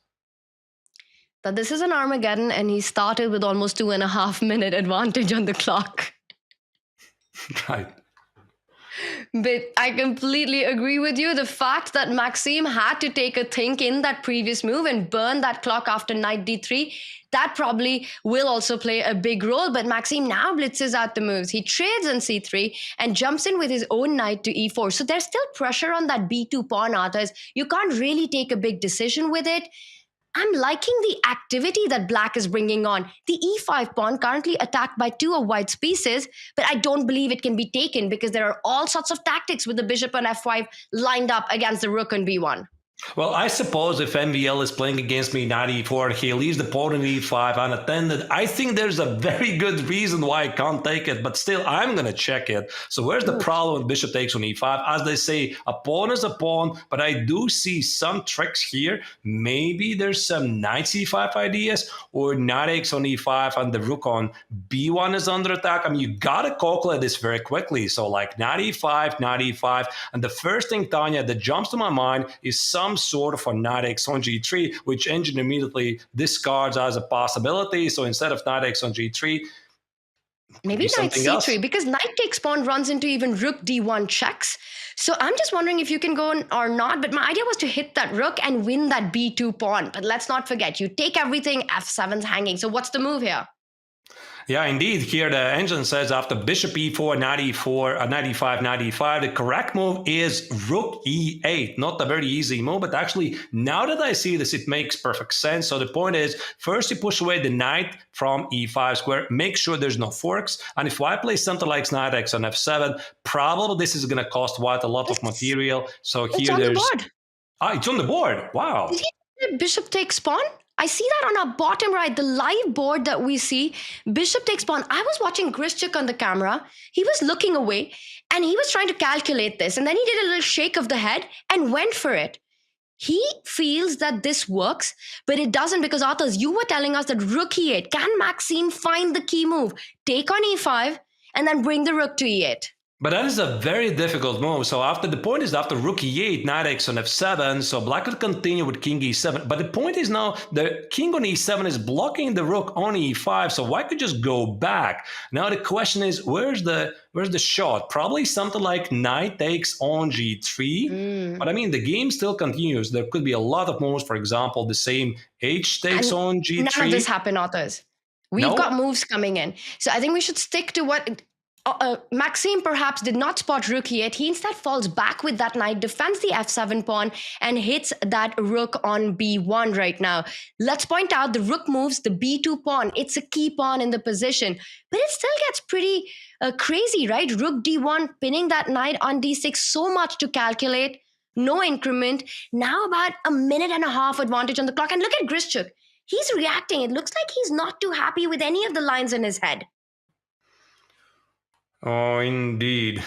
That this is an Armageddon, and he started with almost 2.5-minute advantage on the clock. Right. But I completely agree with you. The fact that Maxime had to take a think in that previous move and burn that clock after knight d3, that probably will also play a big role. But Maxime now blitzes out the moves. He trades on c3 and jumps in with his own knight to e4. So there's still pressure on that b2 pawn, Arthas. You can't really take a big decision with it. I'm liking the activity that black is bringing on. The e5 pawn currently attacked by 2 of white's pieces, but I don't believe it can be taken because there are all sorts of tactics with the bishop on f5 lined up against the rook on b1. Well, I suppose if MVL is playing against me knight e4, he leaves the pawn in e5 unattended. I think there's a very good reason why I can't take it, but still, I'm going to check it. So where's the problem when bishop takes on e5? As they say, a pawn is a pawn, but I do see some tricks here. Maybe there's some knight c5 ideas, or knight takes on e5 and the rook on b1 is under attack. I mean, you got to calculate this very quickly. So like knight e5, and the first thing, Tanya, that jumps to my mind is some sort of a knight x on g3, which engine immediately discards as a possibility. So instead of knight x on g3, maybe knight c3, because knight takes pawn runs into even rook d1 checks. So I'm just wondering if you can go or not. But my idea was to hit that rook and win that b2 pawn. But let's not forget, you take everything, f7's hanging. So what's the move here? Yeah, indeed. Here the engine says after bishop e4, knight e4, knight e5, knight e5, the correct move is rook e8. Not a very easy move, but actually now that I see this, it makes perfect sense. So the point is, first you push away the knight from e5 square, make sure there's no forks. And if white plays something like knight x on f7, probably this is going to cost white a lot of material. So here there's... the board. It's on the board. Wow. Did he say bishop takes pawn? I see that on our bottom right, the live board that we see. Bishop takes pawn. I was watching Grischuk on the camera. He was looking away and he was trying to calculate this. And then he did a little shake of the head and went for it. He feels that this works, but it doesn't because, Arthas, you were telling us that rook e8. Can Maxime find the key move? Take on e5 and then bring the rook to e8. But that is a very difficult move. So after the point is after rook e8, knight x on f7, so black could continue with king e7. But the point is now the king on e7 is blocking the rook on e5, so white could just go back. Now the question is, where's the shot? Probably something like knight takes on g3. But I mean, the game still continues. There could be a lot of moves. For example, the same h takes on g3. None of this happened, Arthas. We've got moves coming in. So I think we should stick to what Maxime perhaps did not spot rook e8. He instead falls back with that knight, defends the f7 pawn, and hits that rook on b1 right now. Let's point out the rook moves the b2 pawn. It's a key pawn in the position, but it still gets pretty crazy, right? Rook d1, pinning that knight on d6, so much to calculate, no increment. Now about a minute and a half advantage on the clock. And look at Grischuk. He's reacting. It looks like he's not too happy with any of the lines in his head. Oh, indeed.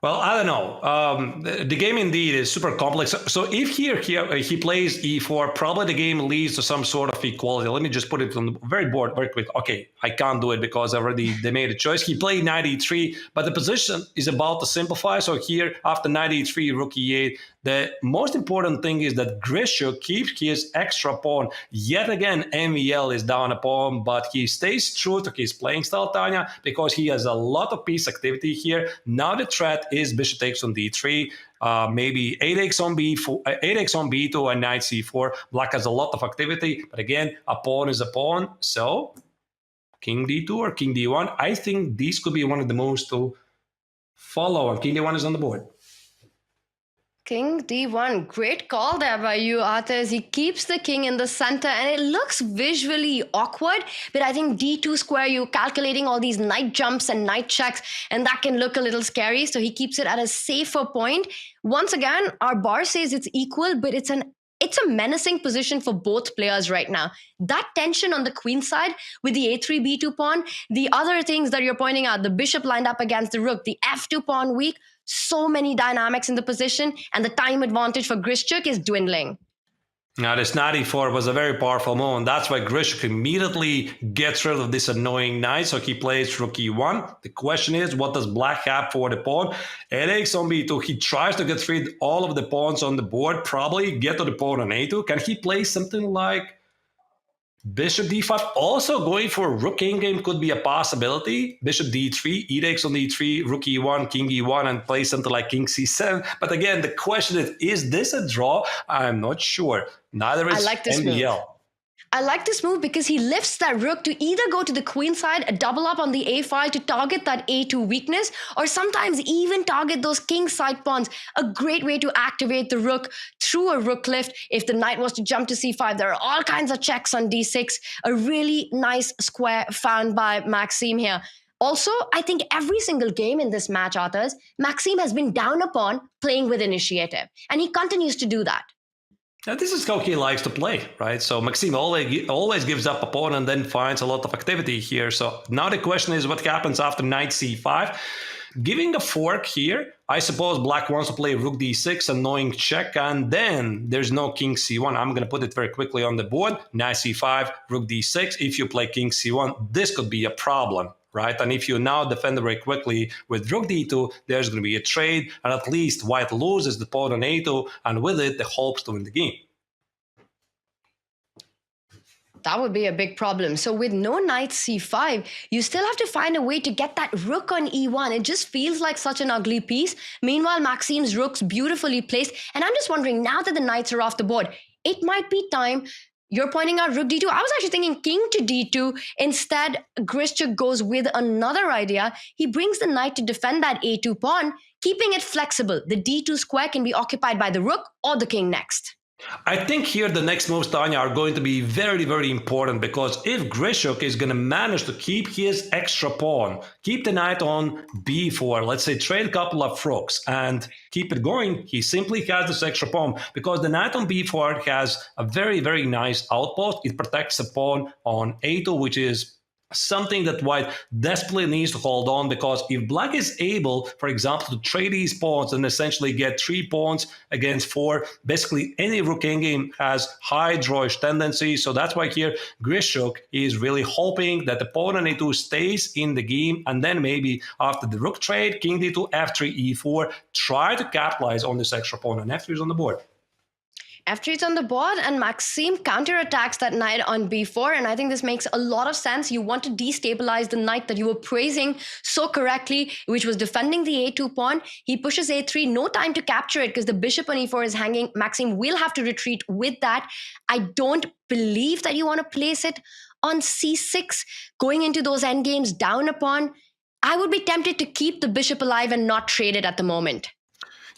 Well, I don't know. The game indeed is super complex. So if here he plays e4, probably the game leads to some sort of equality. Let me just put it on the very board very quick. Okay, I can't do it because they made a choice. He played knight e3, but the position is about to simplify. So here, after knight e3, rook e8, the most important thing is that Grischuk keeps his extra pawn. Yet again, MVL is down a pawn, but he stays true to his playing style, Tanya, because he has a lot of piece activity here. Now the threat is bishop takes on d3, maybe 8x on b4, 8x on b2, and knight c4. Black has a lot of activity, but again, a pawn is a pawn. So king d2 or king d1. I think these could be one of the moves to follow, and king d1 is on the board. King d1, great call there by you, Arthurs. He keeps the king in the center, and it looks visually awkward, but I think d2 square, you're calculating all these knight jumps and knight checks, and that can look a little scary, so he keeps it at a safer point. Once again, our bar says it's equal, but it's a menacing position for both players right now. That tension on the queen side with the a3, b2 pawn, the other things that you're pointing out, the bishop lined up against the rook, the f2 pawn weak, so many dynamics in the position, and the time advantage for Grischuk is dwindling. Now, this knight e4 was a very powerful move, and that's why Grischuk immediately gets rid of this annoying knight, so he plays rook e1. The question is, what does black have for the pawn? 8x on b2. He tries to get rid of all of the pawns on the board, probably get to the pawn on a2. Can he play something like bishop d5? Also going for rook endgame could be a possibility. Bishop d3, 8x on d3, rook e1, king e1, and play something like king c7. But again, the question is this a draw? I'm not sure. Neither is I like this MVL. move. I like this move because he lifts that rook to either go to the queen side, double up on the a file to target that a2 weakness, or sometimes even target those king side pawns. A great way to activate the rook through a rook lift. If the knight was to jump to c5, there are all kinds of checks on d6. A really nice square found by Maxime here. Also, I think every single game in this match, Arthurs, Maxime has been down a pawn playing with initiative, and he continues to do that. Now, this is how he likes to play, right? So Maxime always gives up a pawn and then finds a lot of activity here. So now the question is what happens after knight c5? Giving a fork here, I suppose black wants to play rook d6, annoying check, and then there's no king c1. I'm going to put it very quickly on the board. Knight c5, rook d6. If you play king c1, this could be a problem, right? And if you now defend very quickly with rook d2, there's going to be a trade, and at least white loses the pawn on a2, and with it, the hopes to win the game. That would be a big problem. So with no knight c5, you still have to find a way to get that rook on e1. It just feels like such an ugly piece. Meanwhile, Maxime's rook's beautifully placed. And I'm just wondering, now that the knights are off the board, it might be time. You're pointing out rook d2. I was actually thinking king to d2. Instead, Grischuk goes with another idea. He brings the knight to defend that a2 pawn, keeping it flexible. The d2 square can be occupied by the rook or the king next. I think here the next moves, Tanya, are going to be very, very important, because if Grischuk is going to manage to keep his extra pawn, keep the knight on b4, let's say trade a couple of rooks and keep it going, he simply has this extra pawn, because the knight on b4 has a very, very nice outpost. It protects the pawn on a2, which is something that white desperately needs to hold on, because if black is able, for example, to trade these pawns and essentially get 3 pawns against 4, basically any rook endgame has high drawish tendency. So that's why here Grischuk is really hoping that the pawn on a2 stays in the game, and then maybe after the rook trade, king d2, f3, e4, try to capitalize on this extra pawn, and f3 is on the board. F3 is on the board, and Maxime counterattacks that knight on b4, and I think this makes a lot of sense. You want to destabilize the knight that you were praising so correctly, which was defending the a2 pawn. He pushes a3, no time to capture it because the bishop on e4 is hanging. Maxime will have to retreat with that. I don't believe that you want to place it on c6, going into those endgames down a pawn, I would be tempted to keep the bishop alive and not trade it at the moment.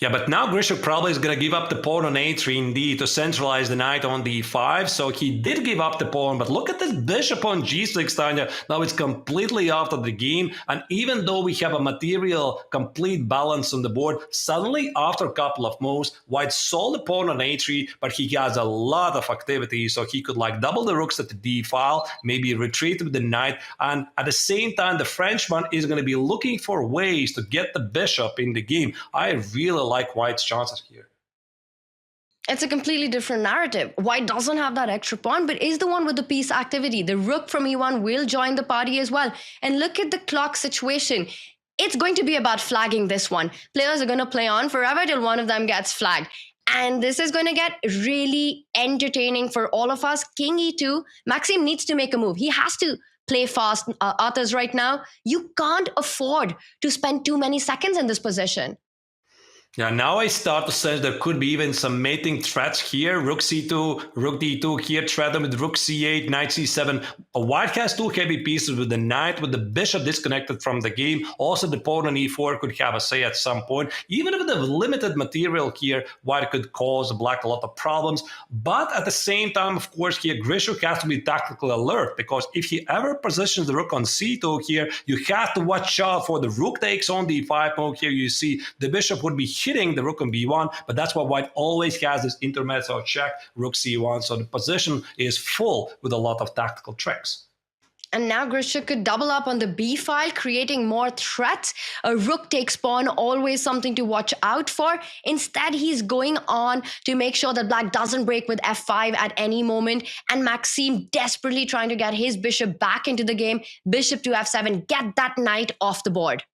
Yeah, but now Grischuk probably is going to give up the pawn on a3 indeed to centralize the knight on d5. So he did give up the pawn, but look at this bishop on g6, Tanya. Now it's completely out of the game. And even though we have a material complete balance on the board, suddenly after a couple of moves, White sold the pawn on a3, but he has a lot of activity. So he could like double the rooks at the d file, maybe retreat with the knight. And at the same time, the Frenchman is going to be looking for ways to get the bishop in the game. I really like White's chances here. It's a completely different narrative. White doesn't have that extra pawn, but is the one with the piece activity. The rook from e1 will join the party as well. And look at the clock situation. It's going to be about flagging this one. Players are going to play on forever till one of them gets flagged. And this is going to get really entertaining for all of us. King e2, Maxime needs to make a move. He has to play fast, Arthurs, right now. You can't afford to spend too many seconds in this position. Yeah, now I start to sense there could be even some mating threats here. Rook c2, rook d2 here, threatened with rook c8, knight c7. White has two heavy pieces with the knight, with the bishop disconnected from the game. Also, the pawn on e4 could have a say at some point. Even with the limited material here, White could cause Black a lot of problems. But at the same time, of course, here Grischuk has to be tactically alert, because if he ever positions the rook on c2 here, you have to watch out for the rook takes on d5 move here. You see the bishop would be hitting the rook on b1, but that's why White always has this intermezzo check, rook c1, so the position is full with a lot of tactical tricks. And now Grischuk could double up on the b file, creating more threats. A rook takes pawn, always something to watch out for. Instead, he's going on to make sure that Black doesn't break with f5 at any moment. And Maxime desperately trying to get his bishop back into the game. Bishop to f7, get that knight off the board.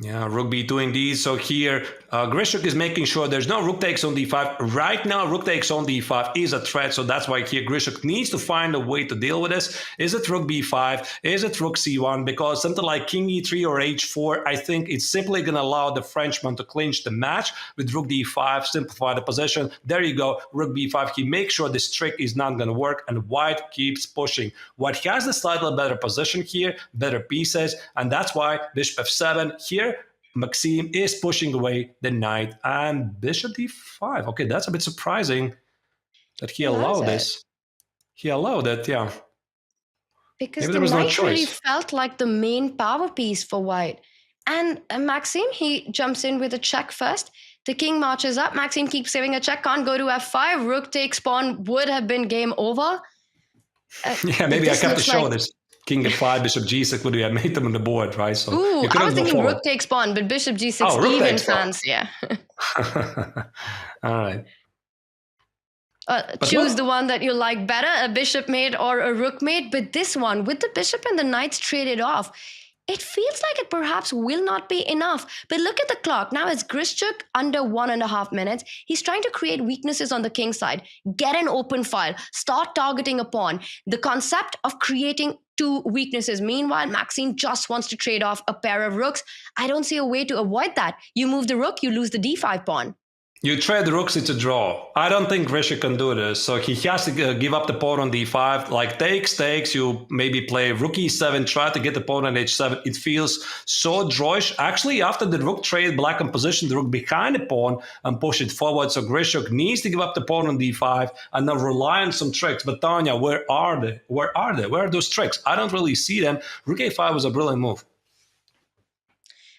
Yeah, rook b2 indeed. So here, Grischuk is making sure there's no rook takes on d5. Right now, rook takes on d5 is a threat, so that's why here Grischuk needs to find a way to deal with this. Is it rook b5? Is it rook c1? Because something like king e3 or h4, I think it's simply going to allow the Frenchman to clinch the match with rook d5, simplify the position. There you go, rook b5. He makes sure this trick is not going to work, and White keeps pushing. White has the slightly better position here, better pieces, and that's why bishop f7 here. Maxime is pushing away the knight and bishop d5. Okay, that's a bit surprising that he allowed this. He allowed it, yeah. Because maybe the there was no knight choice. really felt like the main power piece for White. And Maxime, he jumps in with a check first. The king marches up. Maxime keeps saving a check, can't go to f5. Rook takes pawn, would have been game over. Yeah, maybe I kept to show this. King f5, bishop g6 would have made them on the board, right? So ooh, I was thinking rook takes pawn, but bishop g6 even fans, yeah. All right. Choose the one that you like better, a bishop mate or a rook mate. But this one, with the bishop and the knights traded off, it feels like it perhaps will not be enough. But look at the clock. Now it's Grischuk under 1.5 minutes. He's trying to create weaknesses on the king side. Get an open file. Start targeting a pawn. The concept of creating two weaknesses. Meanwhile, Maxime just wants to trade off a pair of rooks. I don't see a way to avoid that. You move the rook, you lose the d5 pawn. You trade rooks, it's a draw. I don't think Grischuk can do this. So he has to give up the pawn on d5. Like takes, you maybe play rook e7, try to get the pawn on h7. It feels so drawish. Actually, after the rook trade, Black can position the rook behind the pawn and push it forward. So Grischuk needs to give up the pawn on d5 and then rely on some tricks. But Tanya, where are they? Where are they? Where are those tricks? I don't really see them. Rook a5 was a brilliant move.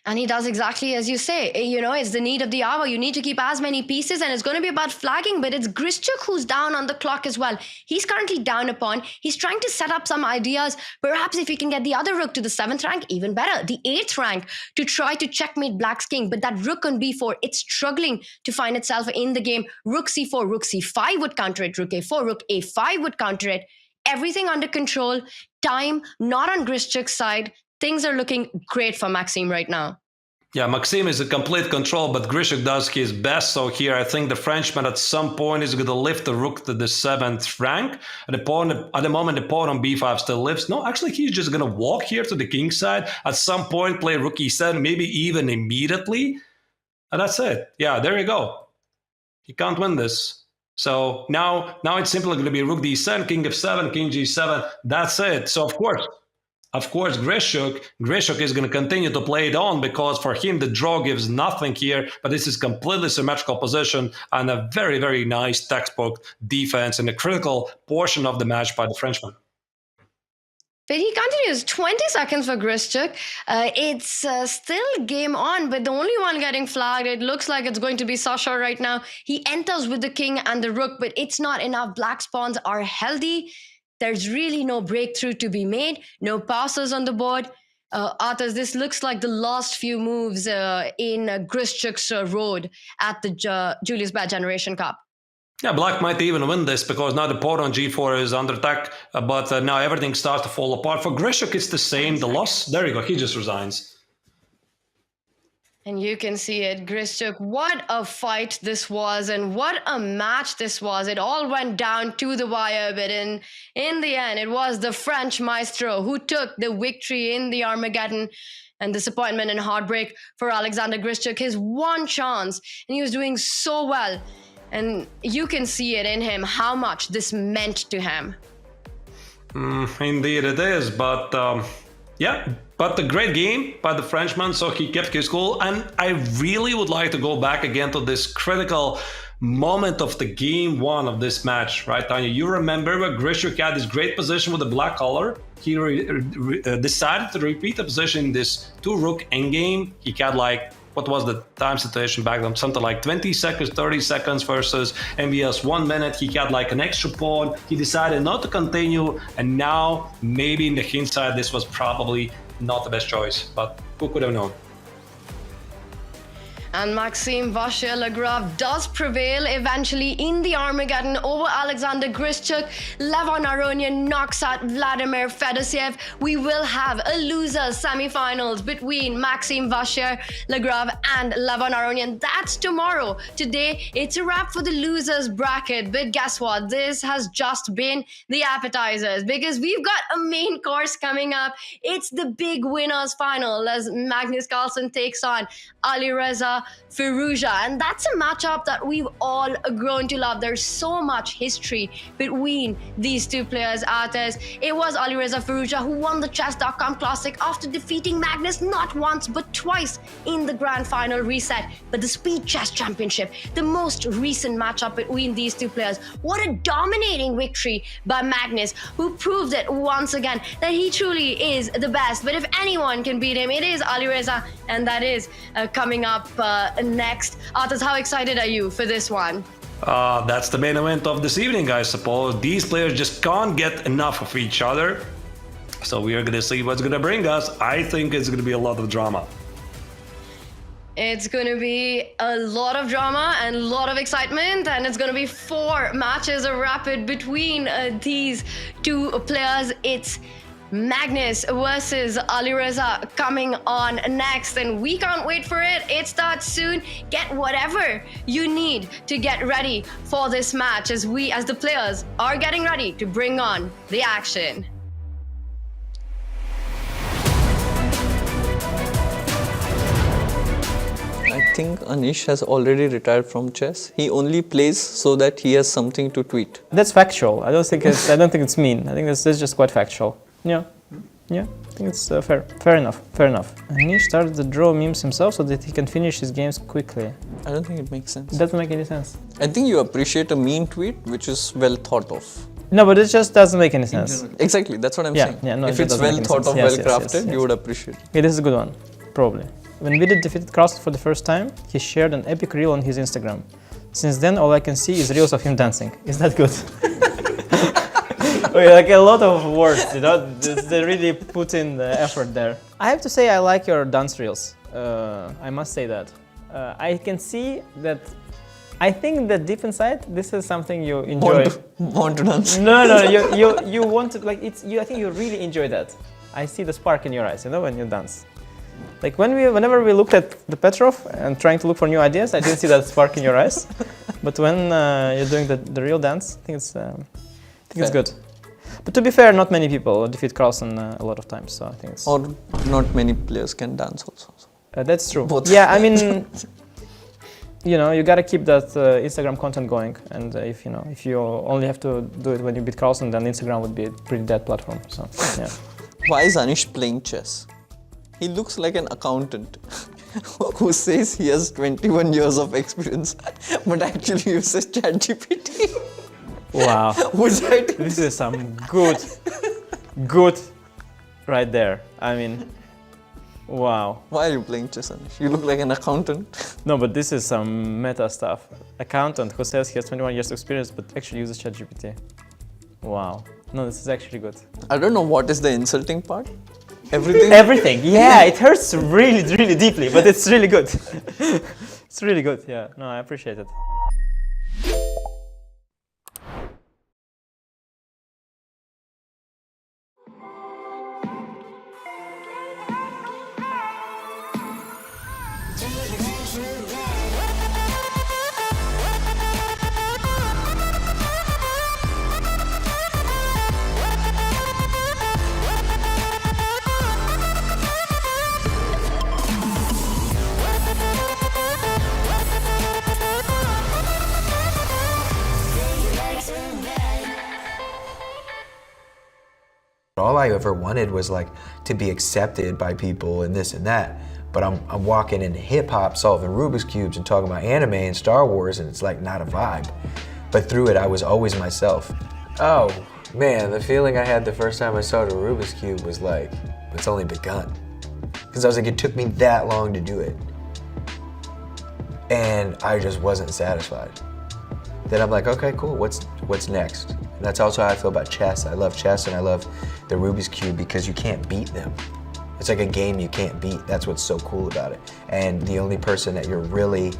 And he does exactly as you say. You know, it's the need of the hour. You need to keep as many pieces, and it's going to be about flagging, but it's Grischuk who's down on the clock as well. He's currently down a pawn. He's trying to set up some ideas. Perhaps if he can get the other rook to the 7th rank, even better. The 8th rank to try to checkmate Black's king. But that rook on b4, it's struggling to find itself in the game. Rook c4, rook c5 would counter it. Rook a4, rook a5 would counter it. Everything under control. Time not on Grischuk's side. Things are looking great for Maxime right now. Yeah, Maxime is in complete control, but Grischuk does his best. So here, I think the Frenchman at some point is going to lift the rook to the 7th rank. At the moment, the pawn on b5 still lives. No, actually, he's just going to walk here to the king side. At some point, play rook e7, maybe even immediately. And that's it. Yeah, there you go. You can't win this. So now it's simply going to be rook d7, king f7, king g7. That's it. So of course, Grischuk is going to continue to play it on because for him the draw gives nothing here. But this is completely symmetrical position and a very, very nice textbook defense in a critical portion of the match by the Frenchman. But he continues, 20 seconds for Grischuk. It's still game on, but the only one getting flagged, it looks like it's going to be Sasha right now. He enters with the king and the rook, but it's not enough. Black pawns are healthy. There's really no breakthrough to be made. No passes on the board. Arthurs, this looks like the last few moves in Grischuk's road at the Julius Baer Generation Cup. Yeah, Black might even win this because now the pawn on g4 is under attack, but now everything starts to fall apart. For Grischuk, it's the same. The loss, there you go, he just resigns. And you can see it, Grischuk, what a fight this was and what a match this was. It all went down to the wire, but in the end, it was the French maestro who took the victory in the Armageddon. And disappointment and heartbreak for Alexander Grischuk, his one chance, and he was doing so well. And you can see it in him, how much this meant to him. Indeed it is, but yeah, but a great game by the Frenchman, so he kept his cool. And I really would like to go back again to this critical moment of the game one of this match, right, Tanya? You remember where Grischuk had this great position with the black color. He decided to repeat the position in this 2-rook endgame. He had like, what was the time situation back then? Something like 20 seconds, 30 seconds versus MVS 1 minute. He had like an extra pawn. He decided not to continue. And now, maybe in the hindsight, this was probably not the best choice. But who could have known? And Maxime Vachier-Lagrave does prevail eventually in the Armageddon over Alexander Grischuk. Levon Aronian knocks out Vladimir Fedoseev. We will have a losers semi-finals between Maxime Vachier-Lagrave and Levon Aronian. That's tomorrow. Today, it's a wrap for the losers bracket. But guess what? This has just been the appetizers because we've got a main course coming up. It's the big winners final as Magnus Carlsen takes on Alireza Firouzja, and that's a matchup that we've all grown to love. There's so much history between these two players. Arthurs, it was Alireza Firouzja who won the Chess.com Classic after defeating Magnus not once but twice in the grand final reset. But the Speed Chess Championship, the most recent matchup between these two players, what a dominating victory by Magnus, who proved it once again that he truly is the best. But if anyone can beat him, it is Alireza, and that is coming up next. Arthurs, how excited are you for this one? That's the main event of this evening, I suppose. These players just can't get enough of each other. So we are going to see what's going to bring us. I think it's going to be a lot of drama. It's going to be a lot of drama and a lot of excitement, and it's going to be 4 matches of rapid between these two players. It's Magnus versus Alireza coming on next, and we can't wait for it. It starts soon. Get whatever you need to get ready for this match as the players are getting ready to bring on the action. I think Anish has already retired from chess. He only plays so that he has something to tweet. That's factual. I don't think it's mean. I think this is just quite factual. Yeah, I think it's fair enough. Anish started the draw memes himself so that he can finish his games quickly. I don't think it makes sense. It doesn't make any sense. I think you appreciate a mean tweet which is well thought of. No, but it just doesn't make any sense. Exactly, that's what I'm saying. Yeah, no, if it's well thought of, well crafted, you would appreciate it. Yeah, this is a good one, probably. When Vidit defeated Carlsen for the first time, he shared an epic reel on his Instagram. Since then, all I can see is reels of him dancing. Is that good? Okay, like a lot of words, you know, they really put in the effort there. I have to say I like your dance reels. I must say that. I can see that. I think that deep inside, this is something you enjoy. Want to dance? No, you want to, like, I think you really enjoy that. I see the spark in your eyes, you know, when you dance. Like whenever we looked at the Petrov and trying to look for new ideas, I didn't see that spark in your eyes. But when you're doing the real dance, I think it's good. But to be fair, not many people defeat Carlsen a lot of times, so I think it's... Or not many players can dance also. That's true. Both. Yeah, I mean, you gotta keep that Instagram content going, and if you only have to do it when you beat Carlsen, then Instagram would be a pretty dead platform. So yeah. Why is Anish playing chess? He looks like an accountant who says he has 21 years of experience, but actually uses ChatGPT. Wow. Which this is some good right there. I mean, wow. Why are you playing chess, Anish? You look like an accountant. No, but this is some meta stuff. Accountant who says he has 21 years of experience, but actually uses ChatGPT. Wow. No, this is actually good. I don't know what is the insulting part. Everything? Everything. Yeah, it hurts really, really deeply, but it's really good. It's really good. Yeah. No, I appreciate it. All I ever wanted was like to be accepted by people and this and that. But I'm walking into hip hop, solving Rubik's Cubes and talking about anime and Star Wars, and it's like not a vibe. But through it, I was always myself. Oh man, the feeling I had the first time I saw the Rubik's Cube was like, it's only begun. Because I was like, it took me that long to do it. And I just wasn't satisfied. Then I'm like, okay, cool, what's next? And that's also how I feel about chess. I love chess and I love the Rubik's Cube because you can't beat them. It's like a game you can't beat. That's what's so cool about it. And the only person that you're really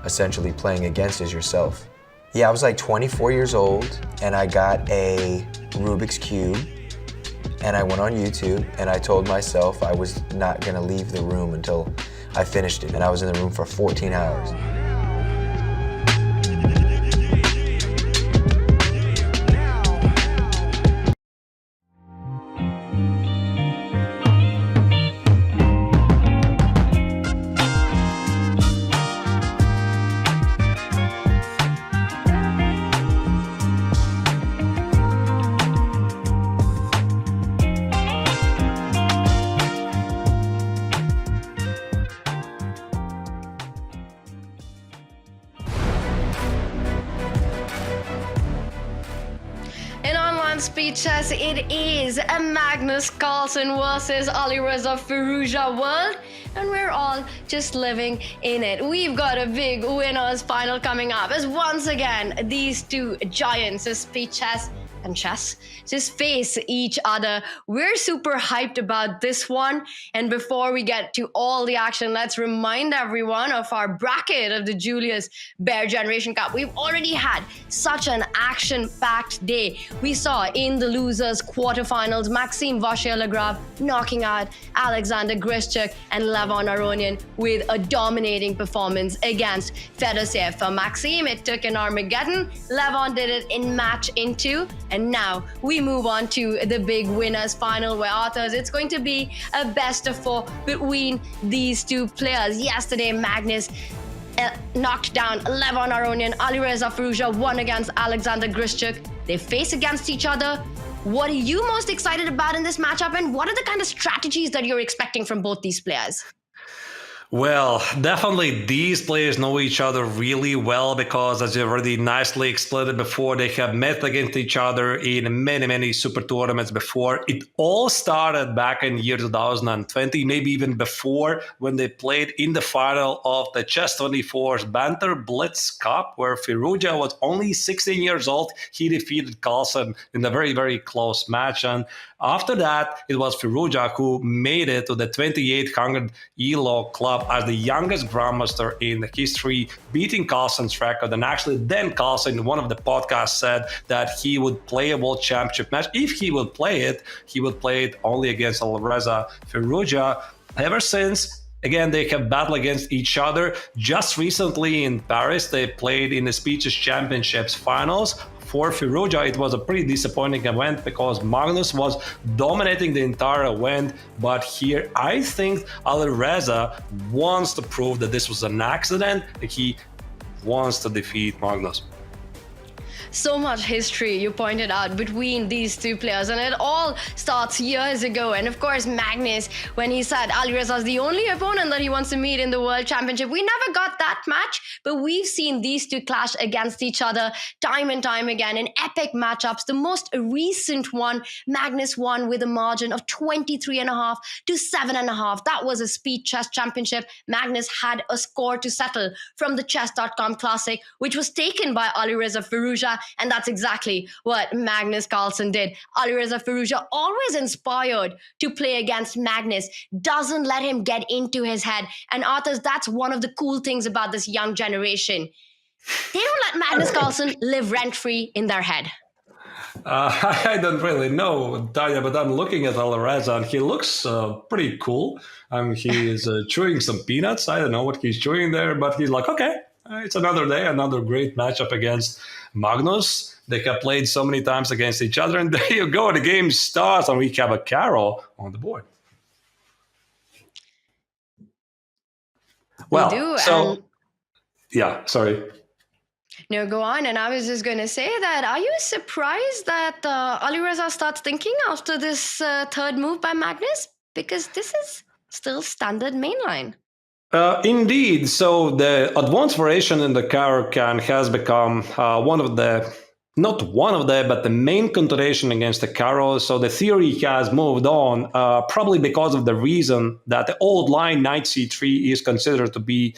essentially playing against is yourself. Yeah, I was like 24 years old and I got a Rubik's Cube and I went on YouTube and I told myself I was not gonna leave the room until I finished it. And I was in the room for 14 hours. Speed chess, it is a Magnus Carlsen versus Alireza Firouzja world, and we're all just living in it. We've got a big winners final coming up as once again these two giants of speed chess and chess just face each other. We're super hyped about this one, and before we get to all the action, let's remind everyone of our bracket of the Julius Baer Generation Cup. We've already had such an action-packed day. We saw in the losers quarterfinals Maxime Vachier-Lagrave knocking out Alexander Grischuk and Levon Aronian with a dominating performance against Fedoseev. For Maxime, it took an Armageddon. Levon did it in match in 2. And now we move on to the big winners final where authors, it's going to be a best of 4 between these two players. Yesterday, Magnus knocked down Levon Aronian. Alireza Firouzja won against Alexander Grischuk. They face against each other. What are you most excited about in this matchup, and what are the kind of strategies that you're expecting from both these players? Well, definitely these players know each other really well because, as you already nicely explained before, they have met against each other in many, many super tournaments before. It all started back in year 2020, maybe even before, when they played in the final of the Chess.24's Banter Blitz Cup, where Firouzja was only 16 years old. He defeated Carlsen in a very, very close match. And after that, it was Firouzja who made it to the 2800 ELO club as the youngest Grandmaster in history, beating Carlsen's record. And actually, then Carlsen, in one of the podcasts, said that he would play a World Championship match. If he would play it, he would play it only against Alireza Firouzja. Ever since, Again, they have battled against each other. Just recently in Paris, they played in the Speeches Championships finals. For Firouzja, it was a pretty disappointing event because Magnus was dominating the entire event. But here, I think Alireza wants to prove that this was an accident. He wants to defeat Magnus. So much history you pointed out between these two players, and it all starts years ago. And of course, Magnus, when he said Alireza is the only opponent that he wants to meet in the World Championship, we never got that match, but we've seen these two clash against each other time and time again in epic matchups. The most recent one, Magnus won with a margin of 23.5 to 7.5. That was a speed chess championship. Magnus had a score to settle from the Chess.com Classic, which was taken by Alireza Firouzja. And that's exactly what Magnus Carlsen did. Alireza Firouzja, always inspired to play against Magnus, doesn't let him get into his head. And Arthurs, that's one of the cool things about this young generation. They don't let Magnus Carlsen live rent-free in their head. I don't really know, Tanya, but I'm looking at Alireza and he looks pretty cool. He is chewing some peanuts. I don't know what he's chewing there, but he's like, okay, it's another day, another great matchup against Magnus. They have played so many times against each other, and there you go. The game starts, and we have a Caro on the board. Well, we do, so yeah, sorry. No, go on. And I was just going to say that, are you surprised that Alireza starts thinking after this third move by Magnus? Because this is still standard mainline. Indeed. So the advanced variation in the Caro-Can has become but the main continuation against the Caro. So the theory has moved on, probably because of the reason that the old line Knight C3 is considered to be,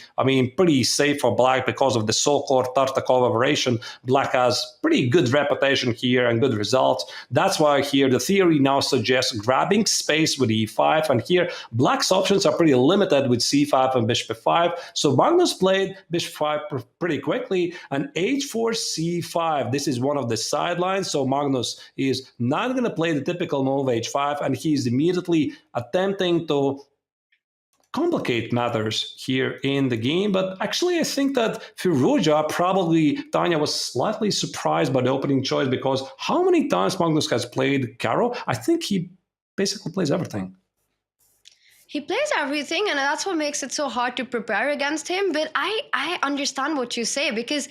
pretty safe for Black because of the so-called Tartakova variation. Black has pretty good reputation here and good results. That's why here the theory now suggests grabbing space with E5. And here Black's options are pretty limited with C5 and Bishop F5. So Magnus played Bishop 5 pretty quickly, and H4 C5. This is one of the sidelines, so Magnus is not going to play the typical move H5, and he's immediately attempting to complicate matters here in the game. But actually, I think that Firouzja, probably Tanya, was slightly surprised by the opening choice, because how many times Magnus has played Caro? I think he basically plays everything. He plays everything, and that's what makes it so hard to prepare against him. But I understand what you say, because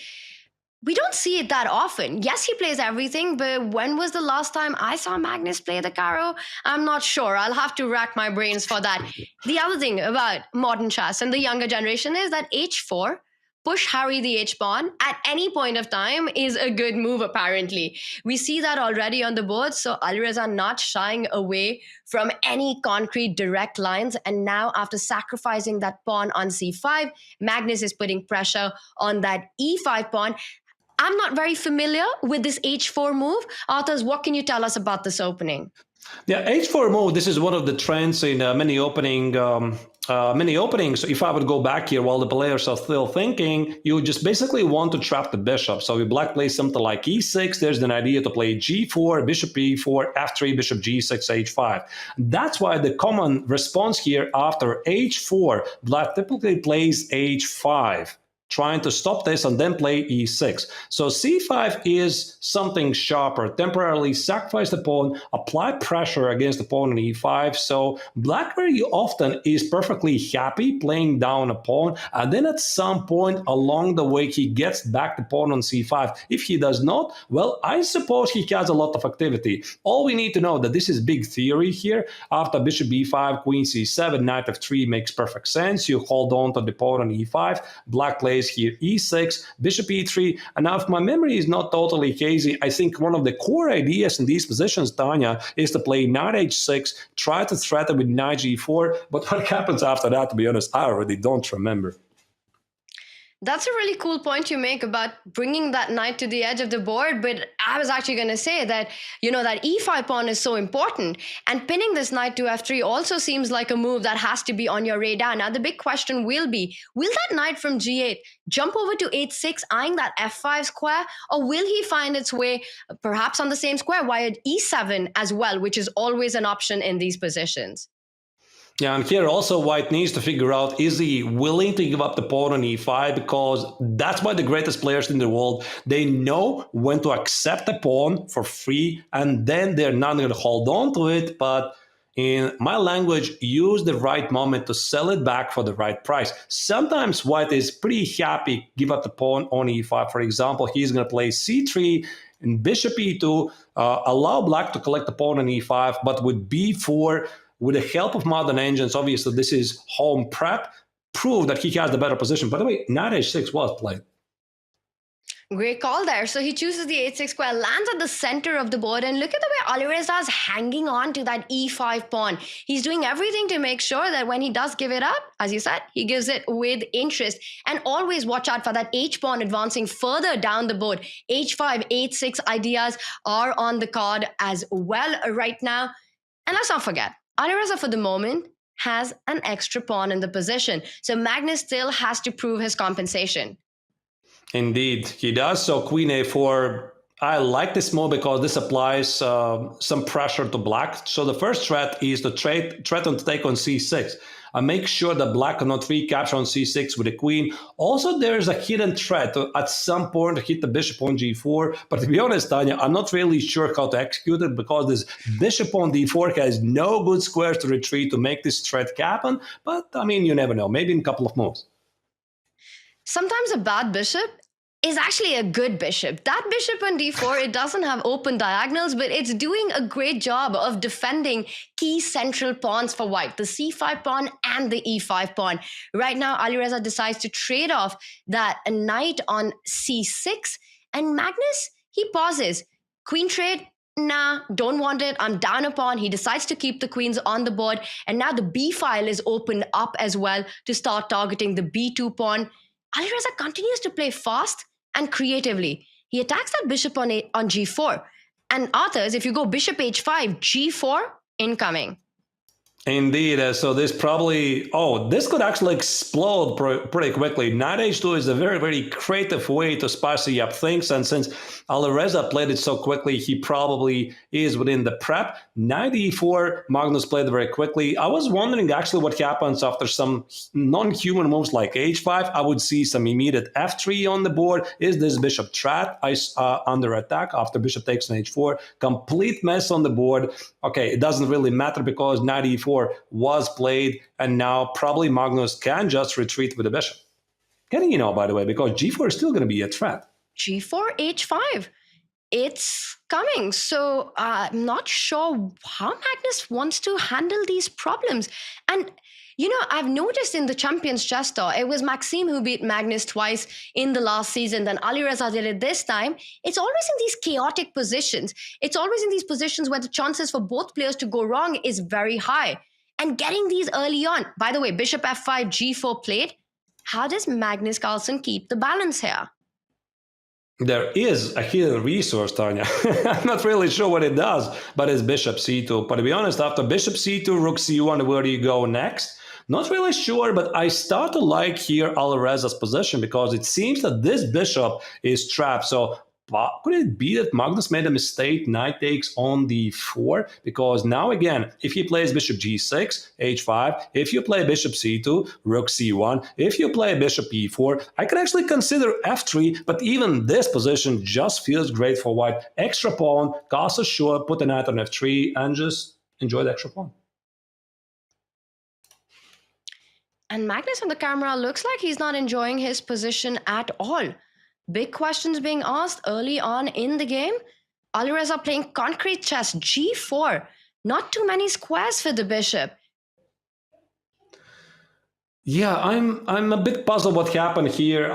we don't see it that often. Yes, he plays everything, but when was the last time I saw Magnus play the Caro? I'm not sure. I'll have to rack my brains for that. The other thing about modern chess and the younger generation is that H4, push Harry the H-pawn at any point of time, is a good move, apparently. We see that already on the board, so Alireza not shying away from any concrete direct lines. And now, after sacrificing that pawn on C5, Magnus is putting pressure on that E5 pawn. I'm not very familiar with this H4 move. Arthurs, what can you tell us about this opening? Yeah, H4 move, this is one of the trends in many openings. If I would go back here while the players are still thinking, you just basically want to trap the bishop. So if Black plays something like E6, there's an idea to play G4, Bishop E4, F3, Bishop G6, H5. That's why the common response here after H4, Black typically plays H5. Trying to stop this and then play E6. So C5 is something sharper. Temporarily sacrifice the pawn, apply pressure against the pawn on E5. So Black very often is perfectly happy playing down a pawn, and then at some point along the way he gets back the pawn on C5. If he does not, well, I suppose he has a lot of activity. All we need to know that this is big theory here. After Bishop B5, Queen C7, Knight F3 makes perfect sense. You hold on to the pawn on E5. Black plays here E6, Bishop E3, and now if my memory is not totally hazy, I think one of the core ideas in these positions, Tanya, is to play Knight H6, try to threaten with Knight G4, but what happens after that, to be honest, I already don't remember. That's a really cool point you make about bringing that knight to the edge of the board. But I was actually going to say that, that E5 pawn is so important. And pinning this knight to F3 also seems like a move that has to be on your radar. Now, the big question will be, will that knight from G8 jump over to H6, eyeing that F5 square? Or will he find its way perhaps on the same square via E7 as well, which is always an option in these positions? Yeah, and here also White needs to figure out, is he willing to give up the pawn on e5? Because that's why the greatest players in the world, they know when to accept the pawn for free, and then they're not going to hold on to it, but in my language, use the right moment to sell it back for the right price. Sometimes White is pretty happy, give up the pawn on e5. For example, he's going to play c3 and bishop e2, allow Black to collect the pawn on e5, but with b4, with the help of modern engines, obviously this is home prep, prove that he has the better position. By the way, knight h6 was played. Great call there. So he chooses the h6 square, lands at the center of the board, and look at the way Alireza is hanging on to that e5 pawn. He's doing everything to make sure that when he does give it up, as you said, he gives it with interest. And always watch out for that h pawn advancing further down the board. h5, h6 ideas are on the card as well right now. And let's not forget, Alireza for the moment has an extra pawn in the position. So Magnus still has to prove his compensation. Indeed, he does. So queen a4, I like this move because this applies some pressure to Black. So the first threat is to threaten to take on c6. And make sure that Black cannot recapture on c6 with the queen. Also, there's a hidden threat to, at some point, to hit the bishop on g4. But to be honest, Tanya, I'm not really sure how to execute it because this bishop on d4 has no good squares to retreat to make this threat happen. But, I mean, you never know. Maybe in a couple of moves. Sometimes a bad bishop is actually a good bishop. That bishop on d4, it doesn't have open diagonals, but it's doing a great job of defending key central pawns for White, the c5 pawn and the e5 pawn. Right now, Alireza decides to trade off that knight on c6, and Magnus, he pauses. Queen trade, nah, don't want it, I'm down a pawn. He decides to keep the queens on the board, and now the b file is opened up as well to start targeting the b2 pawn. Alireza continues to play fast and creatively. He attacks that bishop on g4. And authors, if you go bishop h5, g4, incoming. Indeed. So this probably, this could actually explode pretty quickly. Knight h2 is a very, very creative way to spicy up things. And since Alireza played it so quickly, he probably is within the prep. Knight e4, Magnus played very quickly. I was wondering actually what happens after some non-human moves like h5. I would see some immediate f3 on the board. Is this bishop trapped under attack after bishop takes on h4? Complete mess on the board. Okay, it doesn't really matter because knight e4 was played, and now probably Magnus can just retreat with the bishop. Getting, by the way, because g4 is still going to be a threat. g4, h5. It's coming. So I'm not sure how Magnus wants to handle these problems. And I've noticed in the Champions Chess Tour, it was Maxime who beat Magnus twice in the last season, then Alireza did it this time. It's always in these chaotic positions. It's always in these positions where the chances for both players to go wrong is very high. And getting these early on, by the way, bishop f5, g4 played. How does Magnus Carlsen keep the balance here? There is a hidden resource, Tanya. I'm not really sure what it does, but it's bishop c2. But to be honest, after bishop c2, rook c1, where do you go next? Not really sure, but I start to like here Alireza's position because it seems that this bishop is trapped. So could it be that Magnus made a mistake? Knight takes on d4? Because now again, if he plays bishop g6, h5, if you play bishop c2, rook c1, if you play bishop e4, I can actually consider f3, but even this position just feels great for White. Extra pawn, castle short, put the knight on f3, and just enjoy the extra pawn. And Magnus on the camera looks like he's not enjoying his position at all. Big questions being asked early on in the game. Alireza playing concrete chess, g4. Not too many squares for the bishop. Yeah, I'm a bit puzzled what happened here.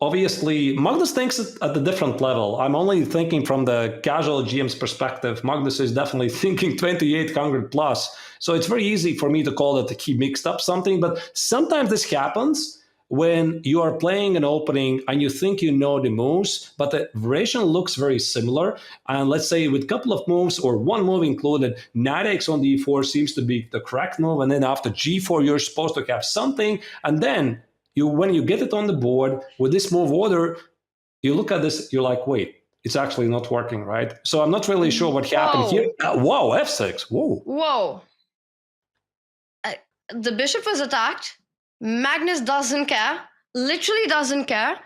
Obviously, Magnus thinks it at a different level. I'm only thinking from the casual GM's perspective. Magnus is definitely thinking 2800 plus. So it's very easy for me to call that he mixed up something. But sometimes this happens when you are playing an opening and you think you know the moves, but the variation looks very similar. And let's say with a couple of moves or one move included, knight takes on d4 seems to be the correct move. And then after g4, you're supposed to have something. And then when you get it on the board with this move order, you look at this, you're like, wait, it's actually not working, right? So I'm not really sure what happened here. Wow, f6, whoa. Whoa. The bishop was attacked. Magnus doesn't care, literally doesn't care.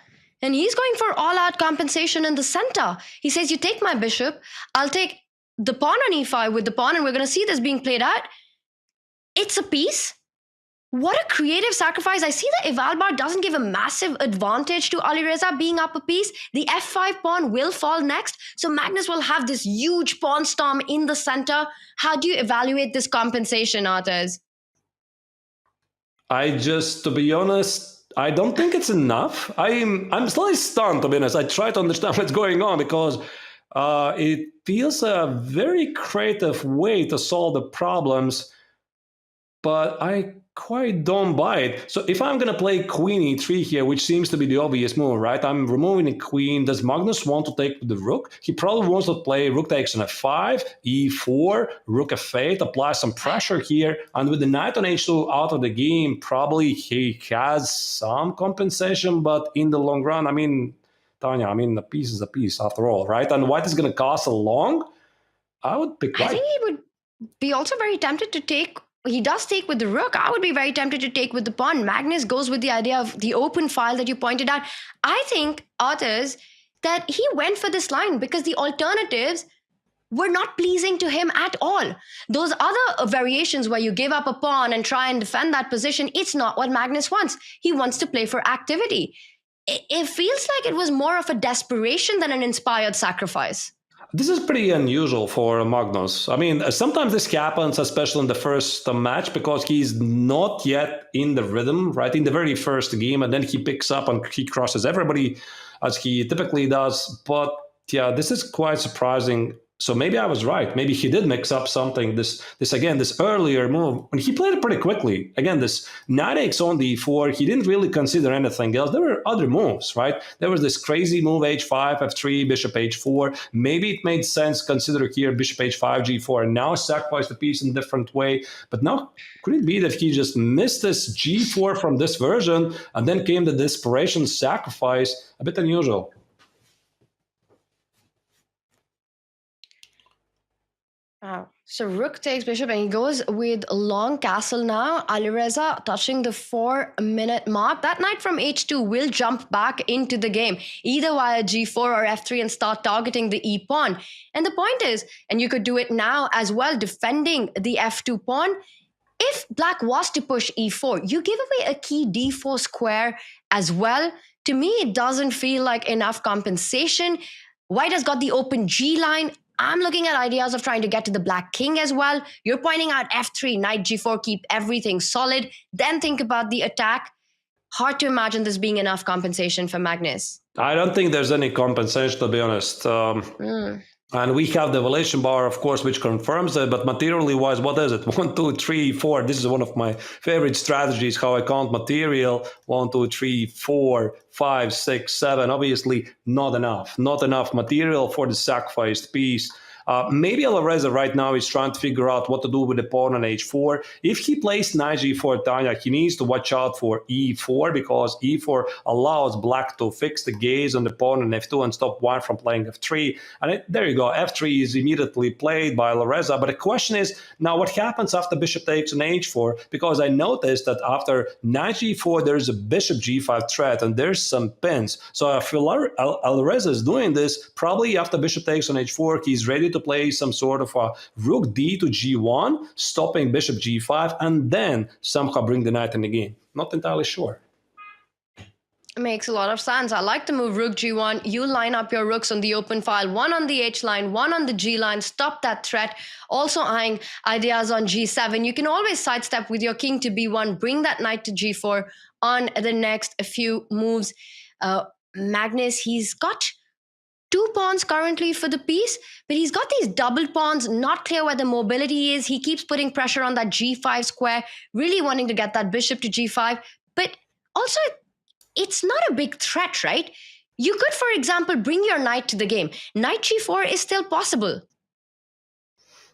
And he's going for all-out compensation in the center. He says, you take my bishop, I'll take the pawn on e5 with the pawn, and we're going to see this being played out. It's a piece. What a creative sacrifice. I see that eval bar doesn't give a massive advantage to Alireza being up a piece. The f5 pawn will fall next, so Magnus will have this huge pawn storm in the center. How do you evaluate this compensation, Artez? To be honest, I don't think it's enough. I'm slightly stunned, to be honest. I try to understand what's going on because it feels a very creative way to solve the problems, but I quite don't buy it. So if I'm going to play queen e3 here, which seems to be the obvious move, right? I'm removing the queen. Does Magnus want to take the rook? He probably wants to play rook takes on f5, e4, rook f8, apply some pressure here. And with the knight on h2 out of the game, probably he has some compensation, but in the long run, I mean, Tanya, a piece is a piece after all, right? And white is going to castle long. I would pick white. I think he would be also very tempted to take. He does take with the rook. I would be very tempted to take with the pawn. Magnus goes with the idea of the open file that you pointed out. I think, Artez, that he went for this line because the alternatives were not pleasing to him at all. Those other variations where you give up a pawn and try and defend that position, it's not what Magnus wants. He wants to play for activity. It feels like it was more of a desperation than an inspired sacrifice. This is pretty unusual for Magnus. I mean, sometimes this happens, especially in the first match, because he's not yet in the rhythm, right? In the very first game, and then he picks up and he crosses everybody as he typically does. But yeah, this is quite surprising. So maybe I was right. Maybe he did mix up something. This earlier move, and he played it pretty quickly. Again, this knight takes on d4. He didn't really consider anything else. There were other moves, right? There was this crazy move h5, f3, bishop h4. Maybe it made sense consider here bishop h5, g4, and now sacrifice the piece in a different way. But now, could it be that he just missed this g4 from this version, and then came the desperation sacrifice? A bit unusual. Wow. So rook takes bishop, and he goes with long castle now. Alireza touching the 4-minute mark. That knight from h2 will jump back into the game, either via g4 or f3, and start targeting the e pawn. And the point is, and you could do it now as well, defending the f2 pawn. If black was to push e4, you give away a key d4 square as well. To me, it doesn't feel like enough compensation. White has got the open g line. I'm looking at ideas of trying to get to the black king as well. You're pointing out f3, knight g4, keep everything solid. Then think about the attack. Hard to imagine this being enough compensation for Magnus. I don't think there's any compensation, to be honest. And we have the evaluation bar, of course, which confirms it. But materially wise, what is it? 1, 2, 3, 4. This is one of my favorite strategies, how I count material. 1, 2, 3, 4, 5, 6, 7. Obviously, not enough. Not enough material for the sacrificed piece. Maybe Alireza right now is trying to figure out what to do with the pawn on h4. If he plays knight g4, Tanya, he needs to watch out for e4, because e4 allows black to fix the gaze on the pawn on f2 and stop white from playing f3. And there you go, f3 is immediately played by Alireza. But the question is, now what happens after bishop takes on h4? Because I noticed that after knight g4, there's a bishop g5 threat, and there's some pins. So if Alireza is doing this, probably after bishop takes on h4, he's ready to play some sort of a rook d to g1, stopping bishop g5, and then somehow bring the knight in the game. Not entirely sure. Makes a lot of sense. I like the move rook g1. You line up your rooks on the open file, one on the h line, one on the g line, stop that threat. Also eyeing ideas on g7. You can always sidestep with your king to b1, bring that knight to g4 on the next few moves. Magnus, he's got 2 pawns currently for the piece, but he's got these double pawns, not clear where the mobility is. He keeps putting pressure on that g5 square, really wanting to get that bishop to g5. But also, it's not a big threat, right? You could, for example, bring your knight to the game. Knight g4 is still possible.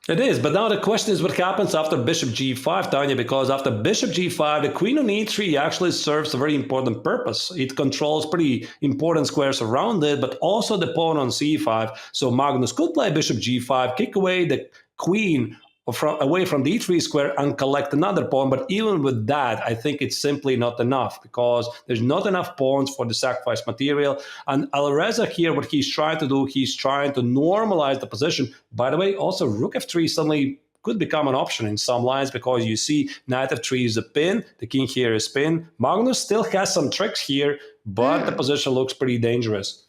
It is, but now the question is what happens after bishop g5, Tanya, because after bishop g5, the queen on e3 actually serves a very important purpose. It controls pretty important squares around it, but also the pawn on c5. So Magnus could play bishop g5, kick away the queen away from the e3 square and collect another pawn. But even with that, I think it's simply not enough because there's not enough pawns for the sacrifice material. And Alireza here, what he's trying to do, he's trying to normalize the position. By the way, also rook f3 suddenly could become an option in some lines because you see knight f3 is a pin, the king here is pin. Magnus still has some tricks here, but the position looks pretty dangerous.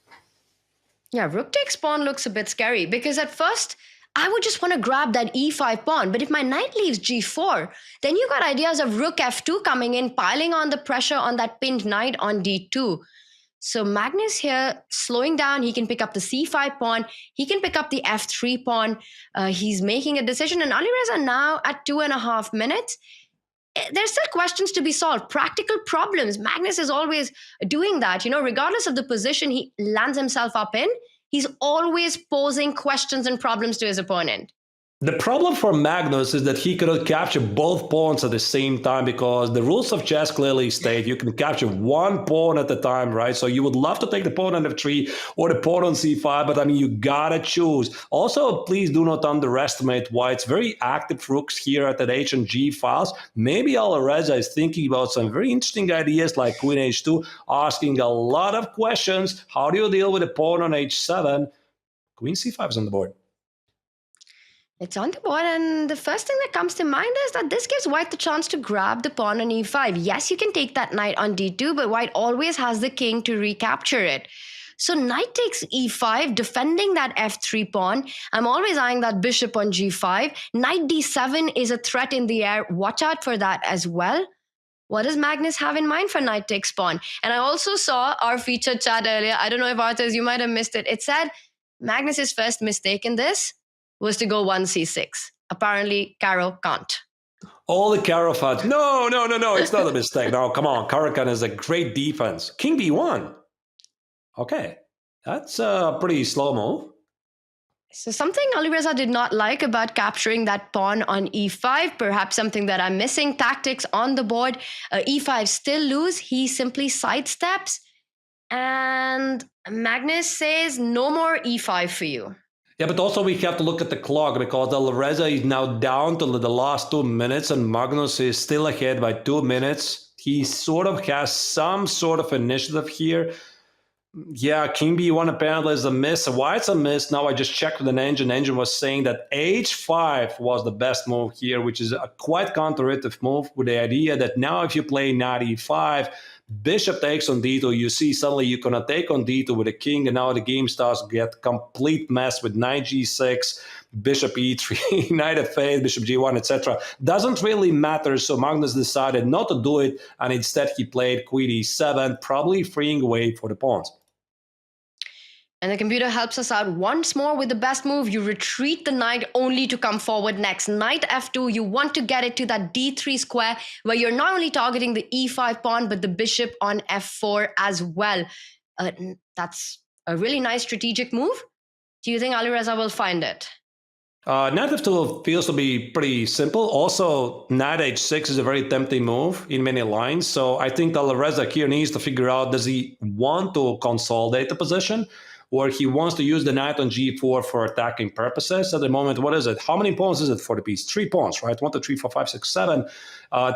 Yeah, rook takes pawn looks a bit scary because at first I would just want to grab that e5 pawn. But if my knight leaves g4, then you got ideas of rook f2 coming in, piling on the pressure on that pinned knight on d2. So Magnus here slowing down. He can pick up the c5 pawn. He can pick up the f3 pawn. He's making a decision. And Alireza now at 2.5 minutes. There's still questions to be solved, practical problems. Magnus is always doing that. You know, regardless of the position he lands himself up in, he's always posing questions and problems to his opponent. The problem for Magnus is that he cannot capture both pawns at the same time because the rules of chess clearly state you can capture one pawn at a time, right? So you would love to take the pawn on f3 or the pawn on c5, but I mean, you gotta choose. Also, please do not underestimate White's very active rooks here at the h and g files. Maybe Alireza is thinking about some very interesting ideas like queen h2, asking a lot of questions. How do you deal with a pawn on h7? Queen c5 is on the board. It's on the board, and the first thing that comes to mind is that this gives White the chance to grab the pawn on e5. Yes, you can take that knight on d2, but White always has the king to recapture it. So knight takes e5, defending that f3 pawn. I'm always eyeing that bishop on g5. Knight d7 is a threat in the air. Watch out for that as well. What does Magnus have in mind for knight takes pawn? And I also saw our featured chat earlier. I don't know if Arthurs, you might have missed it. It said Magnus's first mistake in this was to go 1c6. Apparently, Caro can't. All the Caro fans. No, it's not a mistake. No, come on. Caro-Kann is a great defense. King b1. Okay, that's a pretty slow move. So something Alireza did not like about capturing that pawn on e5, perhaps something that I'm missing, tactics on the board. e5 still lose. He simply sidesteps. And Magnus says, no more e5 for you. Yeah, but also we have to look at the clock because Alireza is now down to the last 2 minutes and Magnus is still ahead by 2 minutes. He sort of has some sort of initiative here. Yeah, King b1 apparently is a miss. Why it's a miss? Now I just checked with an engine. Engine was saying that h5 was the best move here, which is a quite counterintuitive move with the idea that now if you play knight e5, bishop takes on d2, you see suddenly you cannot take on d2 with a king, and now the game starts to get complete mess with knight g6, bishop e3, knight f8, bishop g1, etc. Doesn't really matter, so Magnus decided not to do it, and instead he played queen e7, probably freeing way for the pawns. And the computer helps us out once more with the best move. You retreat the knight only to come forward next. Knight f2, you want to get it to that d3 square where you're not only targeting the e5 pawn, but the bishop on f4 as well. That's a really nice strategic move. Do you think Alireza will find it? Knight f2 feels to be pretty simple. Also, knight h6 is a very tempting move in many lines. So I think Alireza here needs to figure out, does he want to consolidate the position? Or he wants to use the knight on g4 for attacking purposes. At the moment, what is it? How many pawns is it for the piece? 3 pawns, right? 1, 2, 3, 4, 5, 6, 7.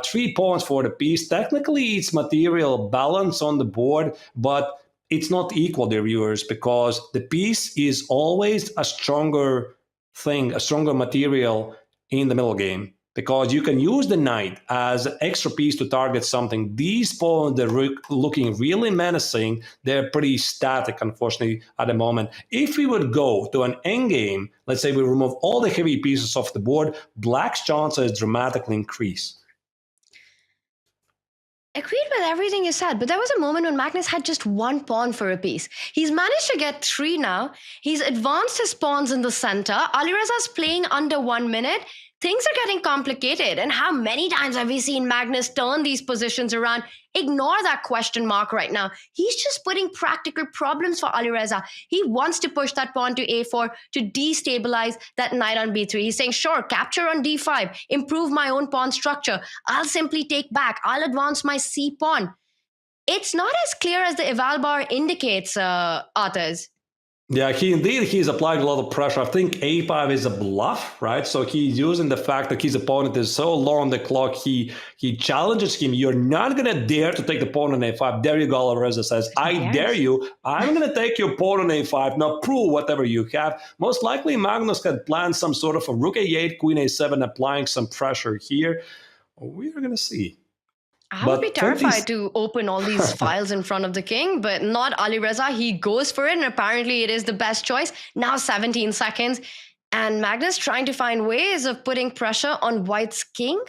3 pawns for the piece. Technically, it's material balance on the board, but it's not equal, dear viewers, because the piece is always a stronger thing, a stronger material in the middle game. Because you can use the knight as an extra piece to target something. These pawns, they're looking really menacing. They're pretty static, unfortunately, at the moment. If we would go to an endgame, let's say we remove all the heavy pieces off the board, black's chances dramatically increase. Agreed with everything you said, but there was a moment when Magnus had just 1 pawn for a piece. He's managed to get 3 now. He's advanced his pawns in the center. Alireza's playing under 1 minute. Things are getting complicated. And how many times have we seen Magnus turn these positions around? Ignore that question mark right now. He's just putting practical problems for Alireza. He wants to push that pawn to a4 to destabilize that knight on b3. He's saying, sure, capture on d5, improve my own pawn structure. I'll simply take back. I'll advance my c pawn. It's not as clear as the eval bar indicates, Arthurs. Yeah, he's applying a lot of pressure. I think a5 is a bluff, right? So he's using the fact that his opponent is so low on the clock. He challenges him. You're not going to dare to take the pawn on a5. There you go, Alireza says. I dare you. I'm going to take your pawn on a5. Now prove whatever you have. Most likely Magnus had planned some sort of a rook a8, queen a7, applying some pressure here. We're going to see. I would be terrified to open all these files in front of the king, but not Alireza. He goes for it, and apparently it is the best choice. Now 17 seconds, and Magnus trying to find ways of putting pressure on white's king.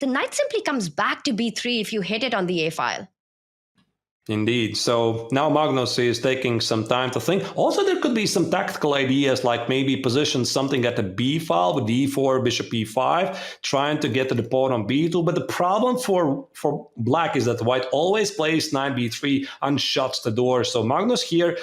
The knight simply comes back to b3 if you hit it on the a file. Indeed. So now Magnus is taking some time to think. Also, there could be some tactical ideas, like maybe position something at the b file with d4, bishop e5, trying to get to the pawn on b2. But the problem for black is that white always plays knight b3 and shuts the door. So Magnus here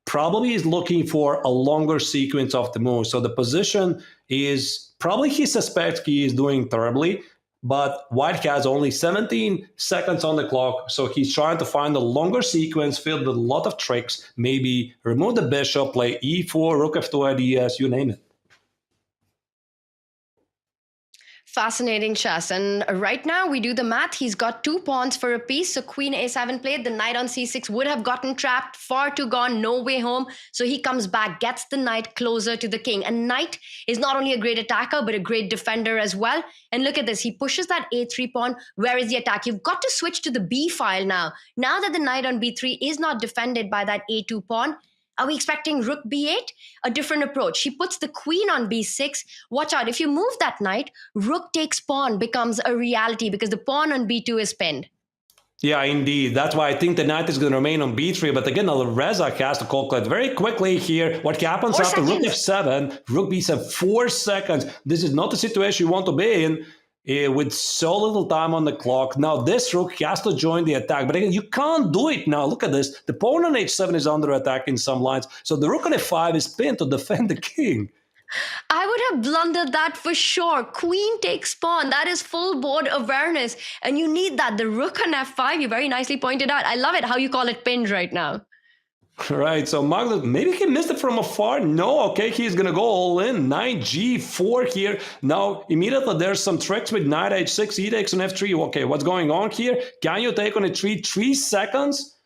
probably is looking for a longer sequence of the move. So the position is probably, he suspects he is doing terribly. But white has only 17 seconds on the clock, so he's trying to find a longer sequence filled with a lot of tricks. Maybe remove the bishop, play e4, rook f2 ideas, you name it. Fascinating chess. And right now we do the math. He's got 2 pawns for a piece. So queen a7 played. The knight on c6 would have gotten trapped, far too gone, no way home. So he comes back, gets the knight closer to the king. And knight is not only a great attacker, but a great defender as well. And look at this. He pushes that a3 pawn. Where is the attack? You've got to switch to the b file now. Now that the knight on b3 is not defended by that a2 pawn, are we expecting rook b8? A different approach. He puts the queen on b6. Watch out. If you move that knight, rook takes pawn becomes a reality because the pawn on b2 is pinned. Yeah, indeed. That's why I think the knight is going to remain on b3. But again, Alireza has to calculate very quickly here what happens after rook f7, rook b7, 4 seconds. This is not the situation you want to be in. With so little time on the clock. Now this rook has to join the attack, but again, you can't do it now. Look at this. The pawn on h7 is under attack in some lines, so the rook on f5 is pinned to defend the king. I would have blundered that for sure. Queen takes pawn. That is full board awareness, and you need that. The rook on f5, you very nicely pointed out. I love it how you call it pinned right now. Right, so Magnus, maybe he missed it from afar. No, okay, he's going to go all in. Knight g4 here. Now, immediately there's some tricks with knight h6, e takes on f3. Okay, what's going on here? Can you take on e3? 3 seconds?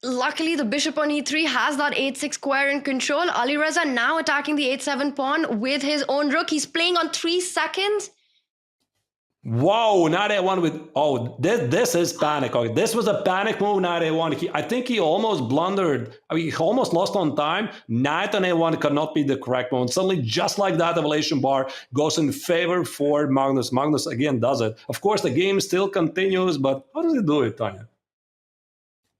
Luckily, the bishop on e3 has that h6 square in control. Alireza now attacking the h7 pawn with his own rook. He's playing on 3 seconds. Wow, knight a1 with, this is panic. Okay, this was a panic move, knight a1. I think he almost blundered. I mean, he almost lost on time. Knight on a1 cannot be the correct move. And suddenly, just like that, evaluation bar goes in favor for Magnus. Magnus, again, does it. Of course, the game still continues, but how does he do it, Tanya?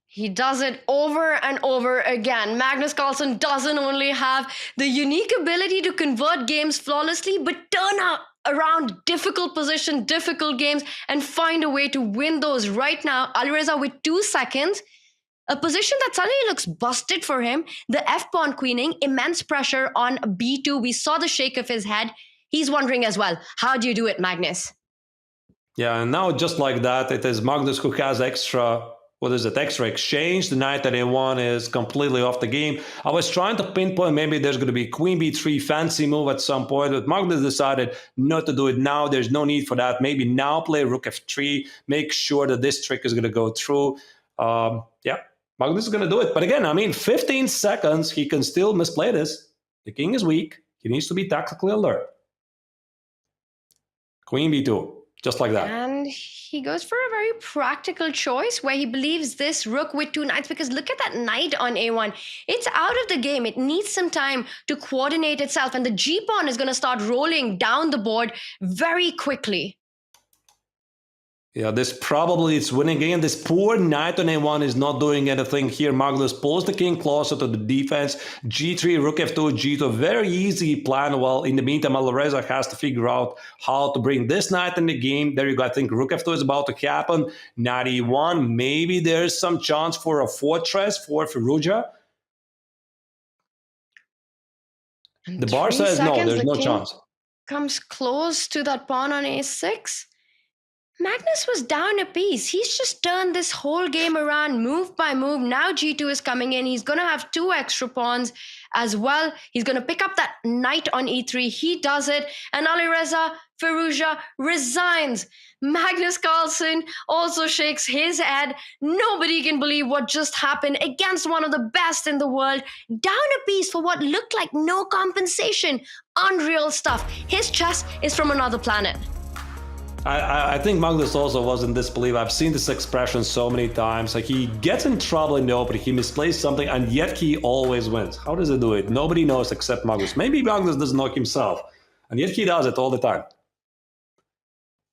He does it over and over again. Magnus Carlsen doesn't only have the unique ability to convert games flawlessly, but turn around difficult position, difficult games, and find a way to win those. Right now, Alireza with 2 seconds, a position that suddenly looks busted for him. The f-pawn queening, immense pressure on b2. We saw the shake of his head. He's wondering as well, how do you do it, Magnus? Yeah, and now just like that, it is Magnus who has extra exchange. The knight at a1 is completely off the game. I was trying to pinpoint maybe there's going to be queen b3 fancy move at some point, but Magnus decided not to do it now. There's no need for that. Maybe now play rook f3, make sure that this trick is going to go through. Yeah, Magnus is going to do it. But again, I mean, 15 seconds, he can still misplay this. The king is weak. He needs to be tactically alert. Queen b2. Just like that. And he goes for a very practical choice where he believes this rook with 2 knights, because look at that knight on a1. It's out of the game. It needs some time to coordinate itself. And the g-pawn is going to start rolling down the board very quickly. Yeah, this probably is winning game. This poor knight on a1 is not doing anything here. Magnus pulls the king closer to the defense. g3, rook f2, g2. Very easy plan. Well, in the meantime, Alireza has to figure out how to bring this knight in the game. There you go. I think rook f2 is about to happen. Knight e1. Maybe there's some chance for a fortress for Firouzja. The bar says no, there's no chance. Comes close to that pawn on a6. Magnus was down a piece. He's just turned this whole game around move by move. Now G2 is coming in. He's going to have 2 extra pawns as well. He's going to pick up that knight on e3. He does it. And Alireza Firouzja resigns. Magnus Carlsen also shakes his head. Nobody can believe what just happened against one of the best in the world. Down a piece for what looked like no compensation. Unreal stuff. His chess is from another planet. I think Magnus also was in disbelief. I've seen this expression so many times. Like, he gets in trouble in the opening, he misplays something, and yet he always wins. How does he do it? Nobody knows except Magnus. Maybe Magnus doesn't know himself, and yet he does it all the time.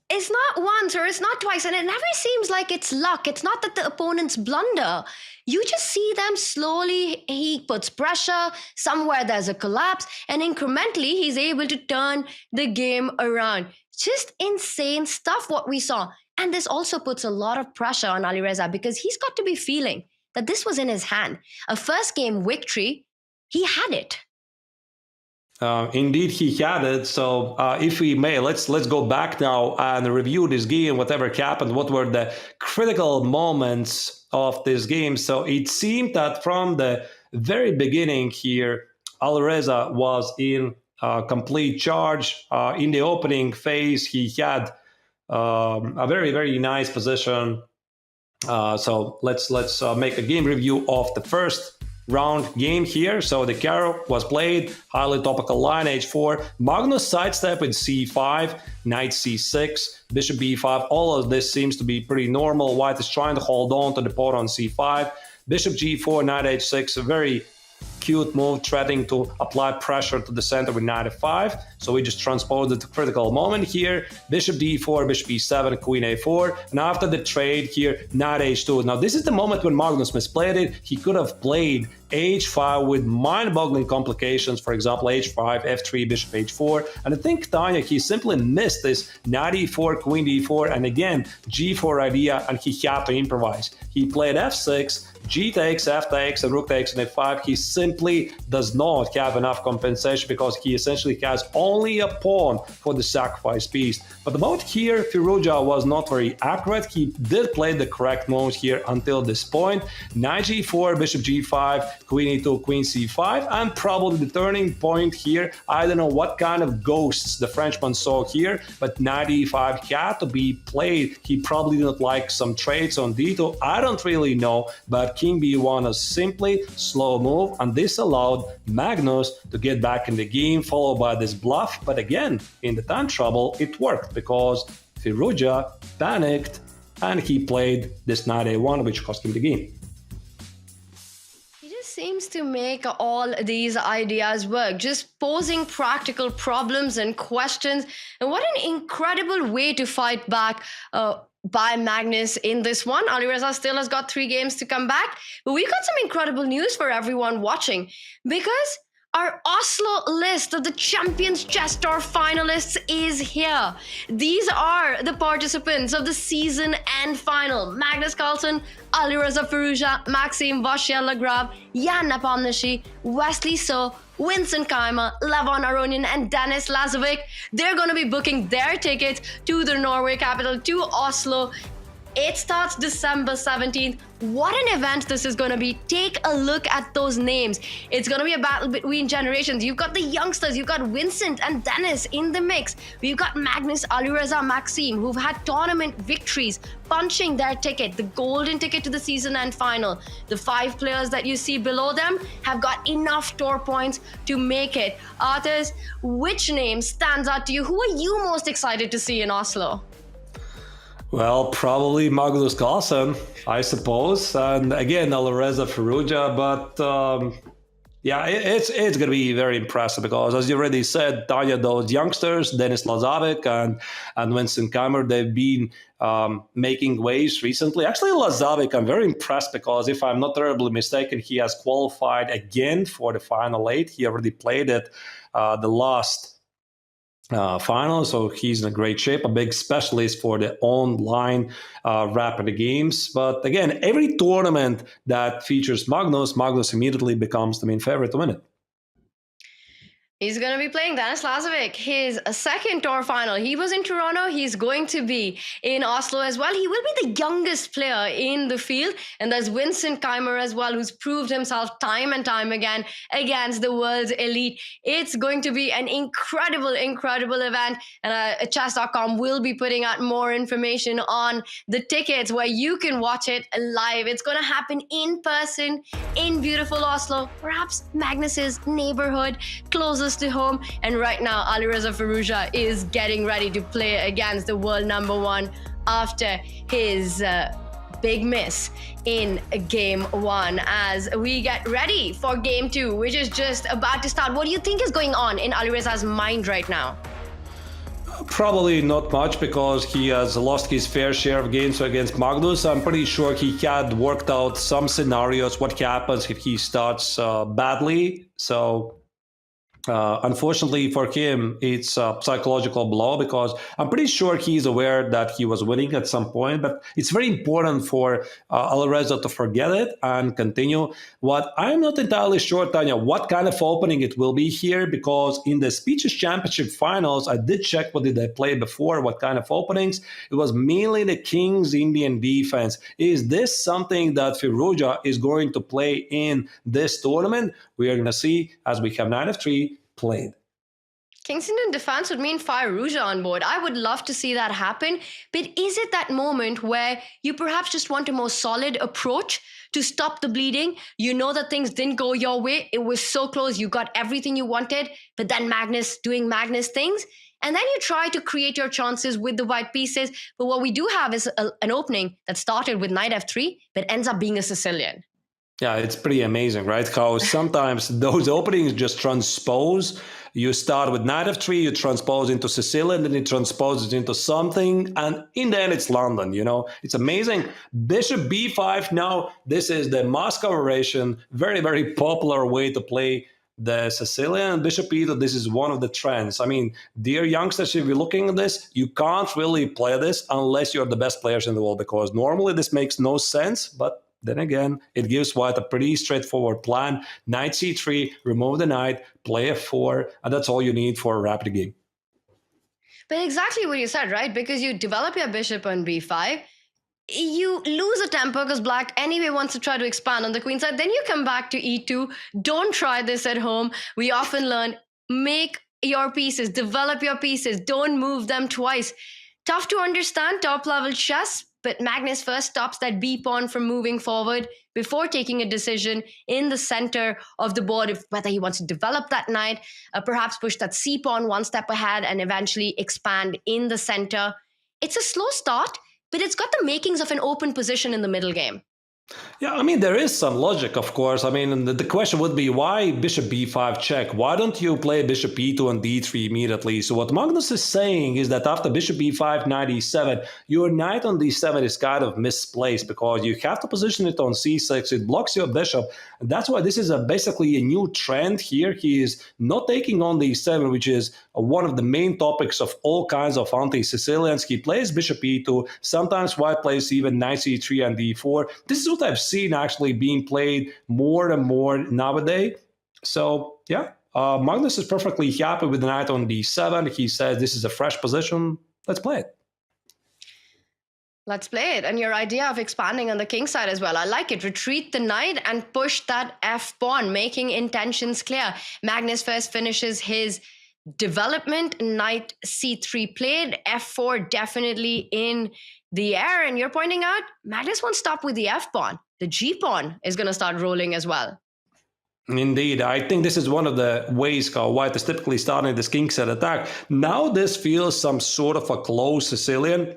It's not once or it's not twice, and it never seems like it's luck. It's not that the opponents blunder. You just see them slowly, he puts pressure, somewhere there's a collapse, and incrementally he's able to turn the game around. Just insane stuff what we saw. And this also puts a lot of pressure on Alireza because he's got to be feeling that this was in his hand. A first game victory, he had it. Indeed, he had it. So if we may, let's go back now and review this game, whatever happened, what were the critical moments of this game. So it seemed that from the very beginning here, Alireza was in complete charge. In the opening phase, he had a very, very nice position. So let's make a game review of the first round game here. So the carry was played, highly topical line h4, Magnus sidestep with c5, knight c6, bishop b5. All of this seems to be pretty normal. White is trying to hold on to the pawn on c5, bishop g4, knight h6, a very cute move, threatening to apply pressure to the center with knight f5. So we just transposed the critical moment here. Bishop d4, bishop e7, queen a4. And after the trade here, knight h2. Now this is the moment when Magnus misplayed it. He could have played h5 with mind-boggling complications. For example, h5, f3, bishop h4. And I think Tanya, he simply missed this knight e4, queen d4, and again, g4 idea, and he had to improvise. He played f6, g takes, f takes, and rook takes, and f5. He simply does not have enough compensation because he essentially has only a pawn for the sacrifice piece. But the mode here, Firouzja was not very accurate. He did play the correct moves here until this point. Knight g4, bishop g5, queen e2, queen c5, and probably the turning point here. I don't know what kind of ghosts the Frenchman saw here, but knight e5 had to be played. He probably didn't like some trades on d2. I don't really know, but king b1 is simply slow move, and this allowed Magnus to get back in the game, followed by this bluff. But again, in the time trouble, it worked because Firouzja panicked and he played this knight a1, which cost him the game. Seems to make all these ideas work, just posing practical problems and questions. And what an incredible way to fight back by Magnus in this one. Alireza still has got 3 games to come back, but we've got some incredible news for everyone watching, because our Oslo list of the Champions Chess Tour finalists is here. These are the participants of the season end final. Magnus Carlsen, Alireza Firouzja, Maxime Vachier-Lagrave, Jan Nepomniachtchi, Wesley So, Vincent Keimer, Levon Aronian, and Dennis Lazovic. They're going to be booking their tickets to the Norway capital, to Oslo. It starts December 17th. What an event this is going to be. Take a look at those names. It's going to be a battle between generations. You've got the youngsters. You've got Vincent and Dennis in the mix. We've got Magnus, Alireza, Maxime, who've had tournament victories, punching their ticket, the golden ticket to the season end final. The 5 players that you see below them have got enough tour points to make it. Arthurs, which name stands out to you? Who are you most excited to see in Oslo? Well, probably Magnus Carlsen, I suppose. And again, Alireza Firouzja. But yeah, it's going to be very impressive because, as you already said, Tanya, those youngsters, Dennis Lazovic and Vincent Keimer, they've been making waves recently. Actually, Lazovic, I'm very impressed because, if I'm not terribly mistaken, he has qualified again for the final 8. He already played it the last final, so he's in a great shape, a big specialist for the online rapid games. But again, every tournament that features Magnus immediately becomes the main favorite to win it. He's going to be playing Denis Lazovic, his second tour final. He was in Toronto. He's going to be in Oslo as well. He will be the youngest player in the field. And there's Vincent Keimer as well, who's proved himself time and time again against the world's elite. It's going to be an incredible event. And Chess.com will be putting out more information on the tickets where you can watch it live. It's going to happen in person in beautiful Oslo, perhaps Magnus's neighborhood, closest to home. And right now, Alireza Firouzja is getting ready to play against the world number one after his big miss in game one. As we get ready for game two, which is just about to start, what do you think is going on in Alireza's mind right now? Probably not much, because he has lost his fair share of games against Magnus. I'm pretty sure he had worked out some scenarios, what happens if he starts badly. So unfortunately for him, it's a psychological blow, because I'm pretty sure he's aware that he was winning at some point, but it's very important for Alireza to forget it and continue. What I'm not entirely sure, Tanya, what kind of opening it will be here, because in the Speeches Championship finals, I did check what did they play before, what kind of openings. It was mainly the King's Indian defense. Is this something that Firouzja is going to play in this tournament? We are going to see as we have knight f3 played. King's Indian defense would mean Firouzja on board. I would love to see that happen. But is it that moment where you perhaps just want a more solid approach to stop the bleeding? You know that things didn't go your way. It was so close. You got everything you wanted. But then Magnus doing Magnus things. And then you try to create your chances with the white pieces. But what we do have is an opening that started with knight f3, but ends up being a Sicilian. Yeah, it's pretty amazing, right? How sometimes those openings just transpose. You start with knight f3, you transpose into Sicilian, then it transposes into something, and in the end, it's London, you know? It's amazing. Bishop b5, now this is the Moscow variation, very, very popular way to play the Sicilian. Bishop e2, this is one of the trends. I mean, dear youngsters, if you're looking at this, you can't really play this unless you're the best players in the world, because normally this makes no sense, but then again, it gives white a pretty straightforward plan. Knight c3, remove the knight, play f4, and that's all you need for a rapid game. But exactly what you said, right? Because you develop your bishop on b5, you lose a tempo because black anyway wants to try to expand on the queen side. Then you come back to e2. Don't try this at home. We often learn, make your pieces, develop your pieces, don't move them twice. Tough to understand top level chess, but Magnus first stops that b pawn from moving forward before taking a decision in the center of the board, whether he wants to develop that knight, perhaps push that c pawn one step ahead and eventually expand in the center. It's a slow start, but it's got the makings of an open position in the middle game. Yeah, I mean, there is some logic, of course. I mean, the question would be, why bishop b5 check? Why don't you play bishop e2 and d3 immediately? So what Magnus is saying is that after bishop b5, knight e7, your knight on d7 is kind of misplaced, because you have to position it on c6. It blocks your bishop. And that's why this is basically a new trend here. He is not taking on d7, which is one of the main topics of all kinds of anti-Sicilians. He plays bishop e2. Sometimes white plays even knight c3 and d4. This is what I've seen actually being played more and more nowadays. So yeah, Magnus is perfectly happy with the knight on d7. He says this is a fresh position. Let's play it. Let's play it. And your idea of expanding on the king side as well, I like it. Retreat the knight and push that f pawn, making intentions clear. Magnus first finishes his development, knight c3 played, f4 definitely in the air. And you're pointing out Magnus won't stop with the f pawn. The g pawn is going to start rolling as well. Indeed, I think this is one of the ways how white is typically starting this king side attack. Now this feels some sort of a close Sicilian,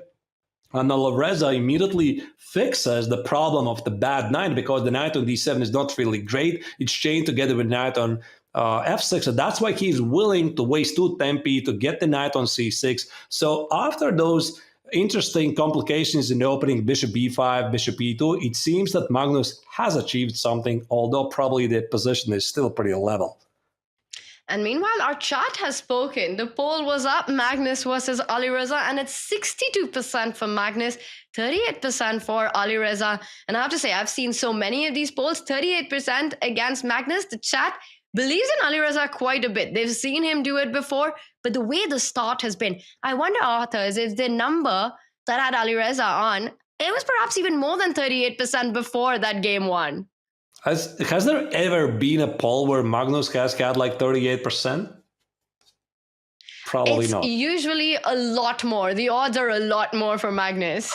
and Alireza immediately fixes the problem of the bad knight, because the knight on d7 is not really great. It's chained together with knight on f6, and that's why he's willing to waste 2 tempi to get the knight on c6. So after those interesting complications in the opening, bishop b5, bishop e2, it seems that Magnus has achieved something, although probably the position is still pretty level. And meanwhile, our chat has spoken. The poll was up, Magnus versus Alireza, and it's 62% for Magnus, 38% for Alireza. And I have to say, I've seen so many of these polls, 38% against Magnus. The chat believes in Alireza quite a bit. They've seen him do it before, but the way the start has been, I wonder, authors, if the number that had Alireza on, it was perhaps even more than 38% before that game one. Has there ever been a poll where Magnus has had like 38%? Probably It's not. usually a lot more. The odds are a lot more for Magnus.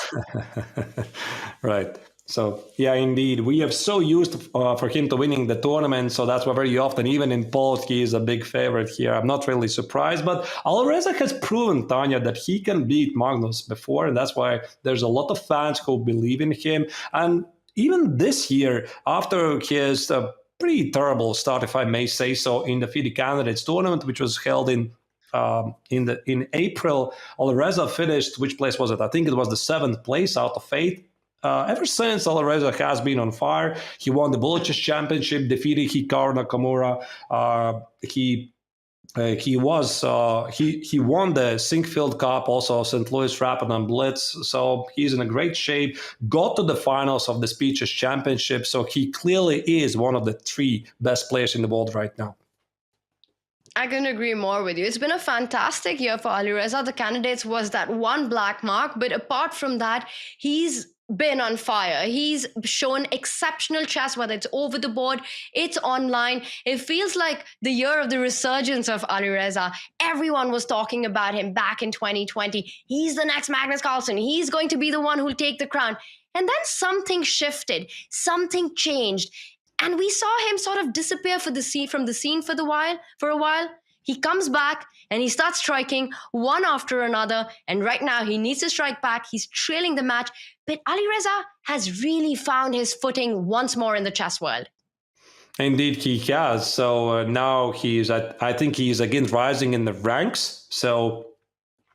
Right. So, yeah, indeed. We have so used for him to winning the tournament, so that's why very often, even in polls, he is a big favorite here. I'm not really surprised, but Alireza has proven, Tanya, that he can beat Magnus before, and that's why there's a lot of fans who believe in him. And even this year, after his pretty terrible start, if I may say so, in the FIDE Candidates tournament, which was held in April, Alireza finished, which place was it? I think it was the 7th place out of 8. Ever since, Alireza has been on fire. He won the Bullet Chess Championship, defeated Hikaru Nakamura. He won the Sinkfield Cup, also St. Louis Rapid and Blitz. So he's in a great shape. Got to the finals of the Speed Chess Championship. So he clearly is one of the 3 best players in the world right now. I couldn't agree more with you. It's been a fantastic year for Alireza. The Candidates was that one black mark, but apart from that, he's been on fire. He's shown exceptional chess, whether it's over the board, it's online. It feels like the year of the resurgence of Alireza. Everyone was talking about him back in 2020. He's the next Magnus Carlsen. He's going to be the one who'll take the crown. And then something shifted, something changed. And we saw him sort of disappear from the scene for a while. He comes back and he starts striking one after another. And right now he needs to strike back. He's trailing the match. But Alireza has really found his footing once more in the chess world. Indeed, he has. So now I think he's again rising in the ranks. So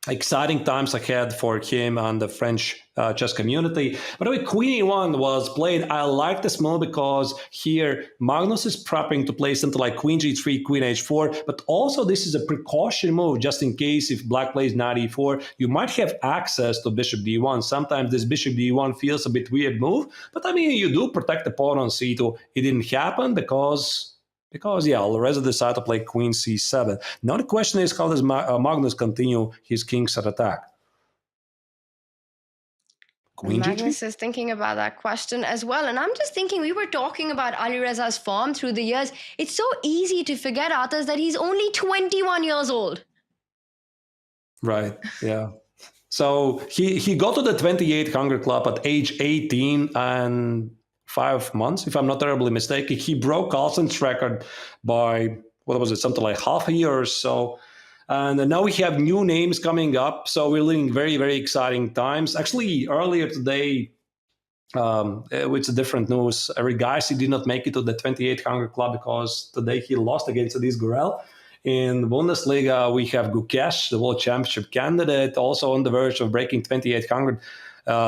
exciting times ahead for him and the French chess community. By the way, Queen E1 was played. I like this move because here Magnus is prepping to play something like Queen G3, Queen H4, but also this is a precaution move just in case if Black plays Knight E4, you might have access to Bishop D1. Sometimes this Bishop D1 feels a bit weird move, but I mean, you do protect the pawn on C2. It didn't happen because Alireza decided to play Queen C7. Now the question is, how does Magnus continue his king's attack? Queen Magnus G3? is thinking about that question as well. And I'm just thinking, we were talking about Alireza's form through the years. It's so easy to forget, Arthurs, that he's only 21 years old. Right, yeah. So he got to the 28 Hunger Club at age 18 and 5 months, if I'm not terribly mistaken. He broke Carlsen's record by, something like half a year or so. And now we have new names coming up. So we're living very, very exciting times. Actually, earlier today, it's a different news. Rigasi did not make it to the 28 Hunger Club because today he lost against Adis Gurel. In Bundesliga, we have Gukesh, the World Championship candidate, also on the verge of breaking 2800.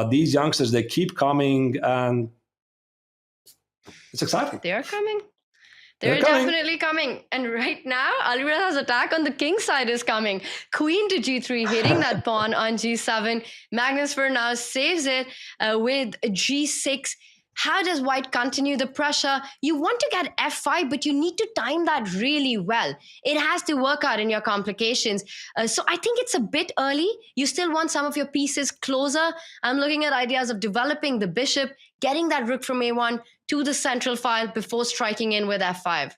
These youngsters, they keep coming, and it's exciting. They're coming. They're definitely coming. And right now, Alireza's attack on the king side is coming. Queen to G3, hitting that pawn on G7. Magnus for now saves it with G6. How does White continue the pressure? You want to get F5, but you need to time that really well. It has to work out in your complications. So I think it's a bit early. You still want some of your pieces closer. I'm looking at ideas of developing the bishop, getting that rook from A1 to the central file before striking in with F5.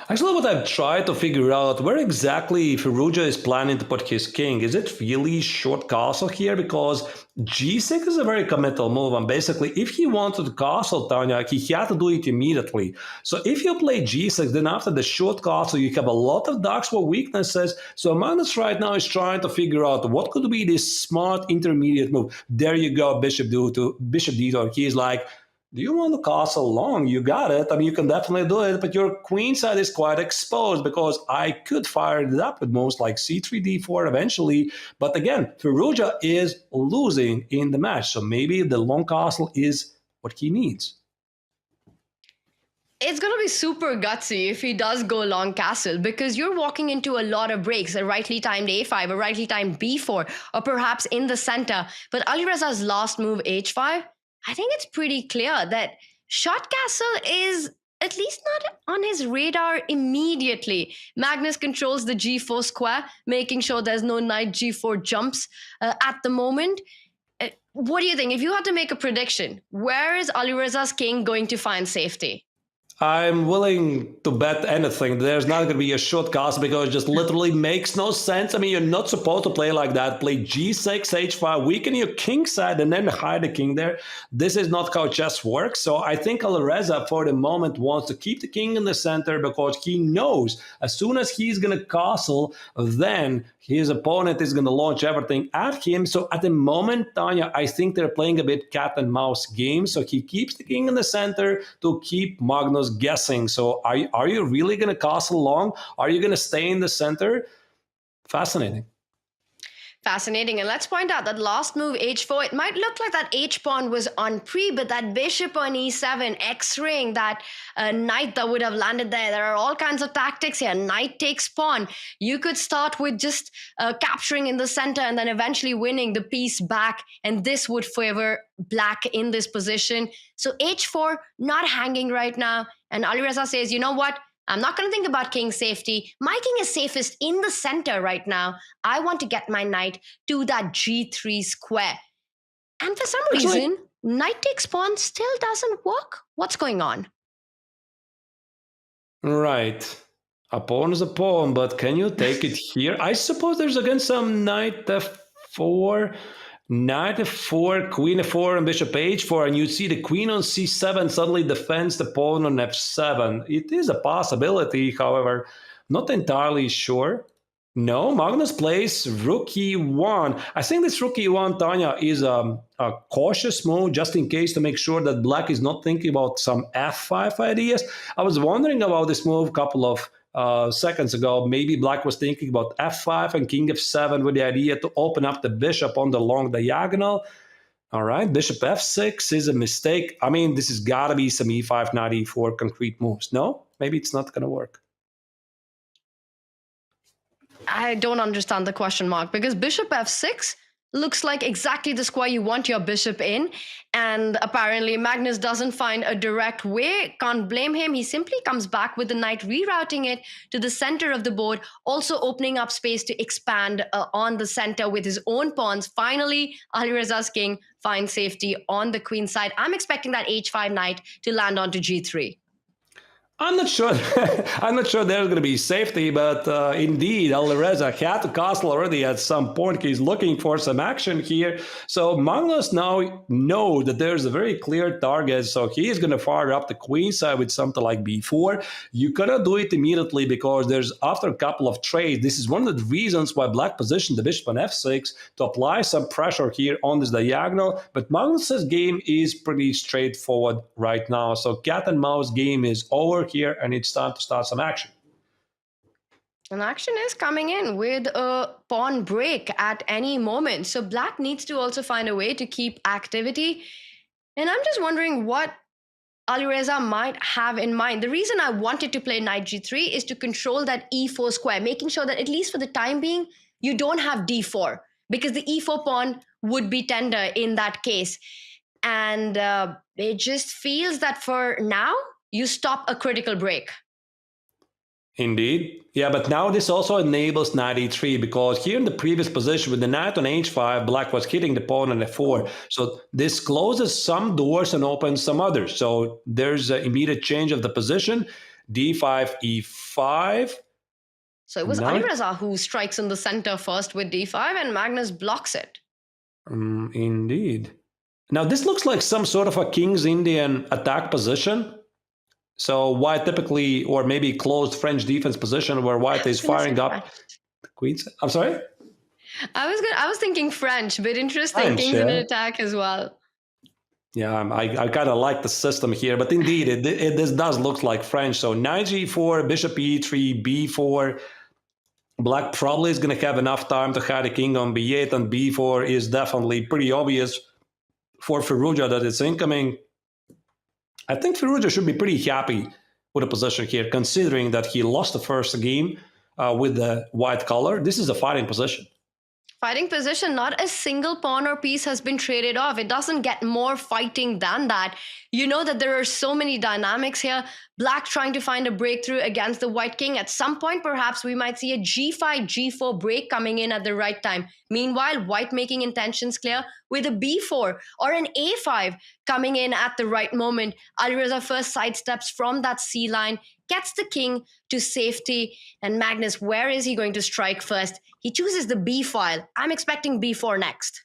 Actually, what I've tried to figure out, where exactly Firouzja is planning to put his king. Is it really short castle here? Because G6 is a very committal move. And basically, if he wanted to castle Tanya, he had to do it immediately. So if you play G6, then after the short castle, you have a lot of dark sword weaknesses. So Magnus right now is trying to figure out what could be this smart intermediate move. There you go, Bishop D2. He's like, do you want to castle long? You got it. I mean, you can definitely do it, but your queen side is quite exposed because I could fire it up with moves like C3, D4 eventually. But again, Firouzja is losing in the match. So maybe the long castle is what he needs. It's going to be super gutsy if he does go long castle because you're walking into a lot of breaks, a rightly timed A5, a rightly timed B4, or perhaps in the center. But Alireza's last move, H5, I think it's pretty clear that short castle is at least not on his radar immediately. Magnus controls the g4 square, making sure there's no knight g4 jumps at the moment. What do you think? If you had to make a prediction, where is Alireza's king going to find safety? I'm willing to bet anything. There's not going to be a short castle because it just literally makes no sense. I mean, you're not supposed to play like that. Play g6, h5, weaken your king side, and then hide the king there. This is not how chess works. So I think Alireza, for the moment, wants to keep the king in the center because he knows as soon as he's going to castle, then his opponent is going to launch everything at him. So at the moment, Tanya, I think they're playing a bit cat and mouse game. So he keeps the king in the center to keep Magnus guessing. So are you really going to castle long? Are you going to stay in the center? Fascinating. Fascinating. And let's point out that last move, h4, it might look like that h-pawn was on pre, but that bishop on e7, x-raying that knight that would have landed there. There are all kinds of tactics here. Knight takes pawn. You could start with just capturing in the center and then eventually winning the piece back. And this would favor black in this position. So h4, not hanging right now. And Alireza says, you know what? I'm not going to think about king safety. My king is safest in the center right now. I want to get my knight to that g3 square. And for some reason, knight takes pawn still doesn't work. What's going on? Right. A pawn is a pawn, but can you take it here? I suppose there's again some knight f4, knight f4, queen f4, and bishop h4, and you see the queen on c7 suddenly defends the pawn on f7. It is a possibility, however, not entirely sure. No, Magnus plays rook e1. I think this rook e1, Tanya, is a cautious move just in case to make sure that black is not thinking about some f5 ideas. I was wondering about this move a couple of seconds ago. Maybe black was thinking about f5 and king f7 with the idea to open up the bishop on the long diagonal. All right, bishop f6 is a mistake. I mean, this has got to be some e5, knight e4 concrete moves. No, maybe it's not going to work. I don't understand the question mark because bishop f6 looks like exactly the square you want your bishop in. And apparently Magnus doesn't find a direct way. Can't blame him. He simply comes back with the knight, rerouting it to the center of the board, also opening up space to expand on the center with his own pawns. Finally, Alireza's king finds safety on the queen side. I'm expecting that h5 knight to land onto g3. I'm not sure. I'm not sure there's going to be safety, but indeed, Alireza had to castle already at some point. He's looking for some action here. So Magnus now knows that there's a very clear target. So he is going to fire up the queen side with something like b4. You cannot do it immediately because there's after a couple of trades. This is one of the reasons why black positioned the bishop on f6 to apply some pressure here on this diagonal. But Magnus's game is pretty straightforward right now. So cat and mouse game is over here, and it's time to start some action. And action is coming in with a pawn break at any moment. So black needs to also find a way to keep activity. And I'm just wondering what Alireza might have in mind. The reason I wanted to play knight g3 is to control that e4 square, making sure that at least for the time being, you don't have d4, because the e4 pawn would be tender in that case. And it just feels that for now, you stop a critical break. Indeed. Yeah, but now this also enables knight e3, because here in the previous position with the knight on h5, black was hitting the pawn on f4. So this closes some doors and opens some others. So there's an immediate change of the position. d5, e5. So it was Alireza who strikes in the center first with d5, and Magnus blocks it. Indeed. Now this looks like some sort of a King's Indian attack position. So white typically, or maybe closed French defense position where white is firing up the queens. I'm sorry? I was thinking French, but interesting. French, King's in an attack as well. Yeah, I kind of like the system here, but indeed, this does look like French. So knight g4, bishop e3, b4. Black probably is going to have enough time to hide the king on b8, and b4 is definitely pretty obvious for Firouzja that it's incoming. I think Firouzja should be pretty happy with the position here, considering that he lost the first game with the white color. This is a fighting position. Fighting position, not a single pawn or piece has been traded off. It doesn't get more fighting than that. You know that there are so many dynamics here. Black trying to find a breakthrough against the white king. At some point, perhaps we might see a g5, g4 break coming in at the right time. Meanwhile, white making intentions clear with a b4 or an a5 coming in at the right moment. Alireza first sidesteps from that c line, gets the king to safety. And Magnus, where is he going to strike first? He chooses the b file. I'm expecting b4 next.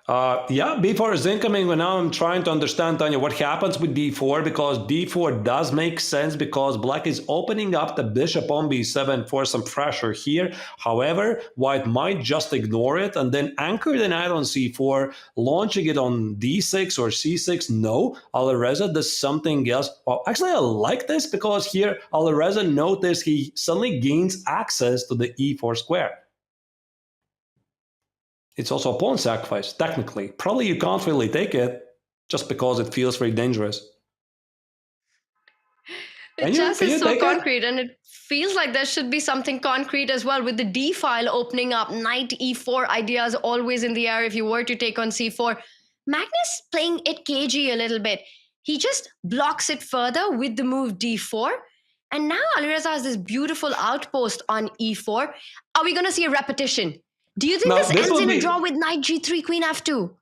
Yeah, b4 is incoming, but now I'm trying to understand, Tanya, what happens with d4, because d4 does make sense because black is opening up the bishop on b7 for some pressure here. However, white might just ignore it and then anchor the knight on c4, launching it on d6 or c6. No, Alireza does something else. Well, actually, I like this because here Alireza noticed he suddenly gains access to the e4 square. It's also a pawn sacrifice, technically. Probably you can't really take it just because it feels very dangerous. Chess is so concrete, and it feels like there should be something concrete as well with the d file opening up. Knight e4 ideas always in the air if you were to take on c4. Magnus playing it cagey a little bit. He just blocks it further with the move d4. And now Alireza has this beautiful outpost on e4. Are we going to see a repetition? Do you think this ends in a draw with knight g3, queen f2?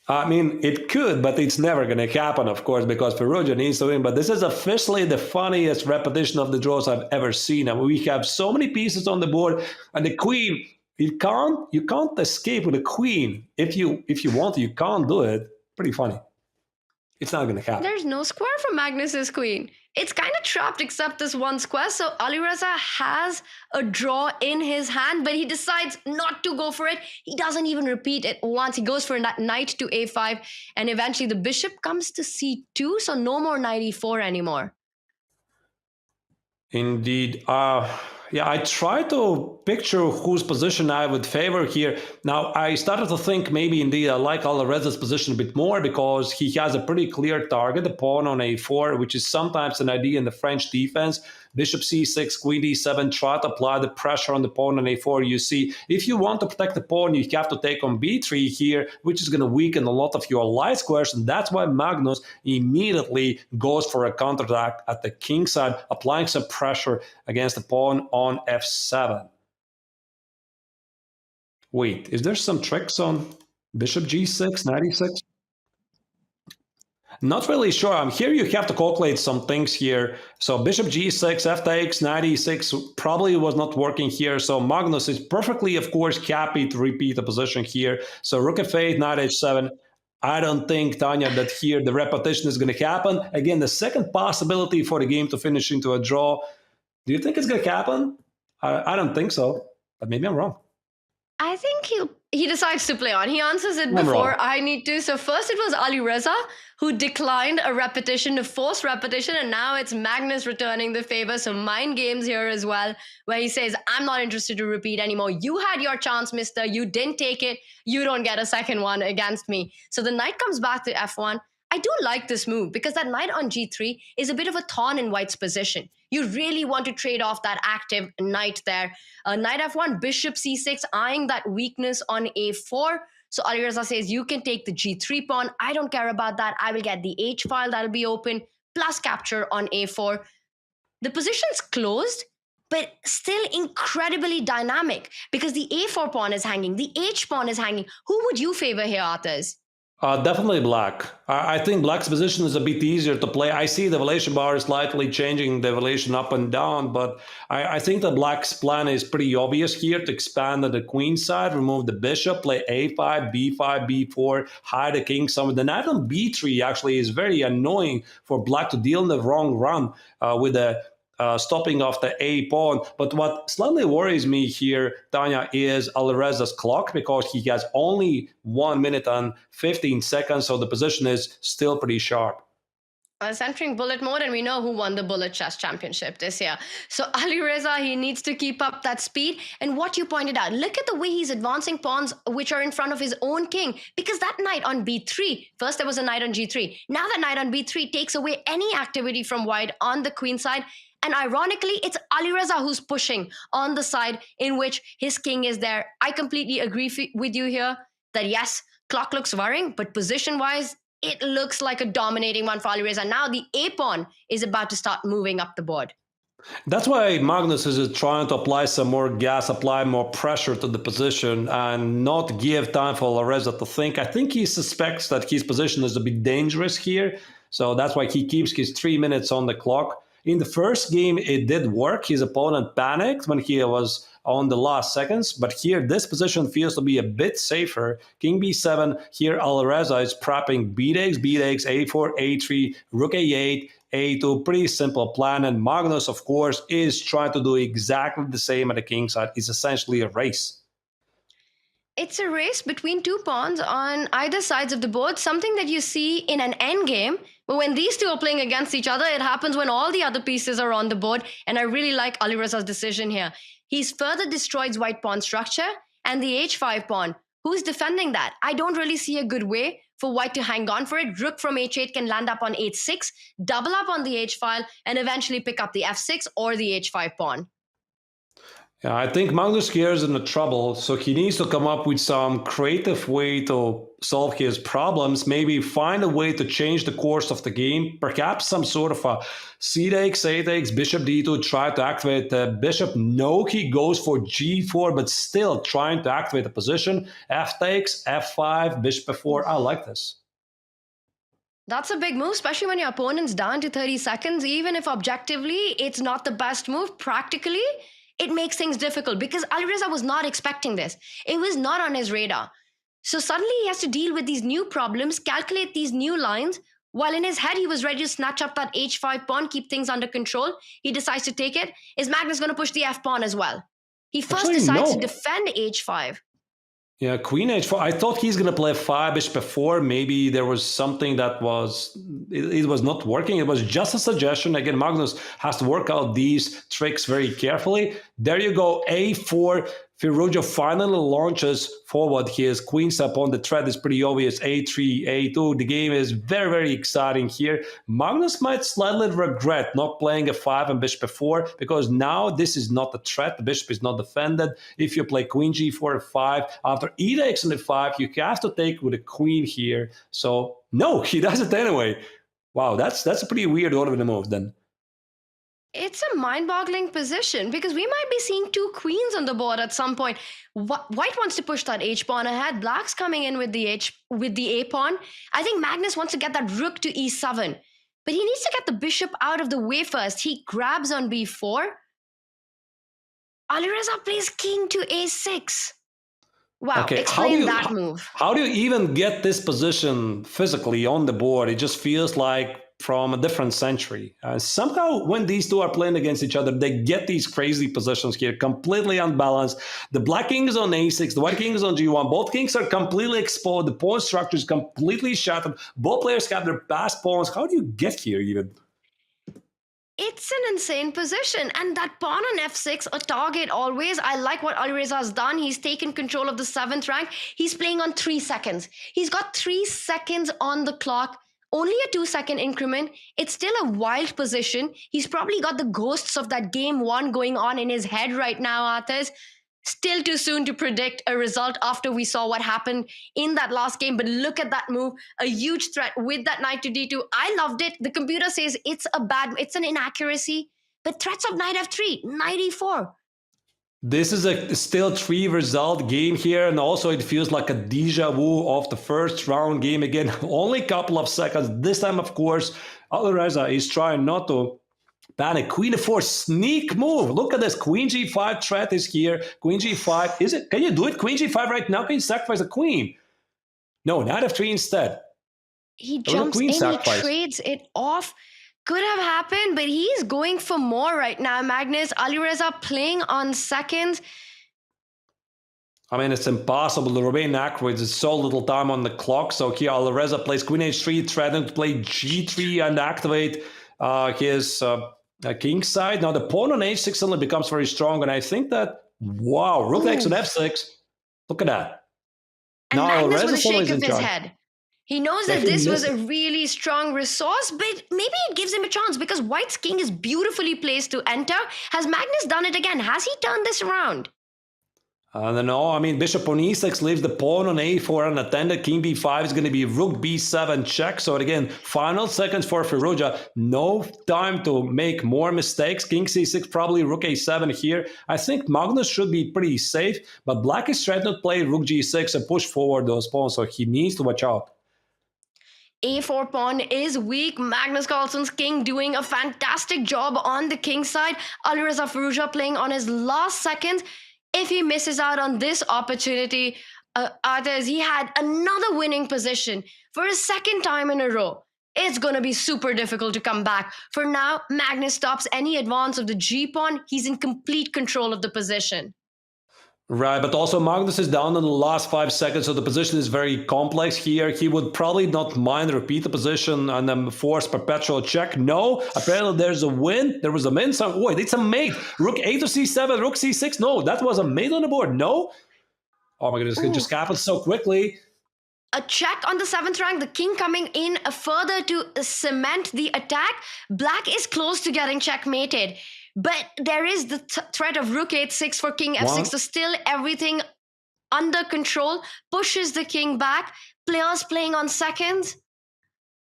I mean, it could, but it's never going to happen, of course, because Firouzja needs to win. But this is officially the funniest repetition of the draws I've ever seen. I mean, we have so many pieces on the board, and the queen, you can't escape with the queen. If you want to, you can't do it. Pretty funny. It's not going to happen. There's no square for Magnus's queen. It's kind of trapped except this one square. So Alireza has a draw in his hand, but he decides not to go for it. He doesn't even repeat it once. He goes for that knight to a5, and eventually the bishop comes to c2. So no more knight e4 anymore. Indeed. Yeah, I try to picture whose position I would favor here. Now, I started to think maybe indeed I like Alireza's position a bit more because he has a pretty clear target, the pawn on a4, which is sometimes an idea in the French defense. Bishop c6, queen d7, try to apply the pressure on the pawn on a4. You see, if you want to protect the pawn, you have to take on b3 here, which is going to weaken a lot of your light squares. And that's why Magnus immediately goes for a counterattack at the king side, applying some pressure against the pawn on f7. Wait, is there some tricks on bishop g6, knight e6? Not really sure. I'm here. You have to calculate some things here. So bishop g6, f takes, knight e6 probably was not working here. So Magnus is perfectly, of course, happy to repeat the position here. So rook f8, knight h7. I don't think, Tanya, that here the repetition is going to happen. Again, the second possibility for the game to finish into a draw. Do you think it's going to happen? I don't think so, but maybe I'm wrong. I think he decides to play on. He answers it before I need to. So first it was Alireza who declined a repetition, a forced repetition, and now it's Magnus returning the favor. So mind games here as well, where he says, I'm not interested to repeat anymore. You had your chance, mister. You didn't take it. You don't get a second one against me. So the knight comes back to f1. I do like this move because that knight on g3 is a bit of a thorn in white's position. You really want to trade off that active knight there. Knight f1, bishop c6, eyeing that weakness on a4. So Alireza says, you can take the g3 pawn. I don't care about that. I will get the h file that'll be open, plus capture on a4. The position's closed, but still incredibly dynamic because the a4 pawn is hanging, the h pawn is hanging. Who would you favor here, Arthurs? Definitely black. I think black's position is a bit easier to play. I see the evaluation bar is slightly changing the evaluation up and down, but I think that black's plan is pretty obvious here to expand to the queen side, remove the bishop, play a5, b5, b4, hide the king somewhere. The knight on b3 actually is very annoying for black to deal in the wrong run with the stopping off the a pawn. But what slightly worries me here, Tanya, is Alireza's clock because he has only 1 minute and 15 seconds, so the position is still pretty sharp. It's entering bullet mode, and we know who won the bullet chess championship this year. So Alireza, he needs to keep up that speed. And what you pointed out, look at the way he's advancing pawns which are in front of his own king, because that knight on b3, first there was a knight on g3. Now that knight on b3 takes away any activity from white on the queen side. And ironically, it's Alireza who's pushing on the side in which his king is there. I completely agree with you here that yes, clock looks worrying, but position-wise, it looks like a dominating one for Alireza. Now the a-pawn is about to start moving up the board. That's why Magnus is trying to apply some more gas, apply more pressure to the position, and not give time for Alireza to think. I think he suspects that his position is a bit dangerous here, so that's why he keeps his 3 minutes on the clock. In the first game, it did work. His opponent panicked when he was on the last seconds, but here this position feels to be a bit safer. King b7, here Alireza is prepping b-takes, b-takes, a4, a3, rook a8, a2, pretty simple plan, and Magnus, of course, is trying to do exactly the same at the king side. It's essentially a race. It's a race between two pawns on either sides of the board, something that you see in an endgame. But when these two are playing against each other, it happens when all the other pieces are on the board, and I really like Alireza's decision here. He's further destroyed white pawn structure and the h5 pawn. Who's defending that? I don't really see a good way for white to hang on for it. Rook from h8 can land up on h6, double up on the h-file, and eventually pick up the f6 or the h5 pawn. Yeah, I think Magnus here is in the trouble, so he needs to come up with some creative way to solve his problems, maybe find a way to change the course of the game, perhaps some sort of a c takes, a takes, bishop d2, try to activate the bishop. No, he goes for g4, but still trying to activate the position. F takes, f5, bishop f4. I like this. That's a big move, especially when your opponent's down to 30 seconds. Even if objectively it's not the best move, practically it makes things difficult because Alireza was not expecting this. It was not on his radar. So suddenly he has to deal with these new problems, calculate these new lines, while in his head he was ready to snatch up that h5 pawn, keep things under control. He decides to take it. Is Magnus going to push the f pawn as well? He first decides to defend h5. Yeah, queen h4. I thought he's going to play 5, bishop f4. Maybe there was something that was, it was not working. It was just a suggestion. Again, Magnus has to work out these tricks very carefully. There you go, a4. Firouzja finally launches forward. His queen step on the thread is pretty obvious. a3, a2. The game is very, very exciting here. Magnus might slightly regret not playing a 5 and bishop f4 because now this is not a threat. The bishop is not defended. If you play queen g4 f5, after e takes on f5, you have to take with a queen here. So no, he does it anyway. Wow, that's a pretty weird order of the move then. It's a mind-boggling position because we might be seeing two queens on the board at some point. White wants to push that h-pawn ahead. Black's coming in with the a-pawn. I think Magnus wants to get that rook to e7. But he needs to get the bishop out of the way first. He grabs on b4. Alireza plays king to a6. Wow, okay. Explain that move. How do you even get this position physically on the board? It just feels like from a different century. Somehow when these two are playing against each other, they get these crazy positions here, completely unbalanced. The black king is on a6, the white king is on g1. Both kings are completely exposed. The pawn structure is completely shattered. Both players have their passed pawns. How do you get here even? It's an insane position. And that pawn on f6, a target always. I like what Alireza has done. He's taken control of the 7th rank. He's playing on 3 seconds. He's got 3 seconds on the clock. Only a 2-second increment. It's still a wild position. He's probably got the ghosts of that game 1 going on in his head right now, Arthez. Still too soon to predict a result after we saw what happened in that last game. But look at that move. A huge threat with that knight to d2. I loved it. The computer says it's an inaccuracy. But threats of knight f3, knight e4. This is a still 3 result game here, and also it feels like a deja vu of the first round game again. Only a couple of seconds. This time, of course, Alireza is trying not to panic. Queen f4, sneak move. Look at this. Queen g5 threat is here. Queen g5. Is it? Can you do it? Queen g5 right now? Can you sacrifice a queen? No, knight f3 instead. He jumps in, he trades it off. Could have happened, but he's going for more right now, Magnus. Alireza playing on seconds. I mean, it's impossible to remain accurate. There's so little time on the clock. So here Alireza plays queen h3, threatening to play g3 and activate his king side. Now the pawn on h6 suddenly becomes very strong, and I think that, wow, rook takes on f6. Look at that. And now Magnus with a shake of his head. He knows that this was a really strong resource, but maybe it gives him a chance because White's king is beautifully placed to enter. Has Magnus done it again? Has he turned this around? I don't know. I mean, bishop on e6 leaves the pawn on a4 unattended. King b5 is going to be rook b7 check. So again, final seconds for Firouzja. No time to make more mistakes. King c6, probably rook a7 here. I think Magnus should be pretty safe, but Black is trying to play rook g6 and push forward those pawns, so he needs to watch out. A4 pawn is weak. Magnus Carlsen's king doing a fantastic job on the king side. Alireza Firouzja playing on his last seconds. If he misses out on this opportunity, others, he had another winning position for a second time in a row. It's going to be super difficult to come back. For now, Magnus stops any advance of the g-pawn. He's in complete control of the position. Right, but also Magnus is down in the last 5 seconds, so the position is very complex here. He would probably not mind repeat the position and then force perpetual check. No, apparently there's a win. There was a min. So, wait, it's a mate. Rook a to c7, rook c6. No, that was a mate on the board. No. Oh my goodness, it just happened so quickly. A check on the 7th rank, the king coming in further to cement the attack. Black is close to getting checkmated. But there is the threat of rook h6 for king f6, so still everything under control, pushes the king back, players playing on seconds.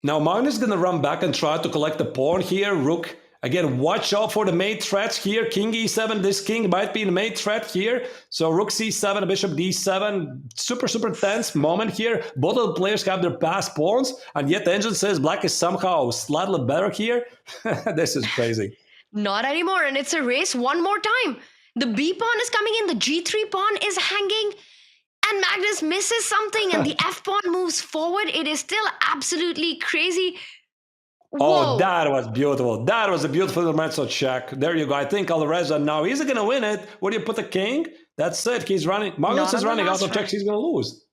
Now Magnus is going to run back and try to collect the pawn here. Rook, again, watch out for the mate threats here. King e7, this king might be the mate threat here. So rook c7, bishop d7, super tense moment here. Both of the players have their passed pawns, and yet the engine says Black is somehow slightly better here. This is crazy. Not anymore, and it's a race one more time. The b pawn is coming in, the g3 pawn is hanging, and Magnus misses something, and the f pawn moves forward. It is still absolutely crazy. Whoa. Oh, that was beautiful. That was a beautiful intermezzo check. There you go. I think Alireza now, is he going to win it? Where do you put the king? That's it. He's running. Magnus is running out of checks. He's going to lose.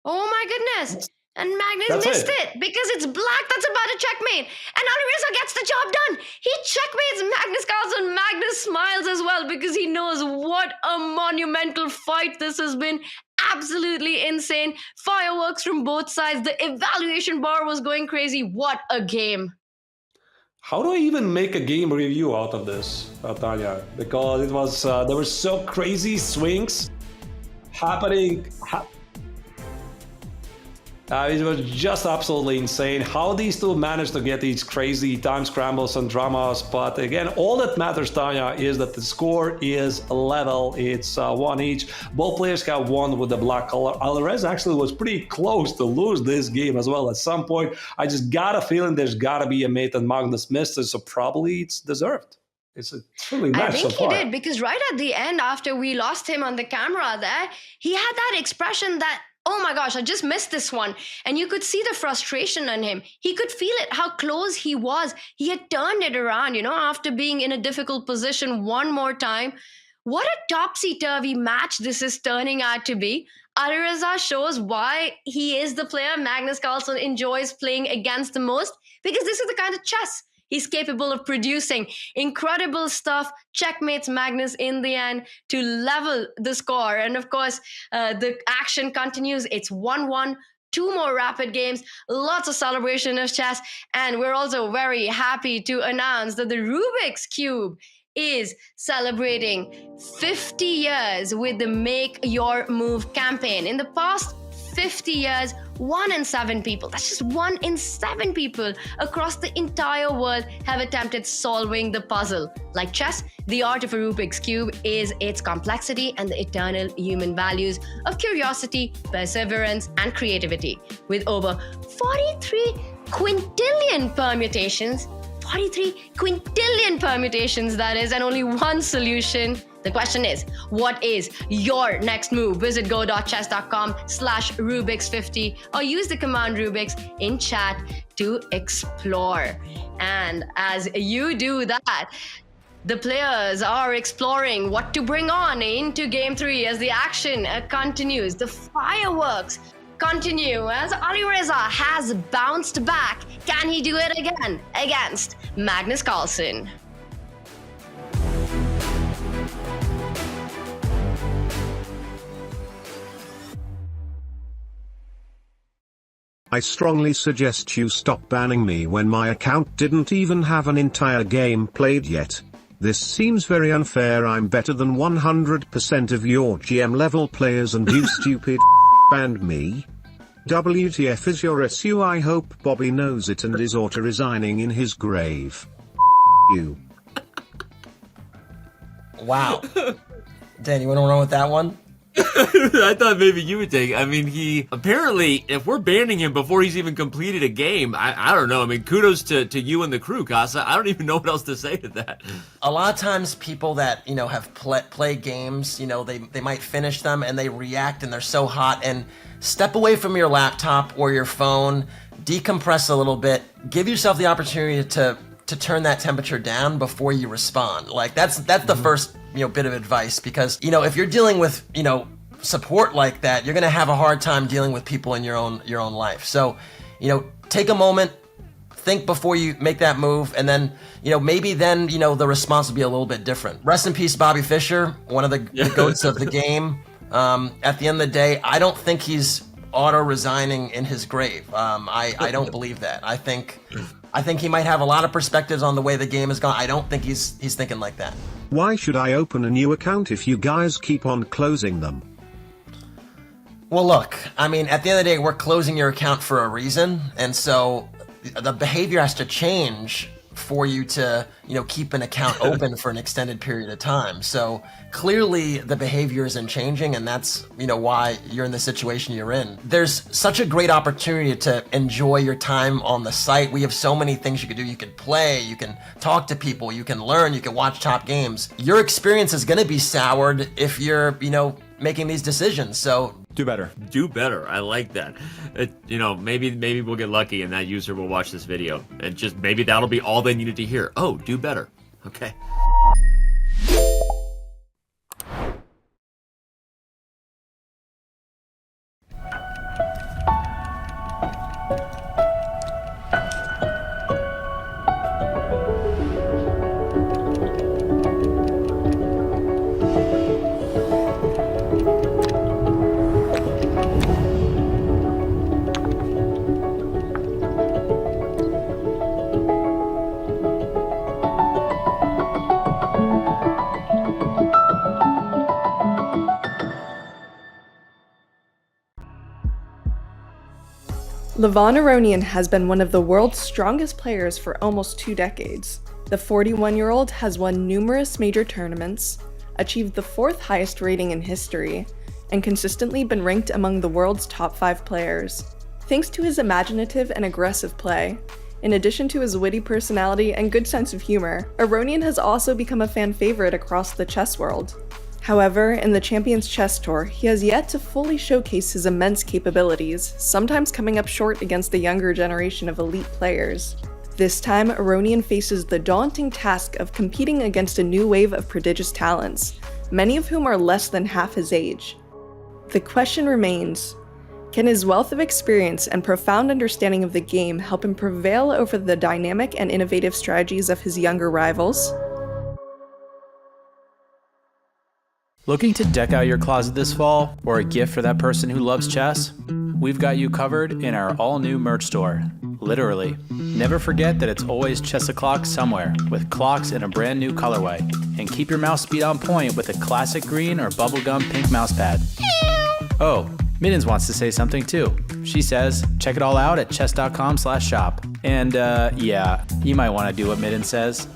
Oh my goodness. And Magnus missed it because it's Black that's about to checkmate. And Alireza gets the job done. He checkmates Magnus Carlsen. Magnus smiles as well because he knows what a monumental fight this has been. Absolutely insane. Fireworks from both sides. The evaluation bar was going crazy. What a game. How do I even make a game review out of this, Tanya? Because it was, there were so crazy swings happening. It was just absolutely insane how these two managed to get these crazy time scrambles and dramas. But again, all that matters, Tanya, is that the score is level. It's 1 each. Both players have won with the black color. Alireza actually was pretty close to lose this game as well at some point. I just got a feeling there's got to be a mate, and Magnus missed it, so probably it's deserved. It's a truly match I think so far. he did, because right at the end, after we lost him on the camera there, he had that expression that, oh my gosh, I just missed this one. And you could see the frustration on him. He could feel it, how close he was. He had turned it around, you know, after being in a difficult position one more time. What a topsy-turvy match this is turning out to be. Alireza shows why he is the player Magnus Carlsen enjoys playing against the most, because this is the kind of chess he's capable of producing. Incredible stuff. Checkmates Magnus in the end to level the score. And of course, the action continues. It's 1-1. 2 more rapid games, lots of celebration of chess. And we're also very happy to announce that the Rubik's Cube is celebrating 50 years with the Make Your Move campaign. In the past 50 years, 1 in 7 people, that's just 1 in 7 people across the entire world have attempted solving the puzzle. Like chess, the art of a Rubik's Cube is its complexity and the eternal human values of curiosity, perseverance, and creativity. With over 43 quintillion permutations, 43 quintillion permutations, that is, and only one solution. The question is, what is your next move? Visit go.chess.com/Rubix50 or use the command Rubix in chat to explore. And as you do that, the players are exploring what to bring on into Game 3 as the action continues. The fireworks continue as Alireza has bounced back. Can he do it again against Magnus Carlsen? I strongly suggest you stop banning me when my account didn't even have an entire game played yet. This seems very unfair. I'm better than 100% of your GM level players and you stupid banned me. WTF is your SU? I hope Bobby knows it and is auto-resigning in his grave. You. Wow. Dan, you want to run with that one? I thought maybe you would take it. I mean, he apparently, if we're banning him before he's even completed a game, I don't know. I mean, kudos to you and the crew, Casa. I don't even know what else to say to that. A lot of times people that, have played games, they might finish them and they react and they're so hot, and step away from your laptop or your phone, decompress a little bit, give yourself the opportunity to turn that temperature down before you respond. Like that's the first bit of advice, because if you're dealing with support like that, you're gonna have a hard time dealing with people in your own life. So take a moment, think before you make that move, and then maybe then the response will be a little bit different. Rest in peace, Bobby Fischer, one of the goats of the game. At the end of the day, I don't think he's auto-resigning in his grave. I don't believe that. I think he might have a lot of perspectives on the way the game has gone. I don't think he's thinking like that. Why should I open a new account if you guys keep on closing them? Well, look, I mean, at the end of the day, we're closing your account for a reason, and so the behavior has to change for you to, keep an account open for an extended period of time. So clearly the behavior isn't changing, and that's, why you're in the situation you're in. There's such a great opportunity to enjoy your time on the site. We have so many things you could do. You can play, you can talk to people, you can learn, you can watch top games. Your experience is going to be soured if you're, making these decisions. So do better. Do better. I like that. Maybe we'll get lucky and that user will watch this video and just maybe that'll be all they needed to hear. Oh, do better. Okay. Levon Aronian has been one of the world's strongest players for almost 2 decades. The 41-year-old has won numerous major tournaments, achieved the 4th highest rating in history, and consistently been ranked among the world's top 5 players. Thanks to his imaginative and aggressive play, in addition to his witty personality and good sense of humor, Aronian has also become a fan favorite across the chess world. However, in the Champions Chess Tour, he has yet to fully showcase his immense capabilities, sometimes coming up short against the younger generation of elite players. This time, Aronian faces the daunting task of competing against a new wave of prodigious talents, many of whom are less than half his age. The question remains, can his wealth of experience and profound understanding of the game help him prevail over the dynamic and innovative strategies of his younger rivals? Looking to deck out your closet this fall, or a gift for that person who loves chess? We've got you covered in our all-new merch store. Literally. Never forget that it's always chess o'clock somewhere, with clocks in a brand new colorway. And keep your mouse speed on point with a classic green or bubblegum pink mousepad. Oh, Middens wants to say something too. She says, check it all out at chess.com/shop. And yeah, you might want to do what Middens says.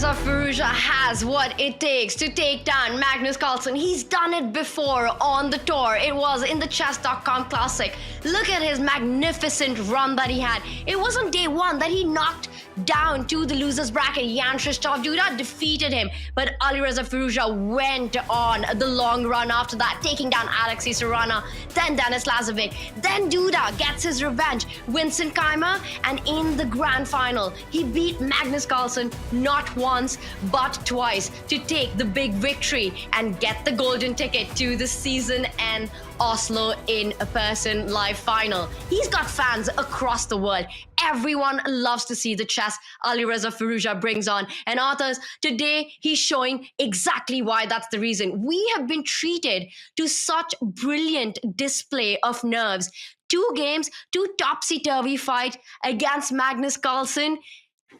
Alireza Firouzja has what it takes to take down Magnus Carlsen. He's done it before on the tour. It was in the Chess.com Classic. Look at his magnificent run that he had. It was on day one that he knocked down to the losers bracket. Jan Krzysztof Duda defeated him, but Alireza Firouzja went on the long run after that, taking down Alexei Sarana, then Denis Lazovic, then Duda gets his revenge, Vincent Keimer, and in the grand final, he beat Magnus Carlsen not once, but twice to take the big victory and get the golden ticket to the season end Oslo in-person live final. He's got fans across the world. Everyone loves to see the chess Alireza Firouzja brings on. And authors, today he's showing exactly why that's the reason. We have been treated to such brilliant display of nerves. 2 games, 2 topsy-turvy fight against Magnus Carlsen.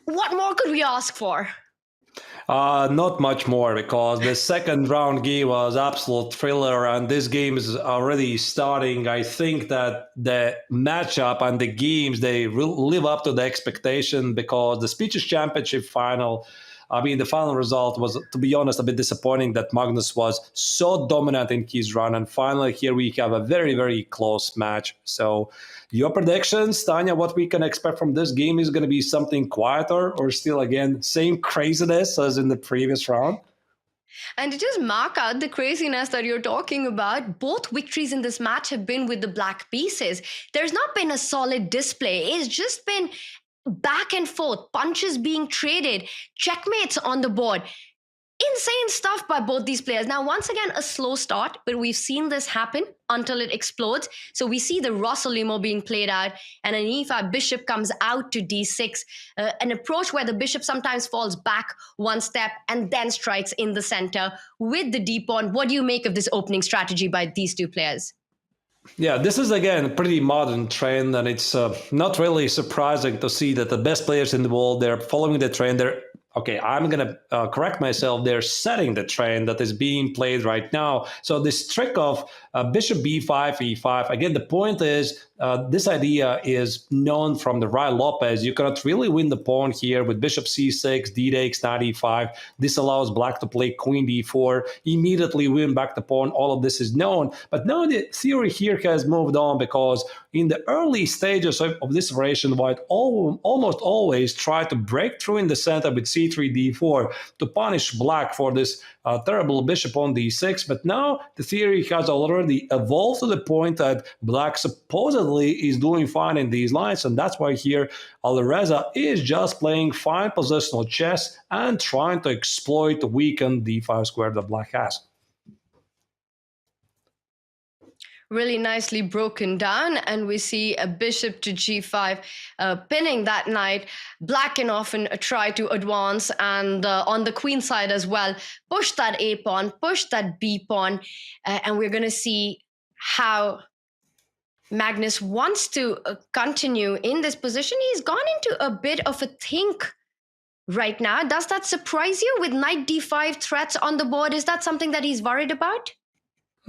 What more could we ask for? Not much more, because the second round game was absolute thriller, and this game is already starting. I think that the matchup and the games, they live up to the expectation, because the Speeches Championship final, I mean, the final result was, to be honest, a bit disappointing that Magnus was so dominant in his run. And finally, here we have a very, very close match. So your predictions, Tanya, what we can expect from this game is going to be something quieter, or still, again, same craziness as in the previous round? And to just mark out the craziness that you're talking about, both victories in this match have been with the black pieces. There's not been a solid display. It's just been back and forth, punches being traded, checkmates on the board. Insane stuff by both these players. Now, once again, a slow start, but we've seen this happen until it explodes. So we see the Rossolimo being played out, and an e5 bishop comes out to d6, an approach where the bishop sometimes falls back one step and then strikes in the center with the d-pawn. What do you make of this opening strategy by these two players? Yeah, this is, again, a pretty modern trend, and it's not really surprising to see that the best players in the world, they're following the trend. I'm going to correct myself. They're setting the trend that is being played right now. So this trick of bishop b5, e5, again, the point is this idea is known from the Ryan Lopez. You cannot really win the pawn here with bishop c6, d takes, knight e5. This allows black to play queen d4, immediately win back the pawn. All of this is known. But now the theory here has moved on, because in the early stages of this variation, white almost always try to break through in the center with c3, d4 to punish black for this terrible bishop on d6. But now the theory has already evolved to the point that black supposedly is doing fine in these lines, and that's why here Alireza is just playing fine positional chess and trying to exploit the weakened d5 square that black has. Really nicely broken down, and we see a bishop to g5 pinning that knight. Black can often try to advance, and on the queen side as well, push that a pawn, push that b pawn, and we're going to see how Magnus wants to continue in this position. He's gone into a bit of a think right now. Does that surprise you with knight d5 threats on the board? Is that something that he's worried about?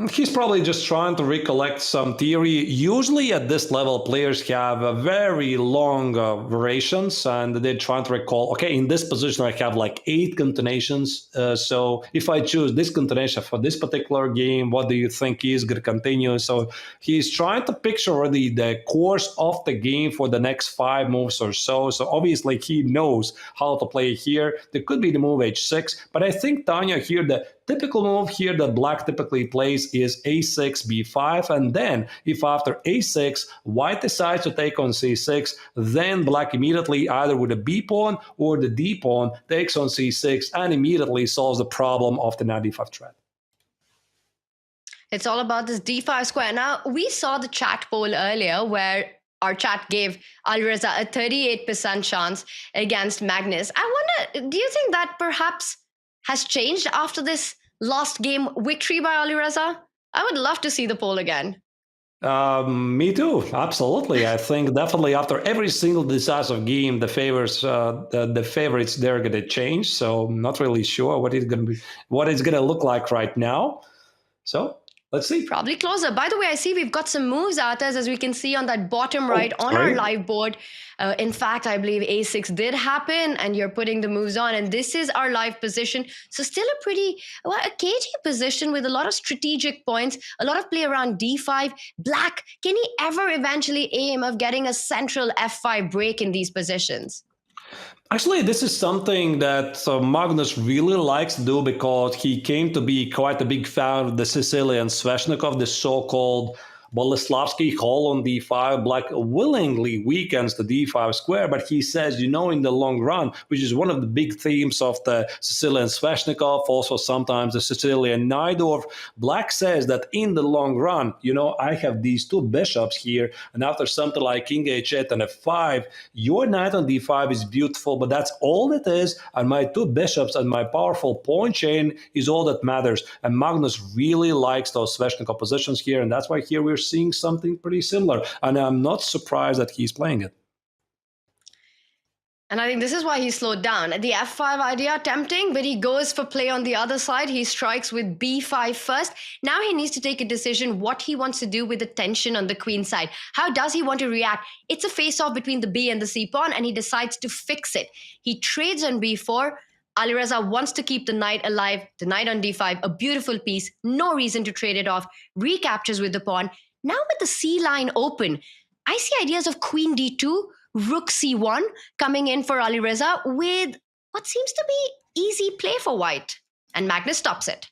He's probably just trying to recollect some theory. Usually at this level, players have a very long variations, and they're trying to recall, okay, in this position, I have like 8 continuations. So if I choose this continuation for this particular game, what do you think is going to continue? So he's trying to picture already the course of the game for the next 5 moves or so. So obviously he knows how to play here. There could be the move h6, but I think, Tanya, here, the typical move here that black typically plays is a6, b5, and then if after a6, white decides to take on c6, then black immediately either with a b pawn or the d pawn takes on c6 and immediately solves the problem of the knight d5 threat. It's all about this d5 square. Now, we saw the chat poll earlier where our chat gave Alireza a 38% chance against Magnus. I wonder, do you think that perhaps has changed after this last game victory by Alireza? I would love to see the poll again. Me too, absolutely. I think definitely after every single decisive game, the favorites they're going to change. So I'm not really sure what it's going to look like right now. So let's see. Probably closer. By the way, I see we've got some moves out as we can see on that bottom right on our live board. In fact, I believe a6 did happen, and you're putting the moves on, and this is our live position. So still a pretty, well, a cagey position with a lot of strategic points, a lot of play around d5. Black, can he ever eventually aim of getting a central f5 break in these positions? Actually, this is something that Magnus really likes to do because he came to be quite a big fan of the Sicilian Sveshnikov, the so-called Boleslavsky call on d5. Black willingly weakens the d5 square, but he says, in the long run, which is one of the big themes of the Sicilian Sveshnikov, also sometimes the Sicilian Najdorf, Black says that in the long run, I have these two bishops here, and after something like king h8 and f5, your knight on d5 is beautiful, but that's all it is, and my two bishops and my powerful pawn chain is all that matters. And Magnus really likes those Sveshnikov positions here, and that's why here we're seeing something pretty similar, and I'm not surprised that he's playing it. And I think this is why he slowed down. The f5 idea tempting, but he goes for play on the other side. He strikes with b5 first. Now he needs to take a decision what he wants to do with the tension on the queen side. How does he want to react? It's a face-off between the b and the c pawn, and he decides to fix it. He trades on b4. Alireza wants to keep the knight alive. The knight on d5, a beautiful piece. No reason to trade it off. Recaptures with the pawn. Now with the c line open, I see ideas of queen d2, rook c1 coming in for Alireza with what seems to be easy play for white. And Magnus stops it.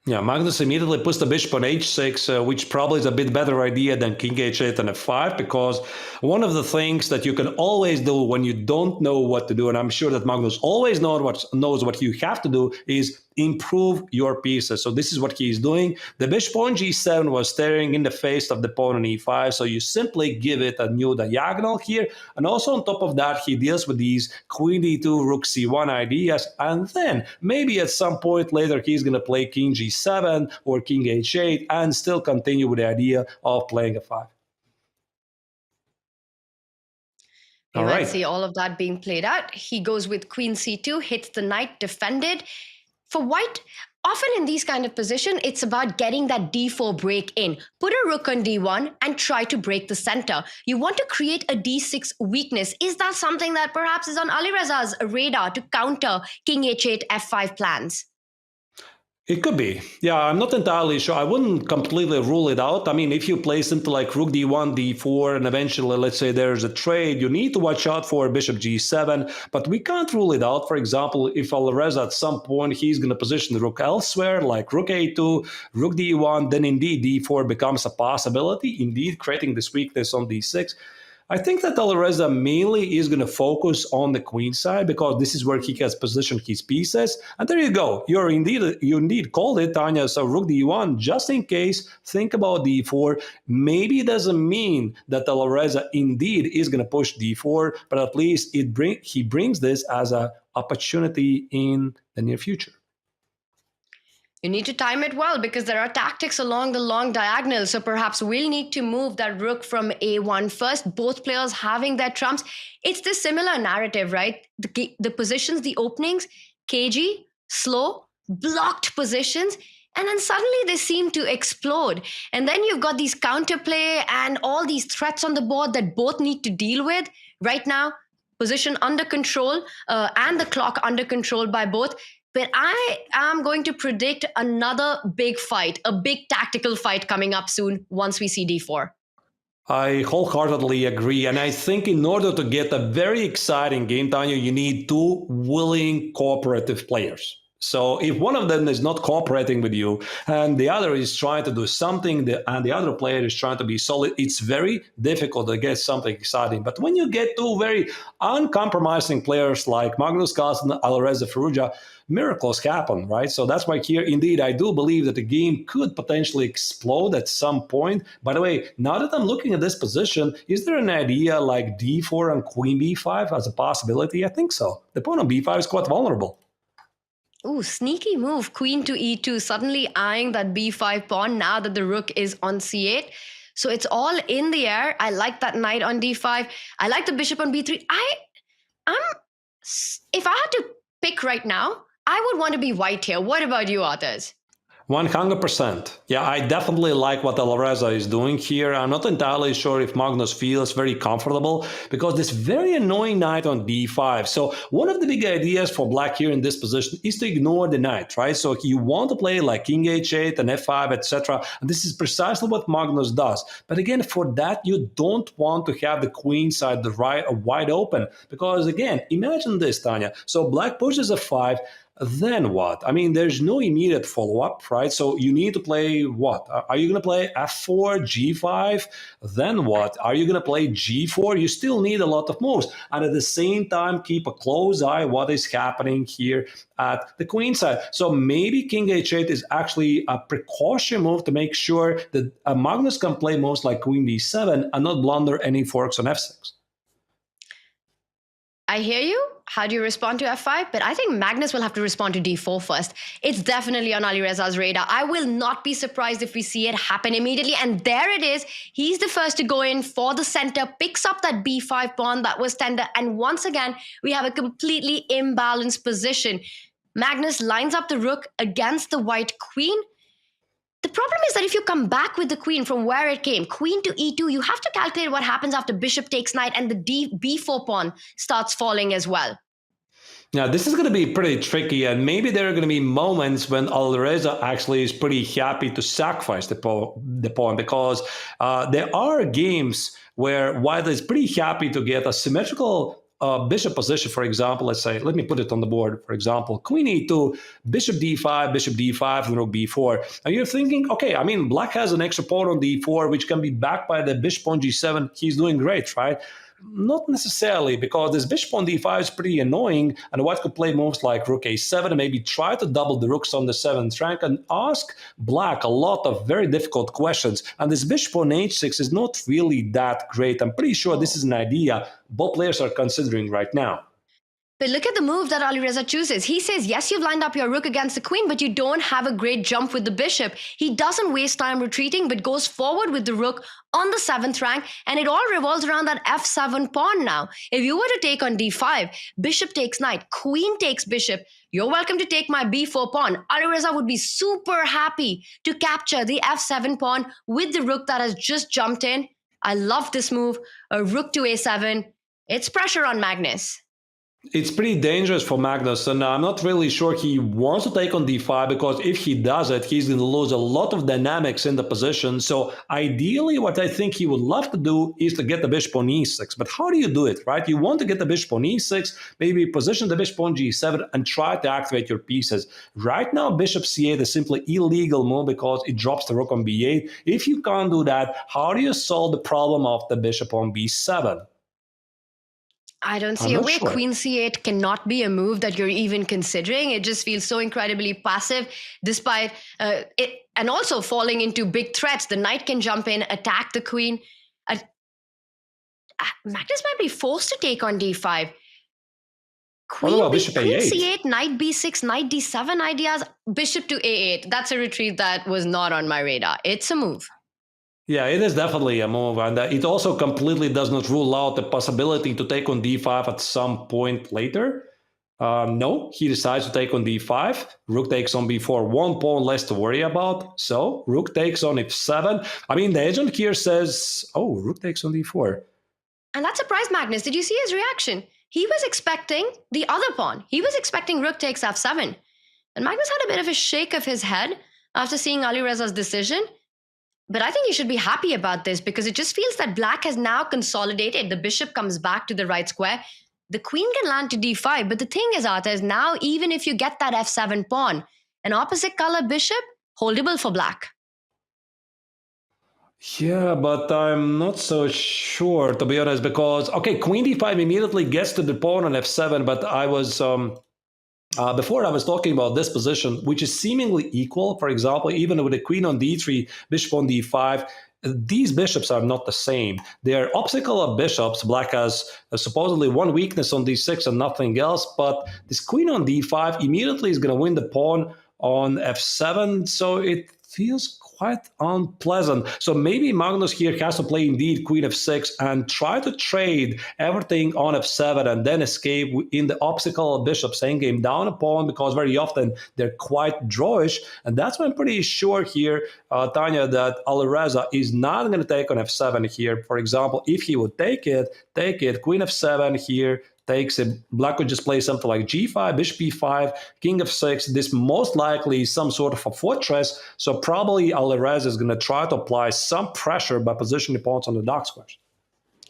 Yeah, Magnus immediately puts the bishop on h6, which probably is a bit better idea than king h8 and f5, because one of the things that you can always do when you don't know what to do, and I'm sure that Magnus always knows what you have to do, is improve your pieces. So this is what he's doing. The bishop on g7 was staring in the face of the pawn on e5, so you simply give it a new diagonal here. And also on top of that, he deals with these queen d2, rook c1 ideas, and then maybe at some point later he's going to play king g7 or king h8 and still continue with the idea of playing a5. We might see all of that being played out. He goes with queen c2, hits the knight, defended. For white, often in these kind of position, it's about getting that d4 break in. Put a rook on d1 and try to break the center. You want to create a d6 weakness. Is that something that perhaps is on Alireza's radar to counter king h8, f5 plans? It could be. Yeah, I'm not entirely sure. I wouldn't completely rule it out. I mean, if you play something like rook d1, d4, and eventually, let's say there's a trade, you need to watch out for bishop g7, but we can't rule it out. For example, if Alireza at some point, he's going to position the rook elsewhere, like rook a2, rook d1, then indeed d4 becomes a possibility, indeed creating this weakness on d6. I think that Alireza mainly is going to focus on the queen side because this is where he has positioned his pieces. And there you go. You indeed called it, Tanya. So rook d1, just in case, think about d4. Maybe it doesn't mean that Alireza indeed is going to push d4, but at least he brings this as an opportunity in the near future. You need to time it well because there are tactics along the long diagonal. So perhaps we'll need to move that rook from a1 first, both players having their trumps. It's this similar narrative, right? The positions, the openings, cagey, slow, blocked positions, and then suddenly they seem to explode. And then you've got these counterplay and all these threats on the board that both need to deal with. Right now, position under control and the clock under control by both. But I am going to predict another big fight, a big tactical fight coming up soon once we see d4. I wholeheartedly agree. And I think in order to get a very exciting game, Tanya, you need two willing cooperative players. So if one of them is not cooperating with you and the other is trying to do something and the other player is trying to be solid, it's very difficult to get something exciting. But when you get two very uncompromising players like Magnus Carlsen and Alireza Firouzja, miracles happen, right? So that's why here, indeed, I do believe that the game could potentially explode at some point. By the way, now that I'm looking at this position, is there an idea like d4 and queen b5 as a possibility? I think so. The pawn on b5 is quite vulnerable. Ooh, sneaky move. Queen to e2, suddenly eyeing that b5 pawn now that the rook is on c8. So it's all in the air. I like that knight on d5. I like the bishop on b3. If I had to pick right now, I would want to be white here. What about you, Arthurs? 100%. Yeah, I definitely like what Alireza is doing here. I'm not entirely sure if Magnus feels very comfortable because this very annoying knight on d5. So one of the big ideas for black here in this position is to ignore the knight, right? So you want to play like king h8 and f5, etc. And this is precisely what Magnus does. But again, for that, you don't want to have the queen side wide open because again, imagine this, Tanya. So black pushes f5. Then what? I mean, there's no immediate follow-up, right? So you need to play what? Are you going to play f4, g5? Then what? Are you going to play g4? You still need a lot of moves. And at the same time, keep a close eye what is happening here at the queen side. So maybe king h8 is actually a precaution move to make sure that Magnus can play moves like queen d7 and not blunder any forks on f6. I hear you. How do you respond to f5? But I think Magnus will have to respond to d4 first. It's definitely on Alireza's radar. I will not be surprised if we see it happen immediately. And there it is. He's the first to go in for the center, picks up that b5 pawn that was tender. And once again, we have a completely imbalanced position. Magnus lines up the rook against the white queen. The problem is that if you come back with the queen from where it came, queen to e2, you have to calculate what happens after bishop takes knight and the b4 pawn starts falling as well. Now, this is going to be pretty tricky, and maybe there are going to be moments when Alireza actually is pretty happy to sacrifice the pawn because there are games where white is pretty happy to get a symmetrical bishop position, for example. Let's say, let me put it on the board, for example, queen e2, bishop d5, and rook b4. And you're thinking, okay, I mean, black has an extra pawn on d4, which can be backed by the bishop on g7. He's doing great, right? Not necessarily, because this bishop on d5 is pretty annoying, and white could play moves like rook a7 and maybe try to double the rooks on the 7th rank and ask black a lot of very difficult questions. And this bishop on h6 is not really that great. I'm pretty sure this is an idea both players are considering right now. But look at the move that Alireza chooses. He says, yes, you've lined up your rook against the queen, but you don't have a great jump with the bishop. He doesn't waste time retreating, but goes forward with the rook on the 7th rank, and it all revolves around that f7 pawn now. If you were to take on d5, bishop takes knight, queen takes bishop, you're welcome to take my b4 pawn. Alireza would be super happy to capture the f7 pawn with the rook that has just jumped in. I love this move. A rook to a7. It's pressure on Magnus. It's pretty dangerous for Magnus, and I'm not really sure he wants to take on d5 because if he does it, he's going to lose a lot of dynamics in the position. So ideally, what I think he would love to do is to get the bishop on e6. But how do you do it, right? You want to get the bishop on e6, maybe position the bishop on g7 and try to activate your pieces. Right now, bishop c8 is simply illegal move because it drops the rook on b8. If you can't do that, how do you solve the problem of the bishop on b7? I don't see a way. Sure. Queen c8 cannot be a move that you're even considering. It just feels so incredibly passive, despite it, and also falling into big threats. The knight can jump in, attack the queen. Magnus might be forced to take on d5. Queen, bishop queen a8? C8, knight b6, knight d7 ideas. Bishop to a8. That's a retreat that was not on my radar. It's a move. Yeah, it is definitely a move, and it also completely does not rule out the possibility to take on d5 at some point later. No, he decides to take on d5. Rook takes on b4, one pawn less to worry about. So rook takes on f7. I mean, the agent here says, oh, rook takes on d4. And that surprised Magnus. Did you see his reaction? He was expecting the other pawn. He was expecting rook takes f7. And Magnus had a bit of a shake of his head after seeing Alireza's decision. But I think you should be happy about this because it just feels that black has now consolidated. The bishop comes back to the right square. The queen can land to d5. But the thing is, Arta, is now even if you get that f7 pawn, an opposite color bishop, holdable for black. Yeah, but I'm not so sure, to be honest, because, okay, queen d5 immediately gets to the pawn on f7, but I was... before I was talking about this position, which is seemingly equal. For example, even with the queen on d3, bishop on d5, these bishops are not the same. They are opposite color bishops. Black has supposedly one weakness on d6 and nothing else, but this queen on d5 immediately is going to win the pawn on f7, so it feels quite unpleasant. So maybe Magnus here has to play indeed queen f6 and try to trade everything on f7 and then escape in the obstacle bishops endgame down a pawn, because very often they're quite drawish. And that's why I'm pretty sure here, Tanya, that Alireza is not going to take on f7 here. For example, if he would take it, queen f7 here, takes it. Black would just play something like g5, bishop e5, king f6. This most likely is some sort of a fortress. So probably Alireza is going to try to apply some pressure by positioning pawns on the dark squares.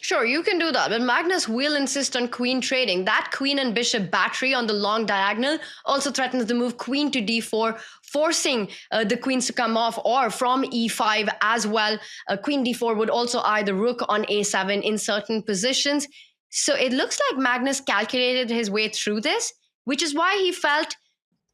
Sure, you can do that, but Magnus will insist on queen trading. That queen and bishop battery on the long diagonal also threatens the move queen to d4, forcing the queens to come off, or from e5 as well. Queen d4 would also eye the rook on a7 in certain positions. So it looks like Magnus calculated his way through this, which is why he felt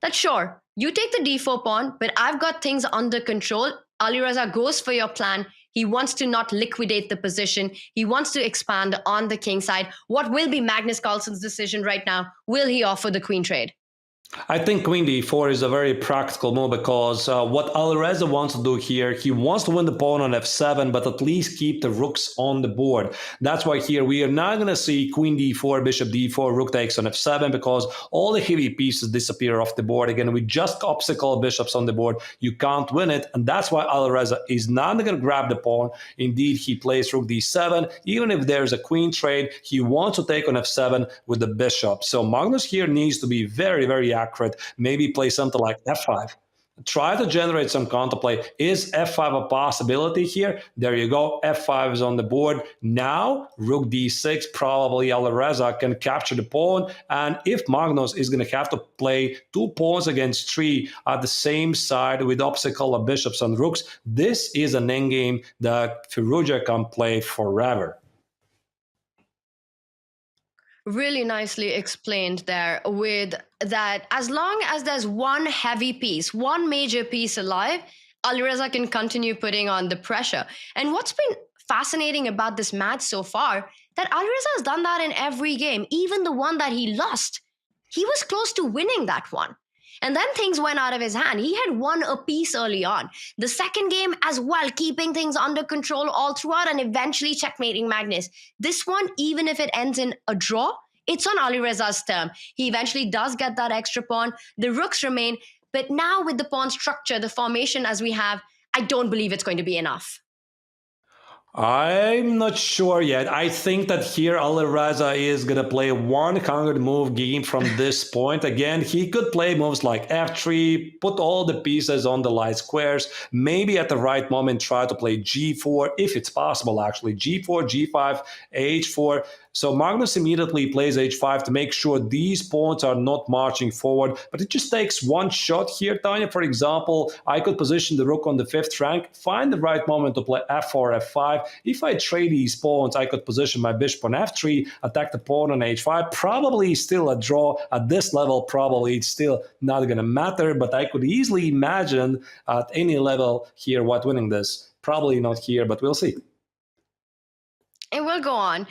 that, sure, you take the d4 pawn, but I've got things under control. Alireza goes for your plan. He wants to not liquidate the position. He wants to expand on the king side. What will be Magnus Carlsen's decision right now? Will he offer the queen trade? I think queen d4 is a very practical move, because what Alireza wants to do here, he wants to win the pawn on f7, but at least keep the rooks on the board. That's why here we are not going to see queen d4, bishop d4, rook takes on f7, because all the heavy pieces disappear off the board. Again, with just obstacle bishops on the board, you can't win it. And that's why Alireza is not going to grab the pawn. Indeed, he plays rook d7. Even if there's a queen trade, he wants to take on f7 with the bishop. So Magnus here needs to be very, very accurate. Maybe play something like f5. Try to generate some counterplay. Is f5 a possibility here? There you go. f5 is on the board. Now, rook d6, probably Alireza can capture the pawn. And if Magnus is going to have to play 2 pawns against 3 at the same side with obstacle of bishops and rooks, this is an endgame that Firouzja can play forever. Really nicely explained there, with that as long as there's one heavy piece, one major piece alive, Alireza can continue putting on the pressure. And what's been fascinating about this match so far, that Alireza has done that in every game, even the one that he lost. He was close to winning that one. And then things went out of his hand. He had won a piece early on. The second game as well, keeping things under control all throughout and eventually checkmating Magnus. This one, even if it ends in a draw, it's on Alireza's term. He eventually does get that extra pawn. The rooks remain. But now with the pawn structure, the formation as we have, I don't believe it's going to be enough. I'm not sure yet. I think that here Alireza is going to play one conquered move game from this point. Again, he could play moves like f3, put all the pieces on the light squares, maybe at the right moment try to play g4, if it's possible actually, g4, g5, h4. So Magnus immediately plays h5 to make sure these pawns are not marching forward. But it just takes one shot here, Tanya. For example, I could position the rook on the 5th rank, find the right moment to play f4, f5. If I trade these pawns, I could position my bishop on f3, attack the pawn on h5. Probably still a draw at this level. Probably it's still not going to matter. But I could easily imagine at any level here what winning this. Probably not here, but we'll see. It will go on.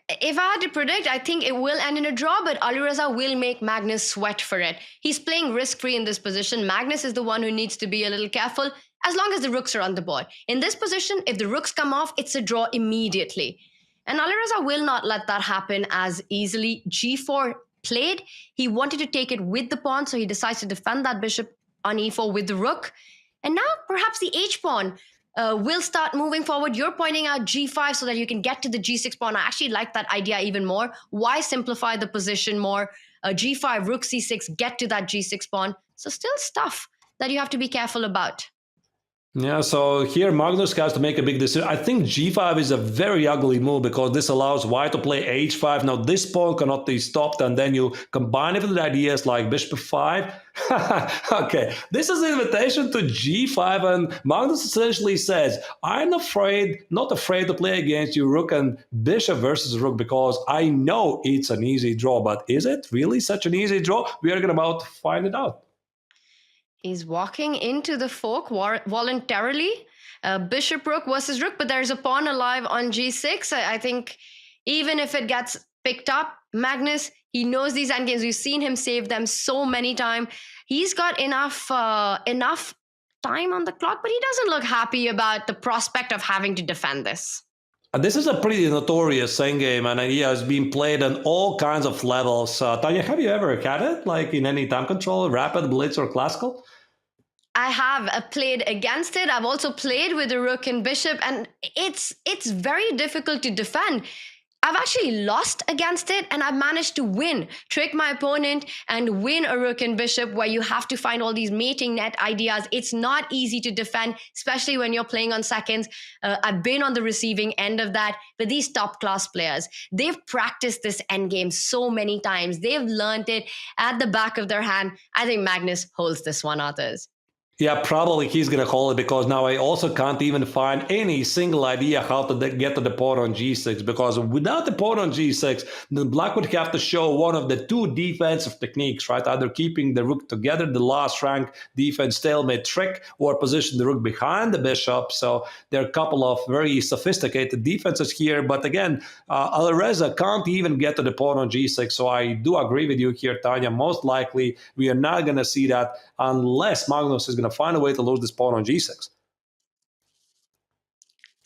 If I had to predict, I think it will end in a draw, but Alireza will make Magnus sweat for it. He's playing risk-free in this position. Magnus is the one who needs to be a little careful, as long as the rooks are on the board. In this position, if the rooks come off, it's a draw immediately. And Alireza will not let that happen as easily. g4 played. He wanted to take it with the pawn, so he decides to defend that bishop on e4 with the rook. And now perhaps the h-pawn will start moving forward. You're pointing out g5 so that you can get to the g6 pawn. I actually like that idea even more. Why simplify the position more? G5, rook c6, get to that g6 pawn. So still stuff that you have to be careful about. Yeah, so here Magnus has to make a big decision. I think g5 is a very ugly move because this allows white to play h5. Now this pawn cannot be stopped, and then you combine it with ideas like bishop 5. Okay, this is an invitation to g5, and Magnus essentially says, I'm not afraid to play against you rook and bishop versus rook, because I know it's an easy draw. But is it really such an easy draw? We are about to find it out. He's walking into the fork voluntarily. Bishop rook versus rook, but there's a pawn alive on g6. I think even if it gets picked up, Magnus, he knows these endgames. We've seen him save them so many times. He's got enough time on the clock, but he doesn't look happy about the prospect of having to defend this. This is a pretty notorious endgame, and he has been played on all kinds of levels. Tanya, have you ever had it, like in any time control, rapid, blitz, or classical? I have played against it. I've also played with the rook and bishop, and it's very difficult to defend. I've actually lost against it, and I've managed to win, trick my opponent and win a rook and bishop where you have to find all these mating net ideas. It's not easy to defend, especially when you're playing on seconds. I've been on the receiving end of that, but these top class players, they've practiced this endgame so many times. They've learned it at the back of their hand. I think Magnus holds this one, others. Yeah, probably he's going to hold it, because now I also can't even find any single idea how to get to the pawn on g6, because without the pawn on g6, the black would have to show one of the two defensive techniques, right? Either keeping the rook together, the last rank defense stalemate trick, or position the rook behind the bishop. So there are a couple of very sophisticated defenses here. But again, Alireza can't even get to the pawn on g6. So I do agree with you here, Tanya. Most likely we are not going to see that unless Magnus is going to find a way to lose this pawn on g6.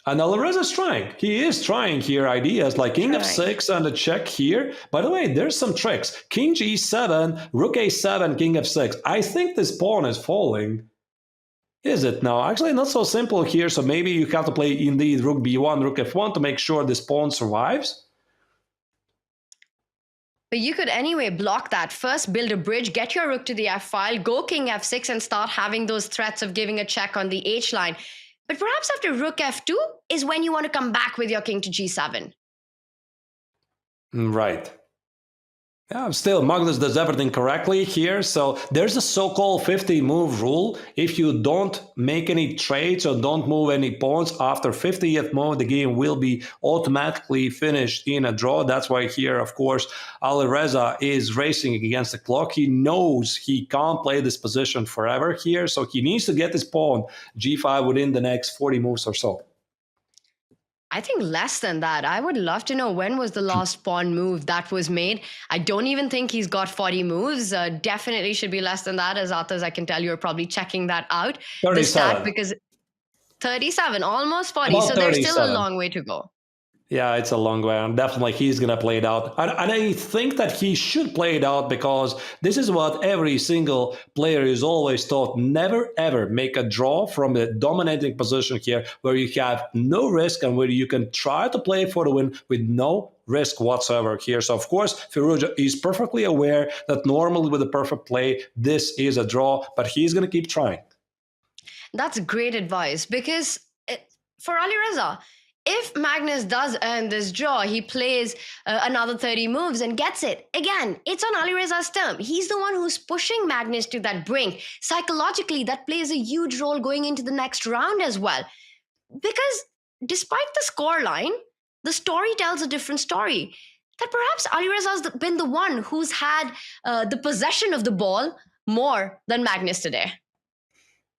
And Alireza is trying. He is trying here ideas like king f6 and a check here. By the way, there's some tricks. King g7, rook a7, king f6. I think this pawn is falling. Is it? No, actually not so simple here. So maybe you have to play indeed rook b1, rook f1 to make sure this pawn survives. But you could anyway block that. First, build a bridge, get your rook to the f-file, go king f6 and start having those threats of giving a check on the h-line. But perhaps after rook f2 is when you want to come back with your king to g7. Right. Yeah, still, Magnus does everything correctly here. So there's a so-called 50-move rule. If you don't make any trades or don't move any pawns after 50th move, the game will be automatically finished in a draw. That's why here, of course, Alireza is racing against the clock. He knows he can't play this position forever here, so he needs to get his pawn g5 within the next 40 moves or so. I think less than that. I would love to know when was the last pawn move that was made. I don't even think he's got 40 moves. Definitely should be less than that. As others, I can tell you're probably checking that out. 37. The stat, because 37, almost 40. About so there's 37. still a long way to go. Yeah, it's a long way. And definitely he's going to play it out. And I think that he should play it out, because this is what every single player is always taught. Never, ever make a draw from the dominating position here where you have no risk and where you can try to play for the win with no risk whatsoever here. So, of course, Firouzja is perfectly aware that normally with a perfect play, this is a draw, but he's going to keep trying. That's great advice, because for Alireza, if Magnus does earn this draw, he plays another 30 moves and gets it. Again, it's on Alireza's term. He's the one who's pushing Magnus to that brink. Psychologically, that plays a huge role going into the next round as well. Because despite the scoreline, the story tells a different story. That perhaps Alireza's been the one who's had the possession of the ball more than Magnus today.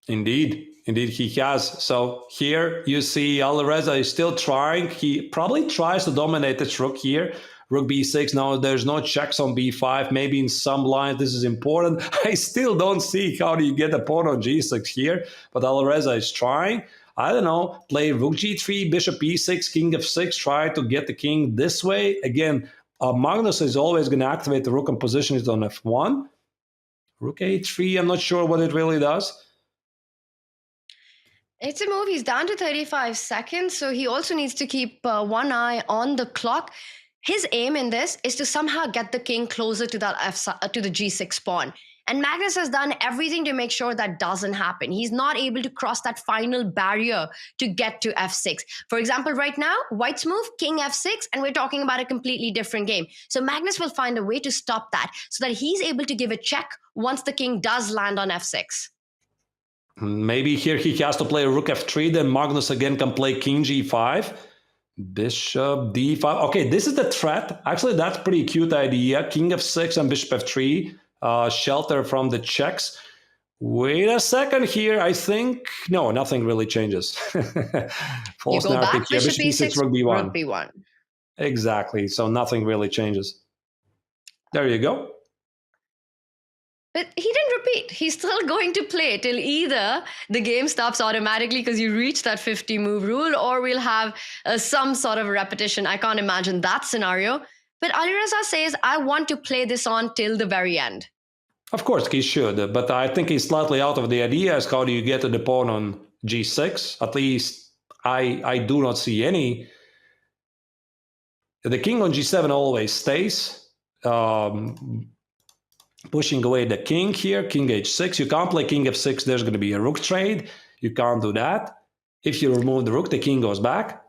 Indeed, he has. So here you see Alireza is still trying. He probably tries to dominate this rook here. Rook b6. Now there's no checks on b5. Maybe in some lines this is important. I still don't see how do you get a pawn on g6 here. But Alireza is trying. I don't know. Play rook g3, bishop e6, king f6. Try to get the king this way. Again, Magnus is always going to activate the rook and position it on f1. Rook a3. I'm not sure what it really does. It's a move. He's down to 35 seconds, so he also needs to keep one eye on the clock. His aim in this is to somehow get the king closer to that to the g6 pawn. And Magnus has done everything to make sure that doesn't happen. He's not able to cross that final barrier to get to f6. For example, right now, White's move, king f6, and we're talking about a completely different game. So Magnus will find a way to stop that so that he's able to give a check once the king does land on f6. Maybe here he has to play rook f3, then Magnus again can play king g5, bishop d5. Okay, this is the threat. Actually, that's pretty cute idea. King f6 and bishop f3, shelter from the checks. Wait a second here. I think, no, nothing really changes. False you go narrative back, here. bishop e6, rook b1. rook b1. Exactly, so nothing really changes. There you go. But he didn't repeat. He's still going to play till either the game stops automatically because you reach that 50 move rule, or we'll have some sort of repetition. I can't imagine that scenario. But Alireza says, I want to play this on till the very end. Of course, he should, but I think he's slightly out of the idea as how do you get to the pawn on g6. At least I do not see any. The king on g7 always stays. Pushing away the king here, king h6. You can't play king f6, there's going to be a rook trade. You can't do that. If you remove the rook, the king goes back.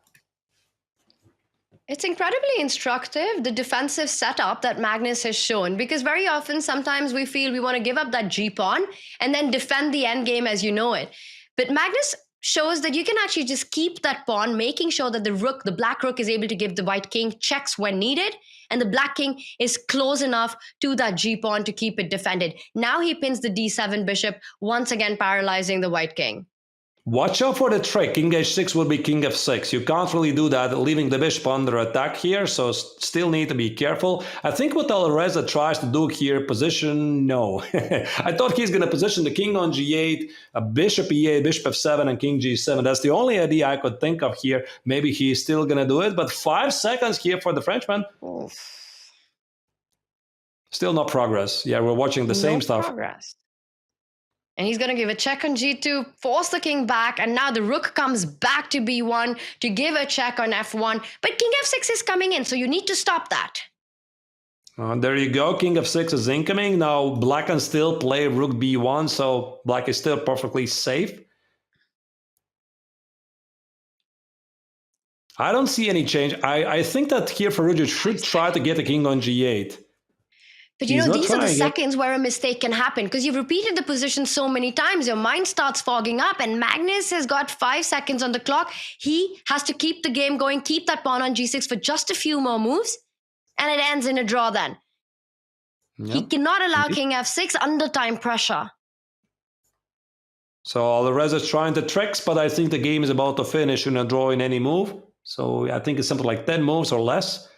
It's incredibly instructive, the defensive setup that Magnus has shown, because very often, sometimes we feel we want to give up that g-pawn and then defend the endgame as you know it. But Magnus shows that you can actually just keep that pawn, making sure that the black rook is able to give the white king checks when needed, and the black king is close enough to that g-pawn to keep it defended. Now he pins the d7 bishop, once again paralyzing the white king. Watch out for the trick. King h6 will be king f6. You can't really do that, leaving the bishop under attack here, so still need to be careful. I think what Alireza tries to do here, position, no. I thought he's going to position the king on g8, a bishop e8, bishop f7, and king g7. That's the only idea I could think of here. Maybe he's still going to do it, but 5 seconds here for the Frenchman. Still no progress. Yeah, we're watching the same stuff. Progress. And he's going to give a check on g2, force the king back, and now the rook comes back to b1 to give a check on f1. But king f6 is coming in, so you need to stop that. There you go, king f6 is incoming. Now black can still play rook b1, so black is still perfectly safe. I don't see any change. I think that here Firouzja should try to get the king on g8. But you know, these are the seconds where a mistake can happen because you've repeated the position so many times, your mind starts fogging up, and Magnus has got 5 seconds on the clock. He has to keep the game going, keep that pawn on g6 for just a few more moves, and it ends in a draw then. Yep. He cannot allow king f6 under time pressure. So Alireza is trying the tricks, but I think the game is about to finish in a draw in any move. So I think it's something like 10 moves or less.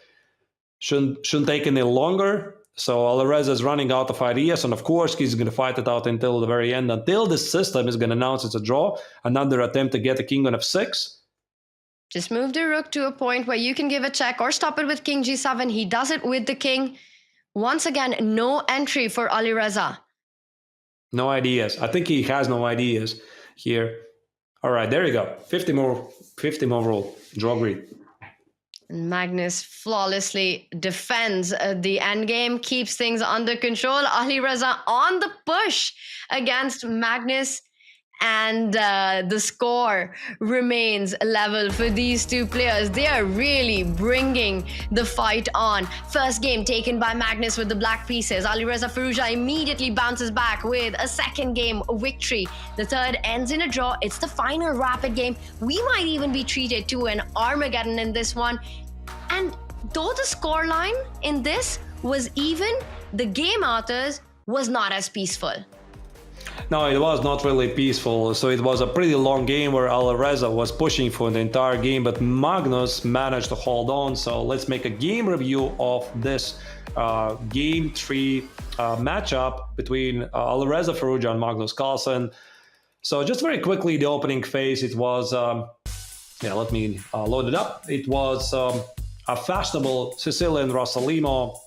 Shouldn't take any longer. So Alireza is running out of ideas, and of course he's going to fight it out until the very end, until the system is going to announce it's a draw. Another attempt to get the king on f6. Just move the rook to a point where you can give a check or stop it with king g7. He does it with the king. Once again, no entry for Alireza. No ideas. I think he has no ideas here. All right, there you go. 50 more rule. Draw grid. Magnus flawlessly defends the endgame, keeps things under control. Alireza on the push against Magnus, and the score remains level for these two players. They are really bringing the fight on. First game taken by Magnus with the black pieces. Alireza Firouzja immediately bounces back with a second game victory. The third ends in a draw. It's the final rapid game. We might even be treated to an Armageddon in this one. And though the scoreline in this was even, the game authors was not as peaceful. No, it was not really peaceful. So it was a pretty long game where Alireza was pushing for the entire game, but Magnus managed to hold on. So let's make a game review of this game 3 matchup between Alireza Firouzja and Magnus Carlsen. So just very quickly, the opening phase, it was, let me load it up. It was a fashionable Sicilian Rossolimo,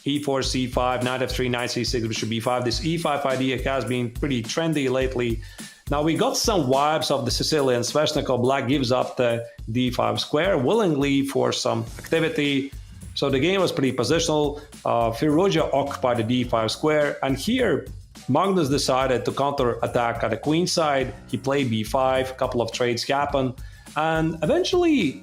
e4, c5, knight f3, knight c6, bishop b5. This e5 idea has been pretty trendy lately. Now we got some vibes of the Sicilian Sveshnikov. Black gives up the d5 square willingly for some activity. So the game was pretty positional. Firouzja occupied the d5 square, and here Magnus decided to counter-attack at the queen side. He played b5, a couple of trades happened. And eventually,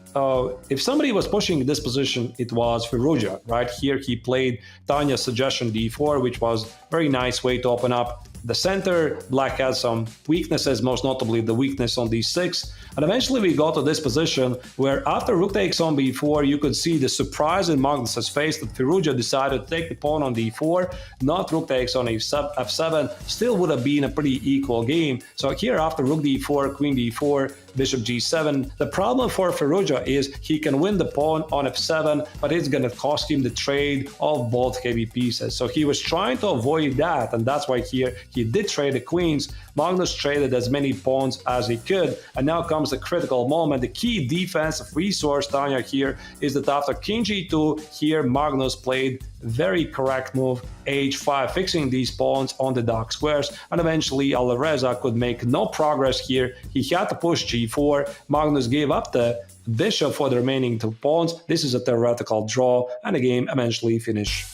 if somebody was pushing this position, it was Firouzja, right? Here he played Tanya's suggestion d4, which was a very nice way to open up the center. Black has some weaknesses, most notably the weakness on d6. And eventually we got to this position where after rook takes on b4, you could see the surprise in Magnus's face that Firouzja decided to take the pawn on d4, not rook takes on f7. Still would have been a pretty equal game. So here after rook d4, queen d4, bishop g7. The problem for Firouzja is he can win the pawn on f7, but it's going to cost him the trade of both heavy pieces. So he was trying to avoid that, and that's why here he did trade the queens. Magnus traded as many pawns as he could, and now comes the critical moment. The key defensive resource, Tanya, here is that after king g2, here Magnus played very correct move, h5, fixing these pawns on the dark squares, and eventually Alireza could make no progress here. He had to push g4. Magnus gave up the bishop for the remaining 2 pawns. This is a theoretical draw, and the game eventually finished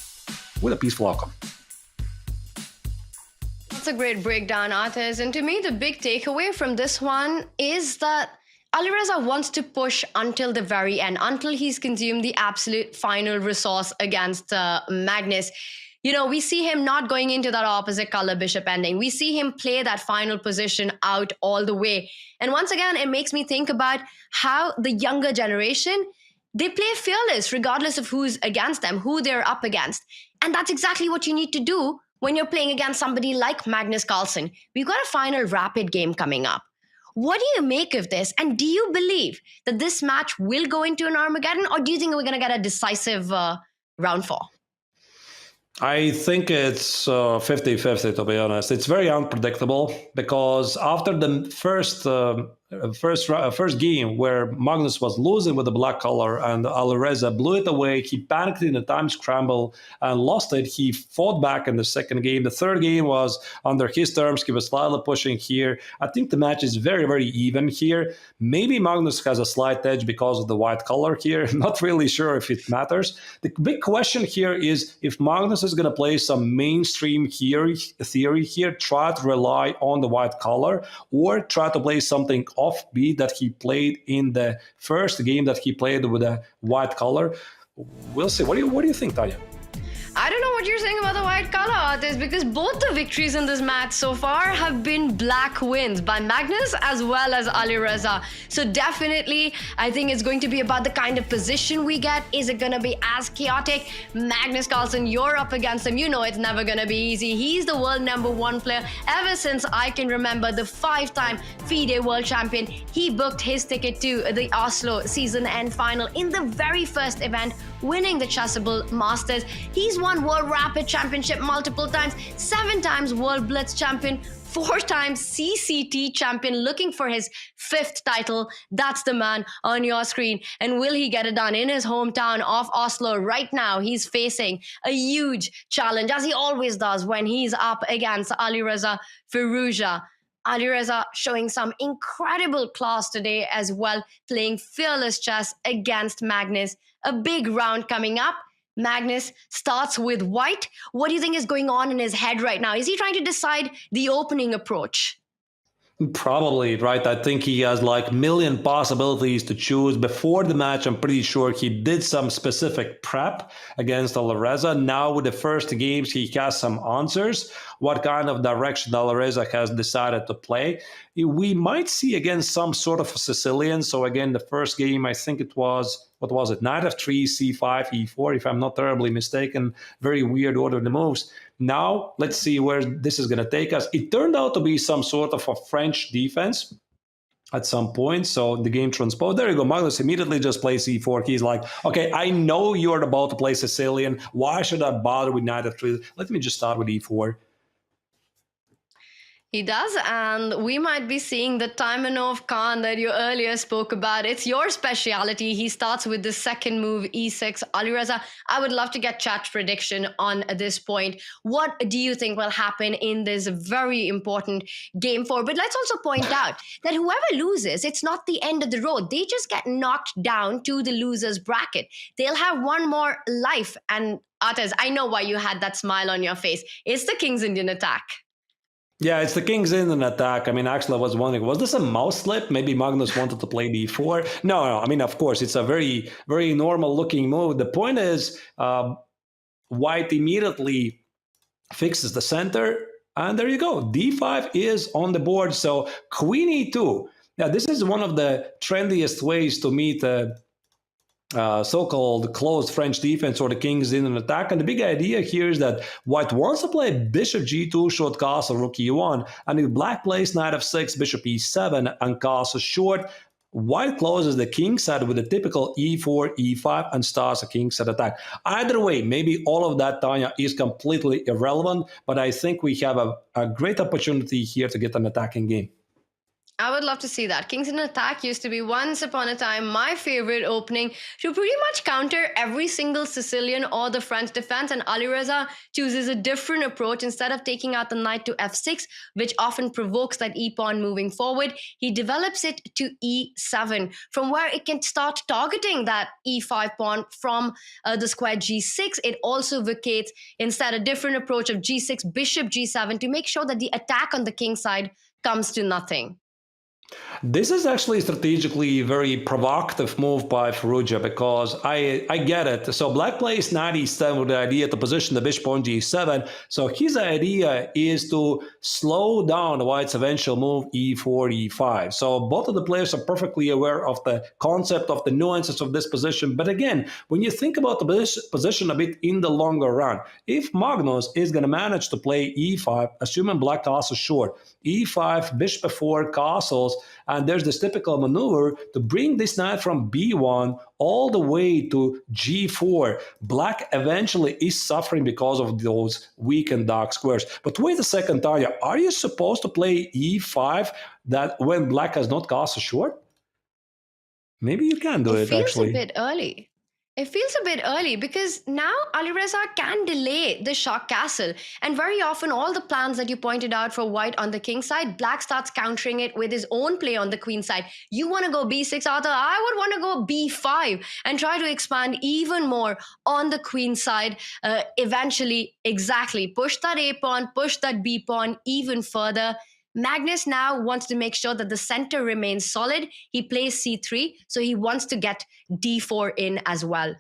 with a peaceful outcome. That's a great breakdown, Arthurs. And to me, the big takeaway from this one is that Alireza wants to push until the very end, until he's consumed the absolute final resource against Magnus. You know, we see him not going into that opposite color bishop ending. We see him play that final position out all the way. And once again, it makes me think about how the younger generation, they play fearless regardless of who's against them, who they're up against. And that's exactly what you need to do when you're playing against somebody like Magnus Carlsen. We've got a final rapid game coming up. What do you make of this? And do you believe that this match will go into an Armageddon, or do you think we're going to get a decisive round 4? I think it's 50-50, to be honest. It's very unpredictable because after the first game where Magnus was losing with the black color and Alireza blew it away, he panicked in the time scramble and lost it. He fought back in the second game. The third game was under his terms. He was slightly pushing here. I think the match is very, very even here. Maybe Magnus has a slight edge because of the white color here. Not really sure if it matters. The big question here is if Magnus is going to play some mainstream theory here, try to rely on the white color, or try to play something offbeat that he played in the first game that he played with a white color. We'll see. What do you think, Tanya? I don't know what you're saying about the white color, Arthurs, because both the victories in this match so far have been black wins by Magnus as well as Alireza. So definitely, I think it's going to be about the kind of position we get. Is it going to be as chaotic? Magnus Carlsen, you're up against him. You know it's never going to be easy. He's the world #1 player. Ever since I can remember, the 5-time FIDE world champion, he booked his ticket to the Oslo season end final in the very first event, winning the CrunchLabs Masters. He's won World Rapid Championship multiple times, 7 times World Blitz champion, 4 times CCT champion, looking for his 5th title. That's the man on your screen. And will he get it done in his hometown of Oslo? Right now, he's facing a huge challenge, as he always does when he's up against Alireza Firouzja. Alireza showing some incredible class today as well, playing fearless chess against Magnus. A big round coming up. Magnus starts with white. What do you think is going on in his head right now? Is he trying to decide the opening approach? Probably, right? I think he has like million possibilities to choose. Before the match, I'm pretty sure he did some specific prep against Alireza. Now with the first games, he has some answers. What kind of direction Alireza has decided to play. We might see again some sort of a Sicilian. So again, the first game, I think it was, what was it? Knight f3, c5, e4, if I'm not terribly mistaken. Very weird order of the moves. Now, let's see where this is going to take us. It turned out to be some sort of a French defense at some point. So the game transposed. There you go. Magnus immediately just plays e4. He's like, okay, I know you're about to play Sicilian. Why should I bother with Knight f3? Let me just start with e4. He does, and we might be seeing the Taimanov Khan that you earlier spoke about. It's your speciality. He starts with the second move, e6. Alireza, I would love to get chat prediction on this point. What do you think will happen in this very important game 4? But let's also point out that whoever loses, it's not the end of the road. They just get knocked down to the loser's bracket. They'll have one more life. And Artez, I know why you had that smile on your face. It's the King's Indian attack. Yeah, it's the King's Indian attack. I mean, actually, I was wondering, was this a mouse slip? Maybe Magnus wanted to play d4. No. I mean, of course, it's a very, very normal-looking move. The point is, white immediately fixes the center, and there you go. d5 is on the board. So queen e2. Yeah, this is one of the trendiest ways to meet so-called closed French defense or the king's in an attack. And the big idea here is that white wants to play bishop g2, short castle, rook e1, and if black plays knight f6, bishop e7, and castle short, white closes the king side with a typical e4, e5, and starts a king side attack. Either way, maybe all of that, Tanya, is completely irrelevant, but I think we have a great opportunity here to get an attacking game. I would love to see that. Kings in Attack used to be once upon a time my favorite opening to pretty much counter every single Sicilian or the French defense, and Alireza chooses a different approach. Instead of taking out the knight to f6, which often provokes that e-pawn moving forward, he develops it to e7, from where it can start targeting that e5 pawn from the square g6. It also vacates instead a different approach of g6, bishop g7 to make sure that the attack on the king side comes to nothing. This is actually strategically a very provocative move by Firouzja because I get it. So black plays knight e7 with the idea to position the bishop on g7. So his idea is to slow down white's eventual move e4, e5. So both of the players are perfectly aware of the concept of the nuances of this position. But again, when you think about the position a bit in the longer run, if Magnus is going to manage to play e5, assuming black castle short, e5, bishop f4, castles, and there's this typical maneuver to bring this knight from b1 all the way to g4. Black eventually is suffering because of those weak and dark squares. But wait a second, Tanya, are you supposed to play e5 that when black has not castle short? Maybe you can do it, actually. It feels a bit early. It feels a bit early because now Alireza can delay the shock castle. And very often all the plans that you pointed out for white on the king side, black starts countering it with his own play on the queen side. You want to go b6, Arthur? I would want to go b5 and try to expand even more on the queen side. Eventually, exactly, push that a pawn, push that b pawn even further. Magnus now wants to make sure that the center remains solid. He plays c3, so he wants to get d4 in as well.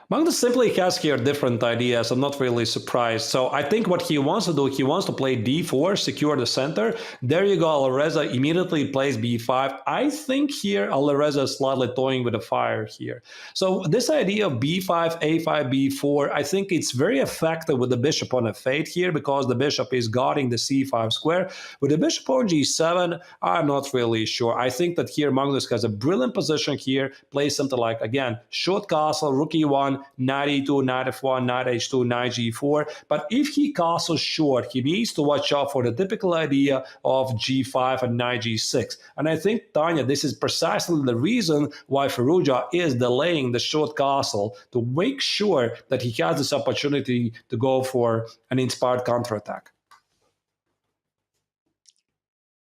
Magnus simply has here different ideas. I'm not really surprised. So I think what he wants to do, he wants to play d4, secure the center. There you go, Alireza immediately plays b5. I think here Alireza is slightly toying with the fire here. So this idea of b5, a5, b4, I think it's very effective with the bishop on f8 here because the bishop is guarding the c5 square. With the bishop on g7, I'm not really sure. I think that here Magnus has a brilliant position here, plays something like, again, short castle, rook e1, knight e2, knight f1, knight h2, knight g4. But if he castles short, he needs to watch out for the typical idea of g5 and knight g6. And I think, Tanya, this is precisely the reason why Firouzja is delaying the short castle to make sure that he has this opportunity to go for an inspired counterattack.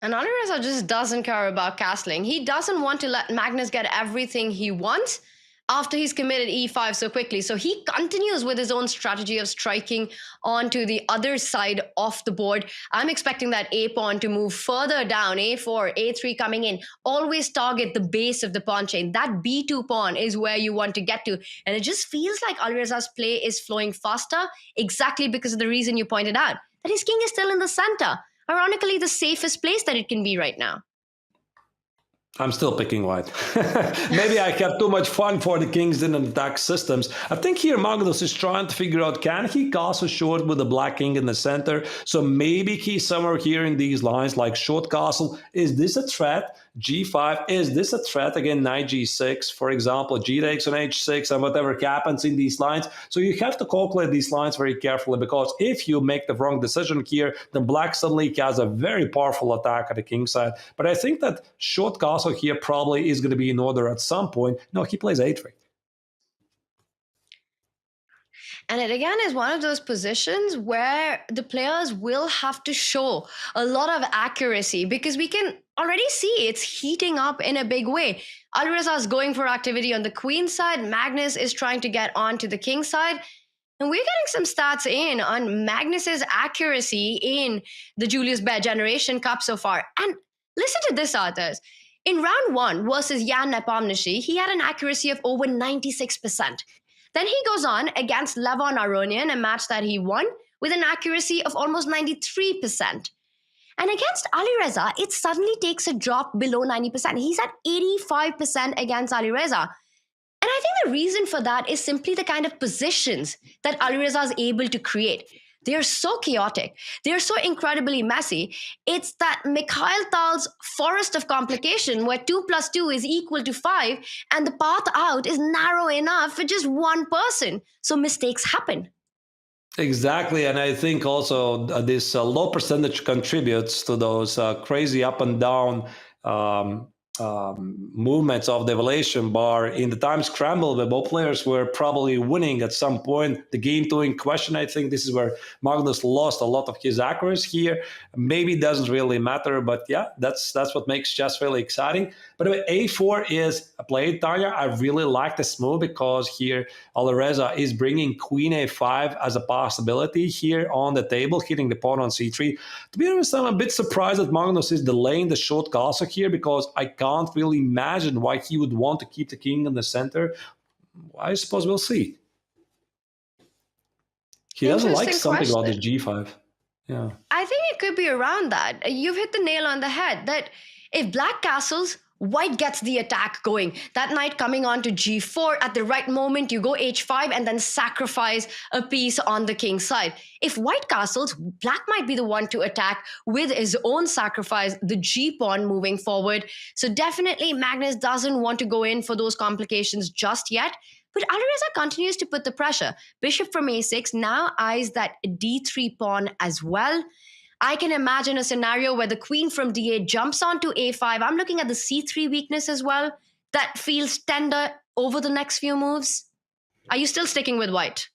And Alireza just doesn't care about castling. He doesn't want to let Magnus get everything he wants after he's committed e5 so quickly. So he continues with his own strategy of striking onto the other side of the board. I'm expecting that a pawn to move further down, a4, a3 coming in. Always target the base of the pawn chain. That b2 pawn is where you want to get to. And it just feels like Alireza's play is flowing faster exactly because of the reason you pointed out, that his king is still in the center. Ironically, the safest place that it can be right now. I'm still picking white. Maybe I have too much fun for the kings in attack systems. I think here Magnus is trying to figure out, can he castle short with the black king in the center? So maybe he's somewhere here in these lines like short castle. Is this a threat? G5, is this a threat? Again, knight G6, for example, G takes on H6 and whatever happens in these lines. So you have to calculate these lines very carefully because if you make the wrong decision here, then black suddenly has a very powerful attack at the king side. But I think that short castle here probably is going to be in order at some point. No, he plays a3. And it again is one of those positions where the players will have to show a lot of accuracy because we can already see it's heating up in a big way. Alireza is going for activity on the queen side. Magnus is trying to get onto the king side. And we're getting some stats in on Magnus's accuracy in the Julius Baer Generation Cup so far. And listen to this, Arthurs. In round 1 versus Jan Nepomniachtchi, he had an accuracy of over 96%. Then he goes on against Levon Aronian, a match that he won, with an accuracy of almost 93%. And against Alireza, it suddenly takes a drop below 90%. He's at 85% against Alireza. And I think the reason for that is simply the kind of positions that Alireza is able to create. They are so chaotic. They are so incredibly messy. It's that Mikhail Tal's forest of complication where 2 + 2 is equal to 5 and the path out is narrow enough for just one person. So mistakes happen. Exactly, and I think also this low percentage contributes to those crazy up and down movements of the evaluation bar. In the time scramble, where both players were probably winning at some point, the game 2 in question, I think this is where Magnus lost a lot of his accuracy here. Maybe it doesn't really matter, but yeah, that's what makes chess really exciting. By the way, a4 is played, Tanya. I really like this move because here Alireza is bringing queen a5 as a possibility here on the table, hitting the pawn on c3. To be honest, I'm a bit surprised that Magnus is delaying the short castle here because I can't really imagine why he would want to keep the king in the center. I suppose we'll see. He doesn't like something about his g5. Yeah. I think it could be around that. You've hit the nail on the head that if black castles, white gets the attack going. That knight coming on to g4 at the right moment, you go h5 and then sacrifice a piece on the king's side. If white castles, black might be the one to attack with his own sacrifice, the g pawn moving forward. So definitely Magnus doesn't want to go in for those complications just yet. But Alireza continues to put the pressure. Bishop from a6 now eyes that d3 pawn as well. I can imagine a scenario where the queen from d8 jumps onto a5. I'm looking at the c3 weakness as well. That feels tender over the next few moves. Are you still sticking with white?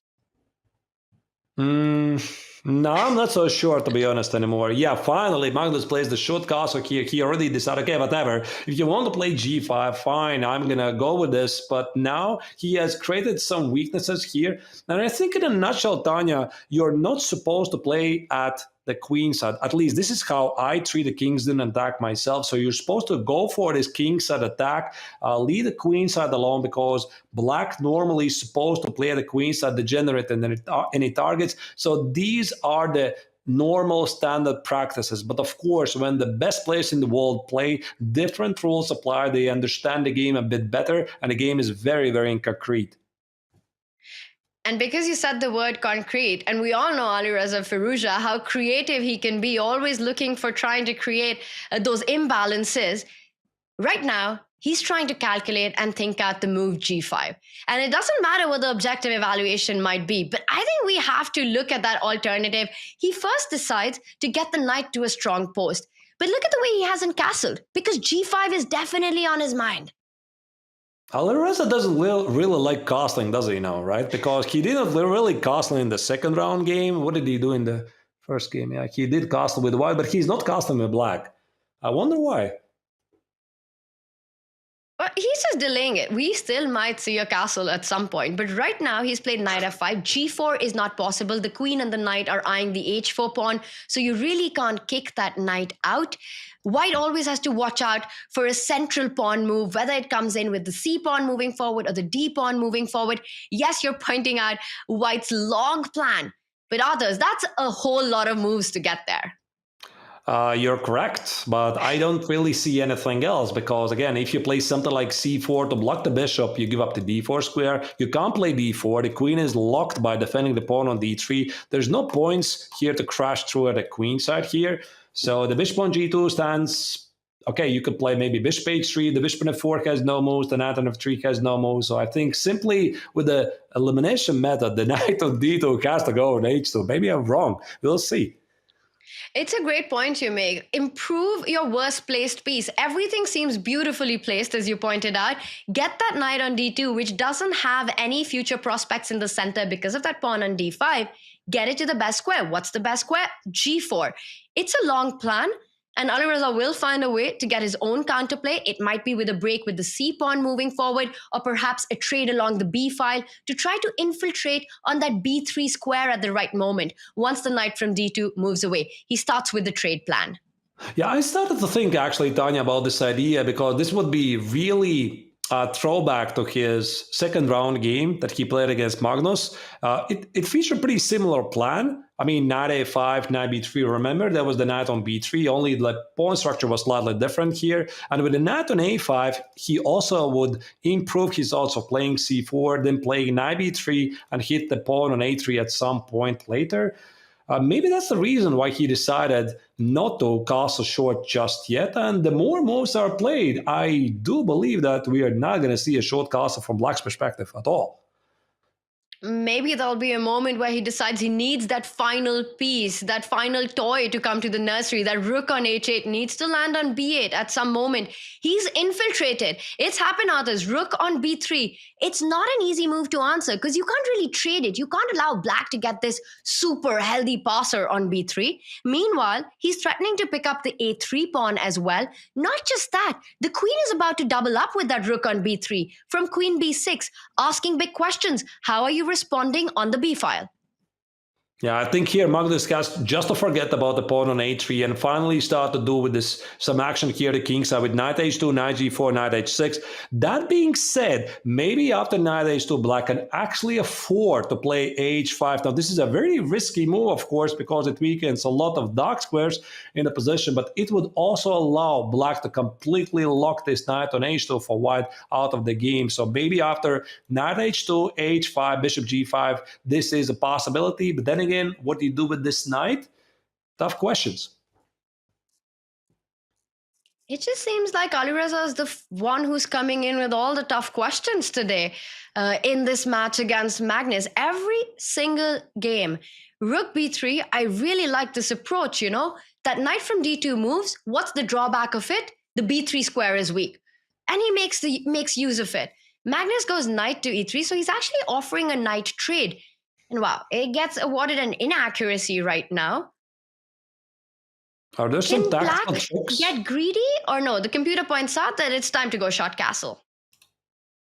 No, I'm not so sure, to be honest, anymore. Yeah, finally, Magnus plays the short castle here. He already decided, okay, whatever. If you want to play g5, fine, I'm going to go with this. But now he has created some weaknesses here. And I think in a nutshell, Tanya, you're not supposed to play at the queen side. At least this is how I treat the Kingston attack myself. So you're supposed to go for this king side attack, leave the queen side alone because black normally is supposed to play the queen side, degenerate any targets. So these are the normal standard practices. But of course, when the best players in the world play, different rules apply. They understand the game a bit better, and the game is very, very concrete. And because you said the word concrete, and we all know Alireza Firouzja, how creative he can be, always looking for trying to create those imbalances. Right now, he's trying to calculate and think out the move g5. And it doesn't matter what the objective evaluation might be, but I think we have to look at that alternative. He first decides to get the knight to a strong post. But look at the way he hasn't castled, because g5 is definitely on his mind. Alireza doesn't really like castling, does he now, right? Because he didn't really castle in the second round game. What did he do in the first game? Yeah, he did castle with white, but he's not castling with black. I wonder why. Well, he's just delaying it. We still might see a castle at some point, but right now he's played knight f5. g4 is not possible. The queen and the knight are eyeing the h4 pawn, so you really can't kick that knight out. White always has to watch out for a central pawn move, whether it comes in with the c pawn moving forward or the d pawn moving forward. Yes, you're pointing out white's long plan, but others, that's a whole lot of moves to get there. You're correct, but I don't really see anything else because, again, if you play something like c4 to block the bishop, you give up the d4 square. You can't play d4. The queen is locked by defending the pawn on d3. There's no points here to crash through at the queen side here. So the bishop on g2 stands. Okay, you could play maybe bishop h3. The bishop on f4 has no moves. The knight on f3 has no moves. So I think simply with the elimination method, the knight on d2 has to go on h2. Maybe I'm wrong. We'll see. It's a great point you make. Improve your worst placed piece. Everything seems beautifully placed, as you pointed out. Get that knight on d2, which doesn't have any future prospects in the center because of that pawn on d5. Get it to the best square. What's the best square? g4. It's a long plan, and Alireza will find a way to get his own counterplay. It might be with a break with the c pawn moving forward, or perhaps a trade along the b file to try to infiltrate on that b3 square at the right moment once the knight from d2 moves away. He starts with the trade plan. Yeah, I started to think actually, Tanya, about this idea because this would be really a throwback to his second round game that he played against Magnus. It featured a pretty similar plan. I mean, knight a5, knight b3. Remember, there was the knight on b3, only the pawn structure was slightly different here. And with the knight on a5, he also would improve his odds of playing c4, then playing knight b3, and hit the pawn on a3 at some point later. Maybe that's the reason why he decided not to castle short just yet. And the more moves are played, I do believe that we are not going to see a short castle from Black's perspective at all. Maybe there'll be a moment where he decides he needs that final piece, that final toy to come to the nursery. That rook on h8 needs to land on b8 at some moment. He's infiltrated. It's happened, others. Rook on b3. It's not an easy move to answer because you can't really trade it. You can't allow Black to get this super healthy passer on b3. Meanwhile, he's threatening to pick up the a3 pawn as well. Not just that, the queen is about to double up with that rook on b3 from queen b6, asking big questions. How are you responding on the b file? Yeah, I think here Magnus has just to forget about the pawn on a3 and finally start to do with this some action here the king side with knight h2, knight g4, knight h6. That being said, maybe after knight h2, Black can actually afford to play h5. Now, this is a very risky move, of course, because it weakens a lot of dark squares in the position, but it would also allow Black to completely lock this knight on h2 for white out of the game. So maybe after knight h2, h5, bishop g5, this is a possibility, but then again, what do you do with this knight? Tough questions. It just seems like Alireza is the one who's coming in with all the tough questions today in this match against Magnus. Every single game. Rook b3, I really like this approach, you know? That knight from d2 moves, what's the drawback of it? The b3 square is weak. And he makes use of it. Magnus goes knight to e3, so he's actually offering a knight trade. And wow, it gets awarded an inaccuracy right now. Are there some tactical tricks? Get greedy or no? The computer points out that it's time to go short castle.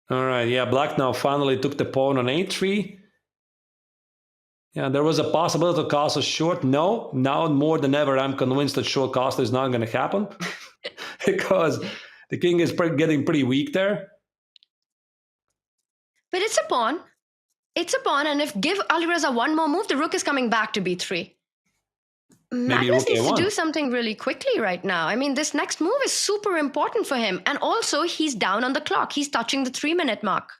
All right, yeah, Black now finally took the pawn on a3. Yeah, there was a possibility to castle short. No, now more than ever, I'm convinced that short castle is not going to happen because the king is getting pretty weak there. But it's a pawn. It's a pawn, and if give Alireza one more move, the rook is coming back to b3. Magnus needs to do something really quickly right now. I mean, this next move is super important for him. And also, he's down on the clock. He's touching the 3-minute mark.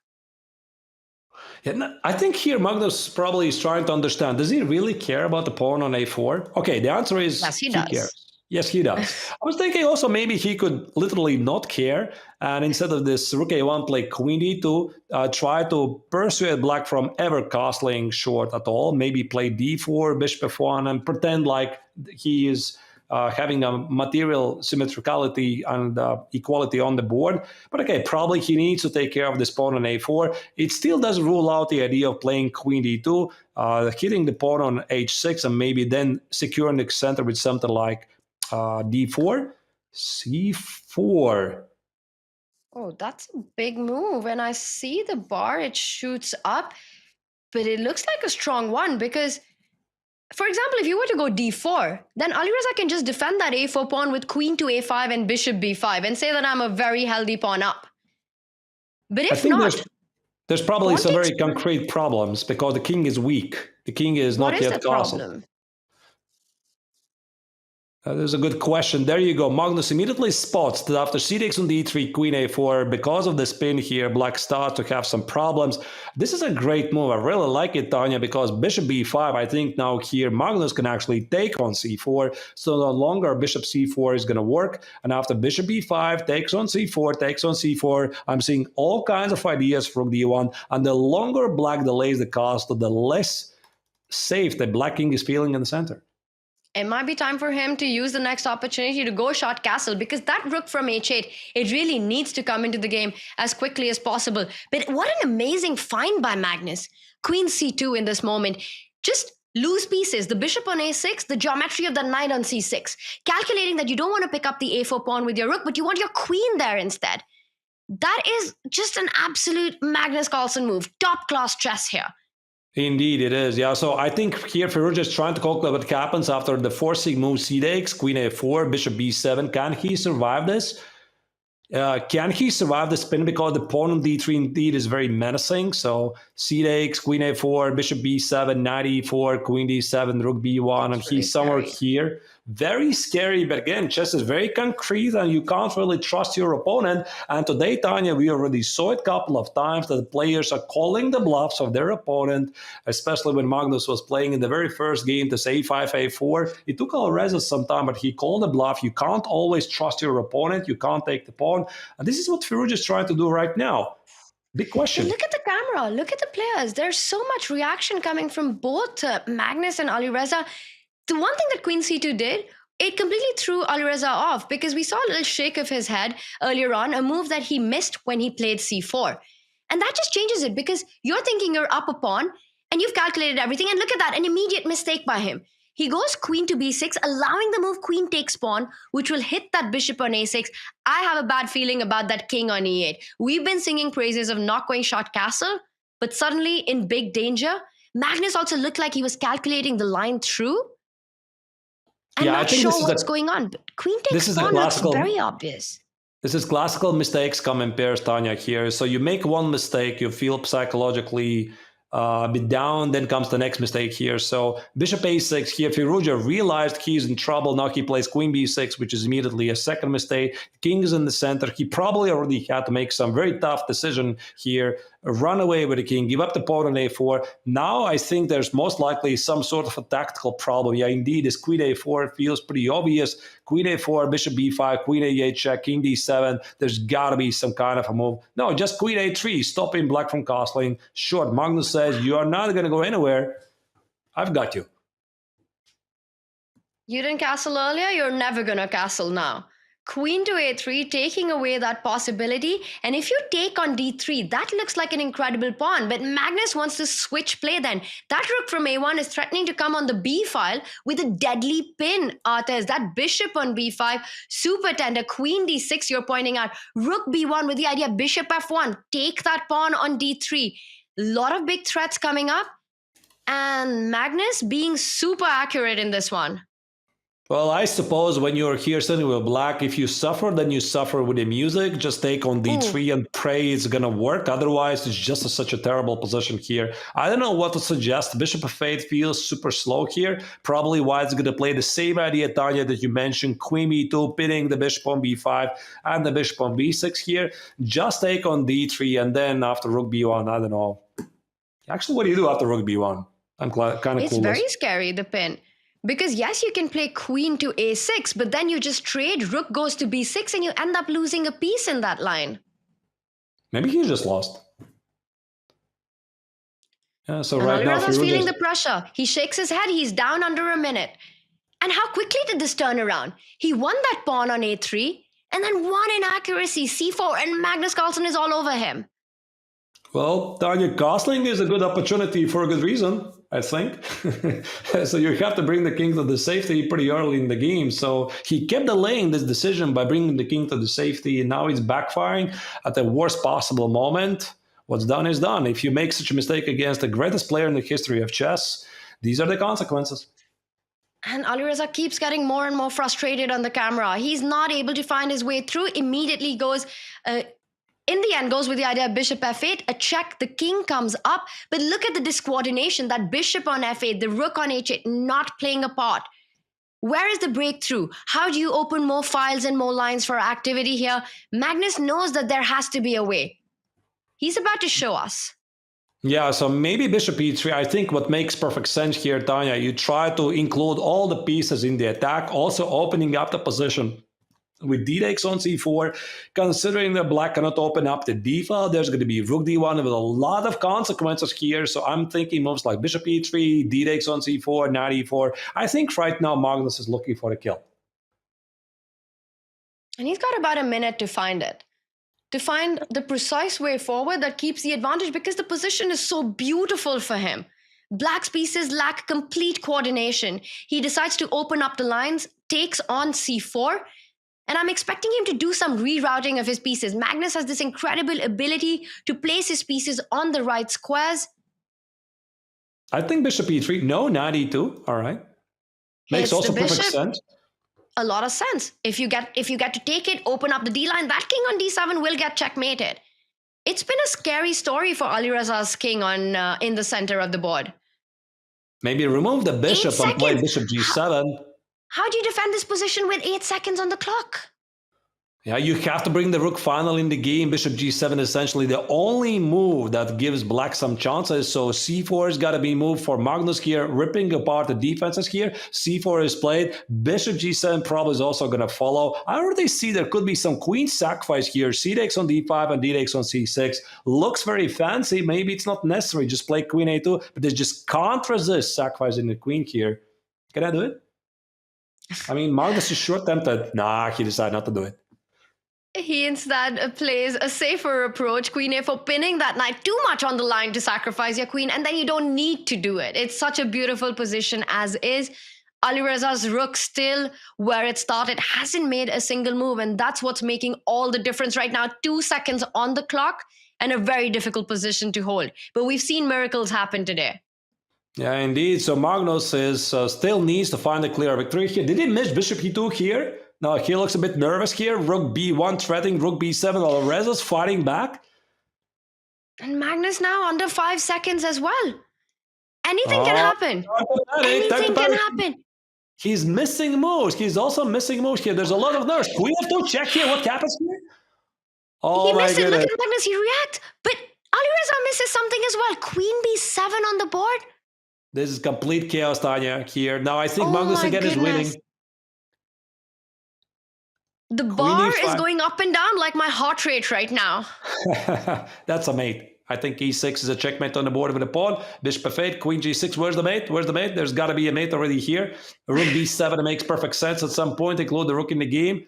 Yeah, I think here Magnus probably is trying to understand, does he really care about the pawn on a4? Okay, the answer is yes, he does. Cares. Yes, he does. I was thinking also maybe he could literally not care and instead of this rook a1 play queen d2, try to persuade Black from ever castling short at all. Maybe play d4, bishop f1 and pretend like he is having a material symmetricality and equality on the board. But okay, probably he needs to take care of this pawn on a4. It still doesn't rule out the idea of playing queen d2, hitting the pawn on h6 and maybe then securing the center with something like d4, c4. Oh, that's a big move. And I see the bar, it shoots up, but it looks like a strong one because, for example, if you were to go d4, then Alireza can just defend that a4 pawn with queen to a5 and bishop b5 and say that I'm a very healthy pawn up. But if not... There's probably some very concrete problems because the king is weak. The king is not yet castled. There's a good question. There you go. Magnus immediately spots that after c takes on d3, queen a4, because of the spin here, Black starts to have some problems. This is a great move. I really like it, Tanya, because bishop b5, I think now here Magnus can actually take on c4. So no longer bishop c4 is going to work. And after bishop b5 takes on c4, I'm seeing all kinds of ideas from d1. And the longer Black delays the castle, the less safe the Black king is feeling in the center. It might be time for him to use the next opportunity to go short castle because that rook from h8, it really needs to come into the game as quickly as possible. But what an amazing find by Magnus. Queen c2 in this moment. Just loose pieces, the bishop on a6, the geometry of the knight on c6. Calculating that you don't want to pick up the a4 pawn with your rook, but you want your queen there instead. That is just an absolute Magnus Carlsen move. Top class chess here. Indeed, it is. Yeah, so I think here Firouzja is trying to calculate what happens after the forcing move c takes, queen a4, bishop b7. Can he survive this? Can he survive the spin? Because the pawn on d3 indeed is very menacing. So c takes, queen a4, bishop b7, knight e4, queen d7, rook b1, and he's somewhere here. Very scary, but again, chess is very concrete and you can't really trust your opponent. And today, Tanya, we already saw it a couple of times that the players are calling the bluffs of their opponent, especially when Magnus was playing in the very first game, this a5, a4. It took Alireza some time, but he called the bluff. You can't always trust your opponent. You can't take the pawn. And this is what Firouzja is trying to do right now. Big question. And look at the camera. Look at the players. There's so much reaction coming from both Magnus and Alireza. The one thing that Queen C2 did, it completely threw Alireza off because we saw a little shake of his head earlier on, a move that he missed when he played C4. And that just changes it because you're thinking you're up a pawn and you've calculated everything. And look at that, an immediate mistake by him. He goes queen to b6, allowing the move queen takes pawn, which will hit that bishop on a6. I have a bad feeling about that king on e8. We've been singing praises of not going short castle, but suddenly in big danger. Magnus also looked like he was calculating the line through. I'm not sure what's going on, but queen takes pawn looks very obvious. This is classical mistakes come in pairs, Tanya, here. So you make one mistake, you feel psychologically a bit down, then comes the next mistake here. So bishop a6 here, Firouzja realized he's in trouble. Now he plays queen b6, which is immediately a second mistake. King is in the center. He probably already had to make some very tough decision here. Run away with the king, give up the pawn on a4. Now I think there's most likely some sort of a tactical problem. Yeah, indeed, this queen a4 feels pretty obvious. Queen a4, bishop b5, queen a8 check, king d7. There's got to be some kind of a move. No, just queen a3, stopping black from castling. Short, Magnus says, you are not going to go anywhere. I've got you. You didn't castle earlier, you're never going to castle now. Queen to a3, taking away that possibility. And if you take on d3, that looks like an incredible pawn. But Magnus wants to switch play then. That rook from a1 is threatening to come on the b file with a deadly pin, Artez. That bishop on b5, super tender. Queen d6, you're pointing out. Rook b1 with the idea bishop f1. Take that pawn on d3. A lot of big threats coming up. And Magnus being super accurate in this one. Well, I suppose when you're here sitting with black, if you suffer, then you suffer with the music. Just take on d3 and pray it's going to work. Otherwise, it's just such a terrible position here. I don't know what to suggest. Bishop f8 feels super slow here. Probably White's going to play the same idea, Tanya, that you mentioned. Queen b2, pinning the bishop on b5 and the bishop on b6 here. Just take on d3 and then after rook b1, I don't know. Actually, what do you do after rook b1? I'm kind of clueless. It's very scary, the pin. Because yes, you can play queen to a6, but then you just trade, rook goes to b6, and you end up losing a piece in that line. Maybe he just lost. Yeah, so and right now, Alireza's feeling the pressure. He shakes his head, he's down under a minute. And how quickly did this turn around? He won that pawn on a3, and then one inaccuracy, c4, and Magnus Carlsen is all over him. Well, Tanya, castling is a good opportunity for a good reason, I think. So you have to bring the king to the safety pretty early in the game. So he kept delaying this decision by bringing the king to the safety, and now he's backfiring at the worst possible moment. What's done is done. If you make such a mistake against the greatest player in the history of chess, these are the consequences. And Alireza keeps getting more and more frustrated on the camera. He's not able to find his way through, immediately goes... in the end, goes with the idea of bishop f8, a check, the king comes up, but look at the discoordination, that bishop on f8, the rook on h8, not playing a part. Where is the breakthrough? How do you open more files and more lines for activity here? Magnus knows that there has to be a way. He's about to show us. Yeah, so maybe bishop e3. I think what makes perfect sense here, Tanya, you try to include all the pieces in the attack, also opening up the position. With d takes on c4, considering that black cannot open up the d file, there's going to be rook d1 with a lot of consequences here. So I'm thinking moves like bishop e3, d takes on c4, knight e4. I think right now Magnus is looking for a kill. And he's got about a minute to find it. To find the precise way forward that keeps the advantage, because the position is so beautiful for him. Black's pieces lack complete coordination. He decides to open up the lines, takes on c4, and I'm expecting him to do some rerouting of his pieces. Magnus has this incredible ability to place his pieces on the right squares. I think bishop e3. No, knight e2. All right. Makes also perfect sense. a lot of sense. If you get to take it, open up the D line, that king on D7 will get checkmated. It's been a scary story for Alireza's king on in the center of the board. Maybe remove the bishop and play bishop G7. How do you defend this position with 8 seconds on the clock? Yeah, you have to bring the rook final in the game. Bishop G7 is essentially the only move that gives black some chances. So C4 has got to be moved for Magnus here, ripping apart the defenses here. C4 is played. Bishop G7 probably is also going to follow. I already see there could be some queen sacrifice here. C takes on D5 and D takes on C6. Looks very fancy. Maybe it's not necessary. Just play queen A2. But they just can't resist sacrificing the queen here. Can I do it? I mean, Magnus is sure tempted. Nah, he decided not to do it. He instead plays a safer approach, queen a4, pinning that knight too much on the line to sacrifice your queen, and then you don't need to do it. It's such a beautiful position as is. Alireza's rook still where it started, hasn't made a single move, and that's what's making all the difference right now. 2 seconds on the clock and a very difficult position to hold. But we've seen miracles happen today. Yeah, indeed. So Magnus is still needs to find a clear victory here. Did he miss bishop e2 here? No, he looks a bit nervous here. Rook b1 threatening, rook b7. Alireza's fighting back. And Magnus now under 5 seconds as well. Anything can happen. Anything can happen. He's missing moves. He's also missing moves here. There's a lot of nerves. Queen f2 check here. What happens here? Oh, he my missed it. goodness. Look at Magnus. He reacts. But Alireza misses something as well. Queen b7 on the board. This is complete chaos, Tanya, here. Now, I think Magnus again is winning. The bar is going up and down like my heart rate right now. That's a mate. I think e6 is a checkmate on the board with a pawn. Bishop f8, queen g6. Where's the mate? Where's the mate? There's got to be a mate already here. Rook b7, it makes perfect sense. At some point, include the rook in the game.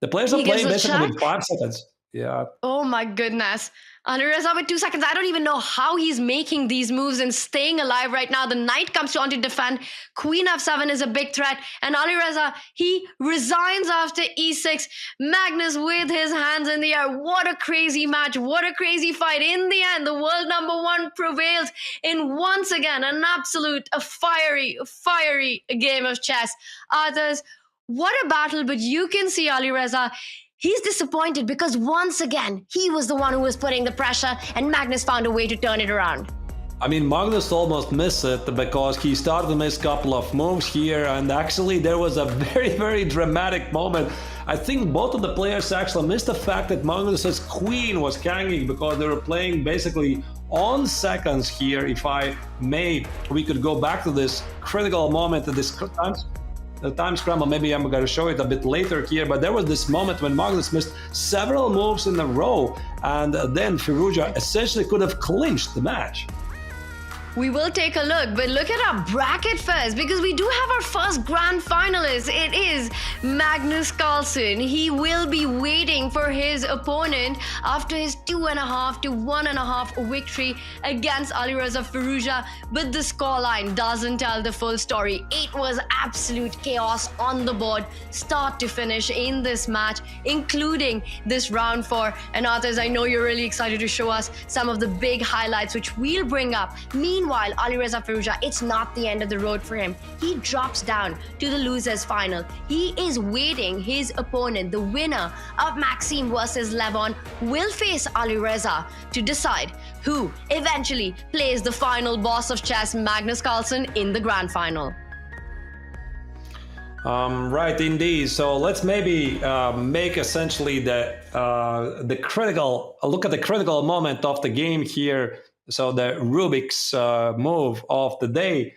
The players are playing bishop in 5 seconds. Yeah. Oh my goodness. Alireza with 2 seconds. I don't even know how he's making these moves and staying alive right now. The knight comes on to defend. Queen f7 is a big threat. And Alireza, he resigns after e6. Magnus with his hands in the air. What a crazy match. What a crazy fight. In the end, the world #1 prevails in once again a fiery game of chess. Others, what a battle. But you can see Alireza, he's disappointed because once again, he was the one who was putting the pressure and Magnus found a way to turn it around. I mean, Magnus almost missed it because he started to miss a couple of moves here, and actually there was a very dramatic moment. I think both of the players actually missed the fact that Magnus's queen was hanging because they were playing basically on seconds here. If I may, we could go back to this critical moment at this time scramble. Maybe I'm going to show it a bit later here, but there was this moment when Magnus missed several moves in a row, and then Firouzja essentially could have clinched the match. We will take a look, but look at our bracket first because we do have our first grand finalist. It is Magnus Carlsen. He will be waiting for his opponent after his 2.5 to 1.5 victory against Alireza Firouzja, but the scoreline doesn't tell the full story. It was absolute chaos on the board, start to finish in this match, including this round 4. And others, I know you're really excited to show us some of the big highlights, which we'll bring up. Meanwhile, Alireza Firouzja, it's not the end of the road for him. He drops down to the losers final. He is waiting. His opponent, the winner of Maxime versus Levon, will face Alireza to decide who eventually plays the final boss of chess, Magnus Carlsen, in the grand final. Right, indeed. So let's maybe make essentially the critical look at the critical moment of the game here. So the Rubik's move of the day,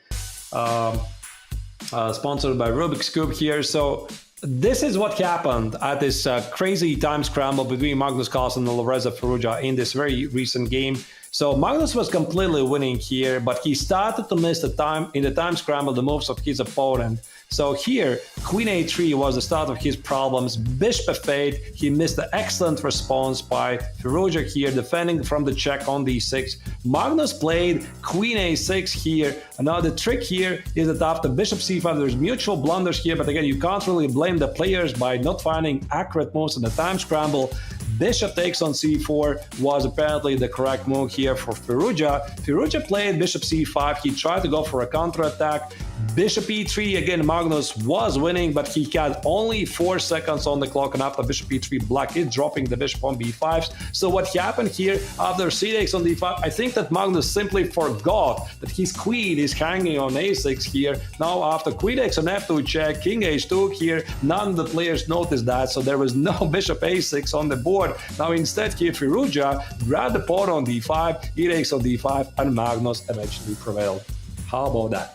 sponsored by Rubik's Cube here. So this is what happened at this crazy time scramble between Magnus Carlsen and Alireza Firouzja in this very recent game. So Magnus was completely winning here, but he started to miss the time scramble, the moves of his opponent. So here, Queen A3 was the start of his problems. Bishop F8, he missed the excellent response by Firouzja here, defending from the check on D6. Magnus played Queen A6 here. And now the trick here is that after Bishop C5, there's mutual blunders here, but again, you can't really blame the players by not finding accurate moves in the time scramble. Bishop takes on C4 was apparently the correct move here for Firouzja. Firouzja played Bishop C5. He tried to go for a counterattack. Bishop e3, again, Magnus was winning, but he had only 4 seconds on the clock, and after bishop e3, black is dropping the bishop on b5. So what happened here after c takes on d5, I think that Magnus simply forgot that his queen is hanging on a6 here. Now after queen takes on f2 check, king h2 here, none of the players noticed that, so there was no bishop a6 on the board. Now instead here, Firouzja grabbed the pawn on d5, e takes on d5, and Magnus eventually prevailed. How about that?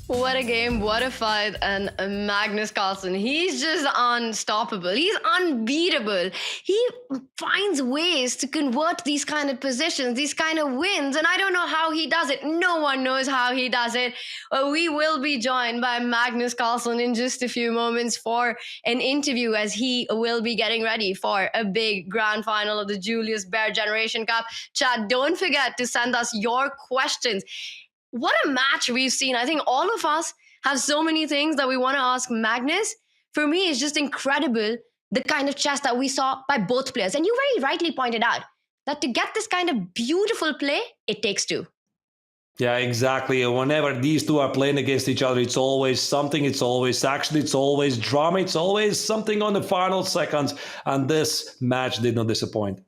What a game, what a fight, and Magnus Carlsen, he's just unstoppable. He's unbeatable. He finds ways to convert these kind of positions, these kind of wins, and I don't know how he does it. No one knows how he does it. We will be joined by Magnus Carlsen in just a few moments for an interview, as he will be getting ready for a big grand final of the Julius Baer Generation Cup. Chat, don't forget to send us your questions. What a match we've seen. I think all of us have so many things that we want to ask Magnus. For me, it's just incredible the kind of chess that we saw by both players. And you very rightly pointed out that to get this kind of beautiful play, it takes two. Yeah, exactly. Whenever these two are playing against each other, it's always something, it's always action, it's always drama, it's always something on the final seconds. And this match did not disappoint.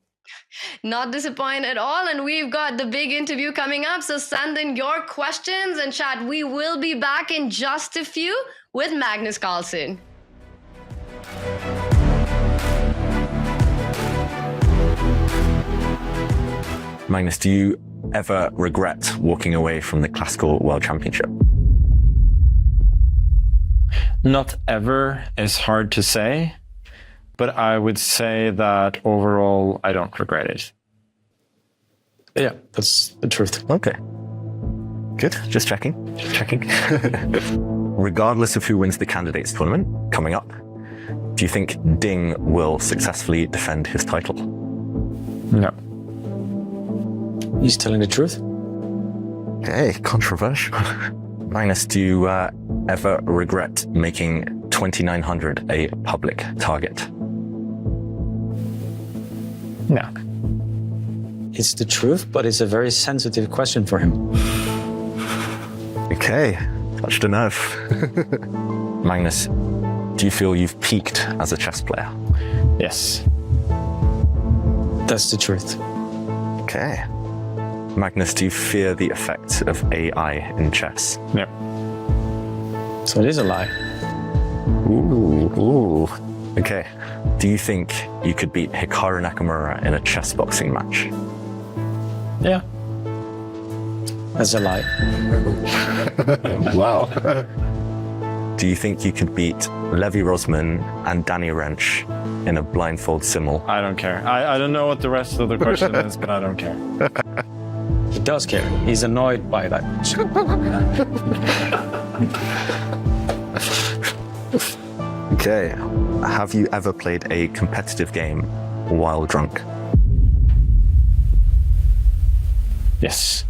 Not disappoint at all, and we've got the big interview coming up, so send in your questions, and chat, we will be back in just a few with Magnus Carlsen. Magnus, do you ever regret walking away from the Classical World Championship? Not ever is hard to say. But I would say that overall, I don't regret it. Yeah, that's the truth. Okay. Good. Just checking. Just checking. Regardless of who wins the candidates tournament coming up, do you think Ding will successfully defend his title? No. He's telling the truth. Okay, controversial. Magnus, do you ever regret making 2900 a public target? No. It's the truth, but it's a very sensitive question for him. Okay, touched a nerve. Magnus, do you feel you've peaked as a chess player? Yes. That's the truth. Okay. Magnus, do you fear the effects of AI in chess? No. So it is a lie. Ooh. Okay. Do you think you could beat Hikaru Nakamura in a chess boxing match? Yeah. That's a lie. Wow. Do you think you could beat Levi Rosman and Danny Rensch in a blindfold simul? I don't care. I don't know what the rest of the question is, but I don't care. He does care. He's annoyed by that. Okay. Have you ever played a competitive game while drunk? Yes.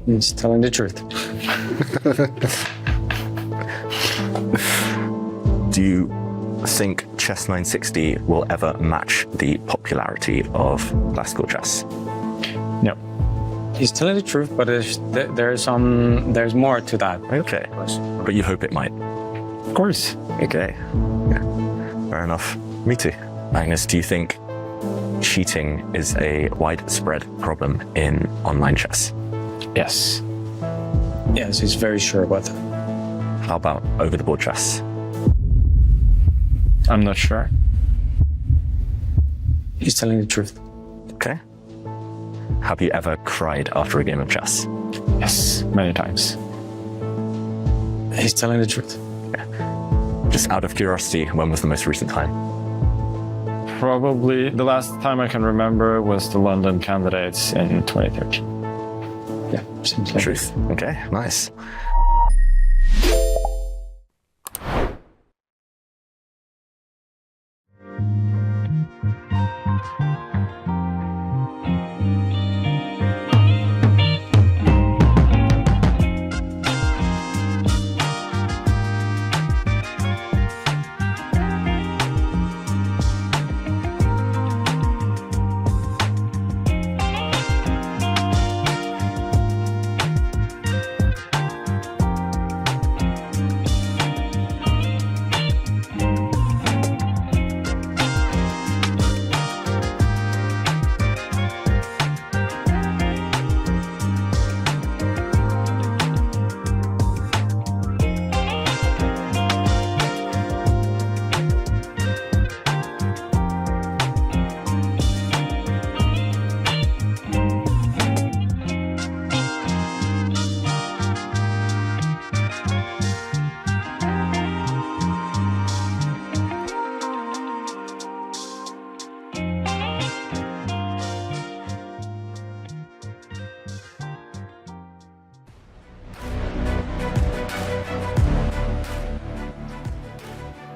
He's telling the truth. Do you think Chess 960 will ever match the popularity of classical chess? No. He's telling the truth, but there's more to that. Okay. But you hope it might? Of course. Okay. Yeah. Fair enough. Me too. Magnus, do you think cheating is a widespread problem in online chess? Yes. Yes, he's very sure about that. How about over-the-board chess? I'm not sure. He's telling the truth. Okay. Have you ever cried after a game of chess? Yes, many times. He's telling the truth. Yeah. Just out of curiosity, when was the most recent time? Probably the last time I can remember was the London candidates in 2013. Yeah, seems like truth. Okay, nice.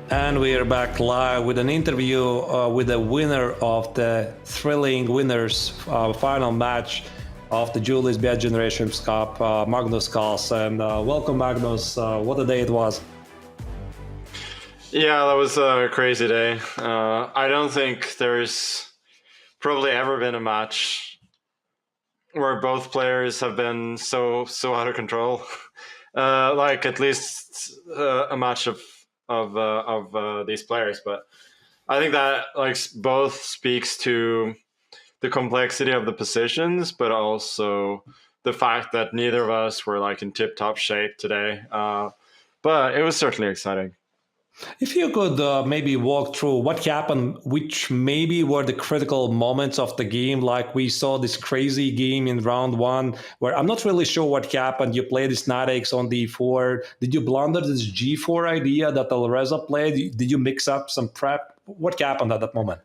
And we are back live with an interview with the winner of the thrilling winners final match of the Julius Baer Generation Cup, Magnus Carlsen. Welcome, Magnus. What a day it was. Yeah, that was a crazy day. I don't think there's probably ever been a match where both players have been so out of control. Like at least a match of these players, but I think that like both speaks to the complexity of the positions, but also the fact that neither of us were like in tip-top shape today. But it was certainly exciting. If you could maybe walk through what happened, which maybe were the critical moments of the game, like we saw this crazy game in round one, where I'm not really sure what happened. You played this knight x on d4. Did you blunder this g4 idea that Alireza played? Did you mix up some prep? What happened at that moment?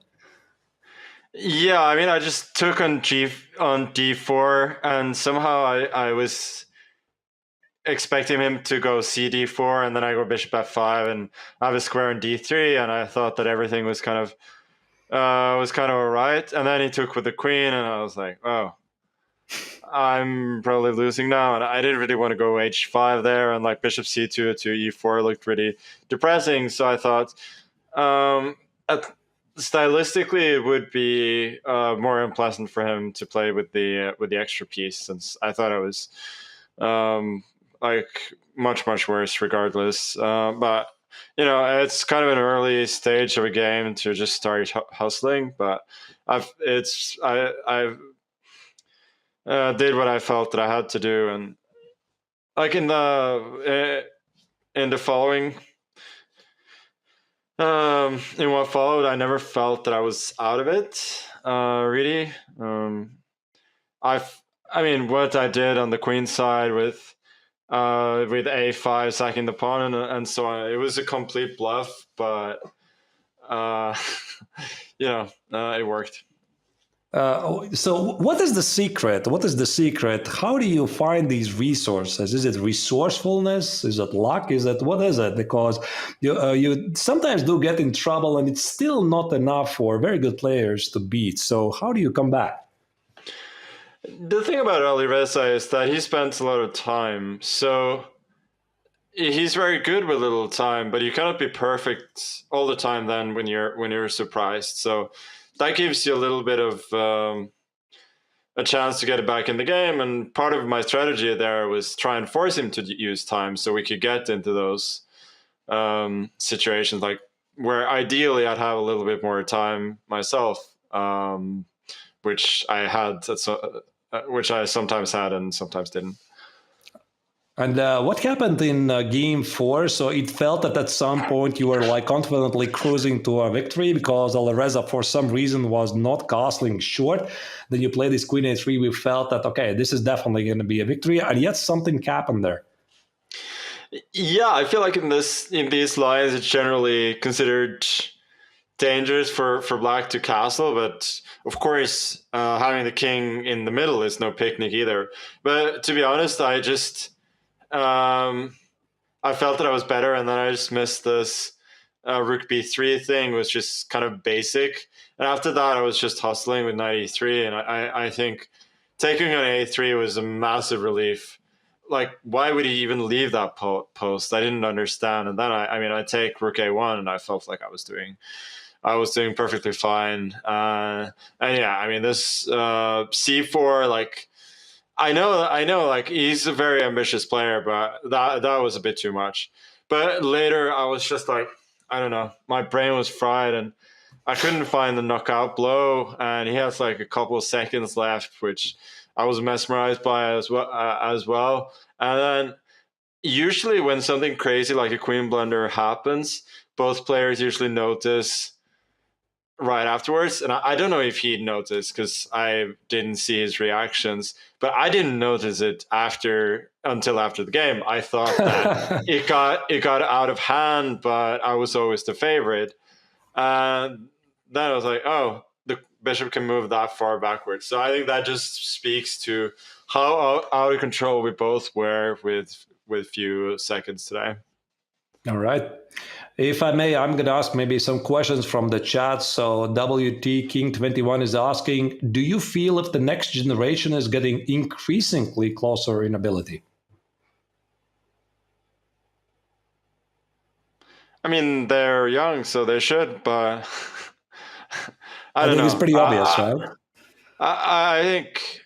Yeah, I mean, I just took on d4, and somehow I was expecting him to go cd4, and then I go bishop f5, and I have a square on d3, and I thought that everything was kind of all right. And then he took with the queen, and I was like, oh, I'm probably losing now. And I didn't really want to go h5 there, and like bishop c2 to e4 looked pretty depressing. So I thought, stylistically, it would be more unpleasant for him to play with the extra piece, since I thought it was like much worse regardless. But you know, it's kind of an early stage of a game to just start hustling. But I did what I felt that I had to do, and like in the following. In what followed, I never felt that I was out of it, really. I mean, what I did on the queen side with a5 sacking the pawn and so on, it was a complete bluff, but you know, it worked. So what is the secret? What is the secret? How do you find these resources? Is it resourcefulness? Is it luck? What is it? Because you sometimes do get in trouble, and it's still not enough for very good players to beat. So how do you come back? The thing about Alireza is that he spends a lot of time. So he's very good with little time, but you cannot be perfect all the time then when you're surprised. So that gives you a little bit of a chance to get it back in the game. And part of my strategy there was try and force him to use time so we could get into those situations, like where ideally I'd have a little bit more time myself, which I had, which I sometimes had and sometimes didn't. And what happened in game 4? So it felt that at some point you were like confidently cruising to a victory because Alireza for some reason was not castling short. Then you played this queen a3. We felt that, okay, this is definitely going to be a victory. And yet something happened there. Yeah, I feel like in these lines, it's generally considered dangerous for black to castle. But of course, having the king in the middle is no picnic either. But to be honest, I felt that I was better, and then I just missed this rook b3 thing, was just kind of basic. And after that, I was just hustling with knight e3, and I think taking on a3 was a massive relief. Like, why would he even leave that post? I didn't understand. And then I take rook a1, and I felt like I was doing perfectly fine. And yeah, I mean, this c4, like, I know, like, he's a very ambitious player, but that was a bit too much. But later, I was just like, I don't know, my brain was fried, and I couldn't find the knockout blow, and he has like a couple of seconds left, which I was mesmerized by as well. And then usually when something crazy like a queen blunder happens, both players usually notice right afterwards. And I don't know if he'd noticed because I didn't see his reactions, but I didn't notice it until after the game. I thought that it got out of hand, but I was always the favorite. And then I was like, oh, the bishop can move that far backwards. So I think that just speaks to how out of control we both were with few seconds today. All right. If I may, I'm going to ask maybe some questions from the chat. So WT King 21 is asking, do you feel if the next generation is getting increasingly closer in ability? I mean, they're young, so they should, but I don't think know. it's pretty obvious, right? I think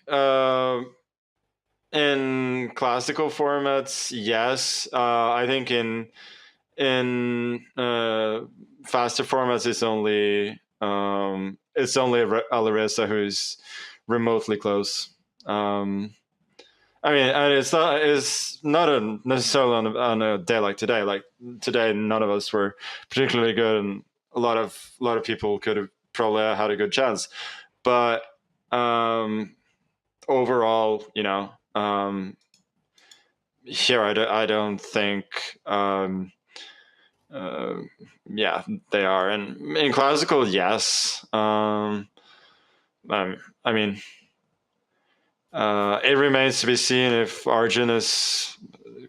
in classical formats, yes. I think in faster formats, it's only Alireza who's remotely close. I mean, and it's not necessarily on a day like today. Like today, none of us were particularly good, and a lot of people could have probably had a good chance. But overall, you know, here I don't think, yeah, they are. And in classical, yes. I mean. It remains to be seen if Arjun is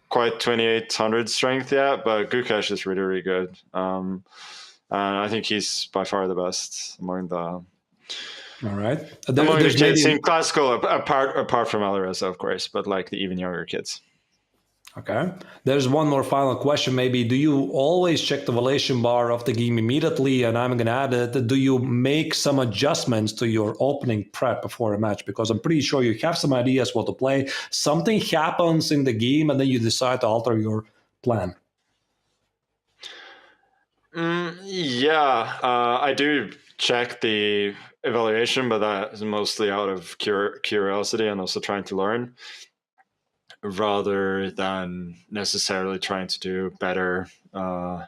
quite 2800 strength yet, but Gukesh is really, really good. And I think he's by far the best among the. All right. Among the kids in classical, apart from Alireza, of course, but like the even younger kids. Okay. There's one more final question maybe. Do you always check the valuation bar of the game immediately? And I'm going to add it. Do you make some adjustments to your opening prep before a match? Because I'm pretty sure you have some ideas what to play. Something happens in the game and then you decide to alter your plan. Yeah, I do check the evaluation, but that is mostly out of curiosity and also trying to learn, rather than necessarily trying to do better in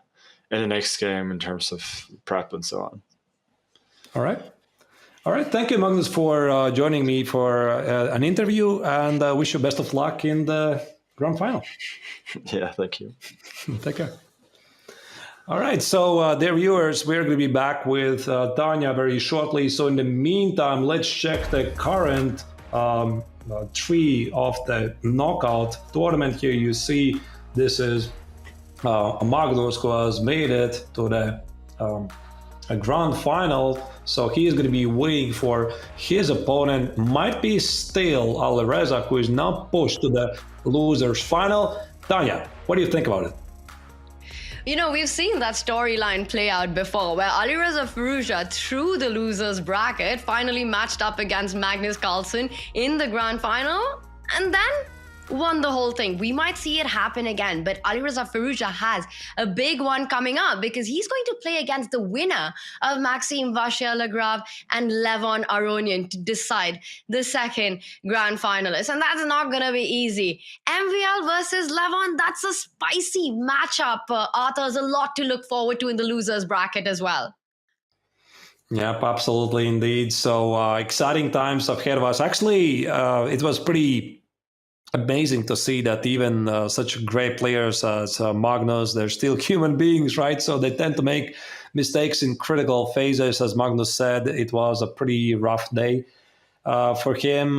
the next game in terms of prep and so on. All right. Thank you, Magnus, for joining me for an interview, and wish you best of luck in the grand final. Yeah, thank you. Take care. All right, so dear viewers, we're going to be back with Tanya very shortly. So in the meantime, let's check the current tree of the knockout tournament. Here you see this is Magnus, who has made it to the grand final. So he is going to be waiting for his opponent. Might be still Alireza, who is now pushed to the losers final. Tanya, what do you think about it? You know, we've seen that storyline play out before, where Alireza Firouzja, through the losers bracket, finally matched up against Magnus Carlsen in the grand final, and then won the whole thing. We might see it happen again, but Alireza Firouzja has a big one coming up because he's going to play against the winner of Maxime Vachier-Lagrave and Levon Aronian to decide the second grand finalist. And that's not going to be easy. MVL versus Levon, that's a spicy matchup. Arthur, there's a lot to look forward to in the losers bracket as well. Yep, absolutely indeed. So exciting times ahead of us. Actually, it was pretty amazing to see that even such great players as Magnus, they're still human beings, right? So they tend to make mistakes in critical phases. As Magnus said, it was a pretty rough day for him.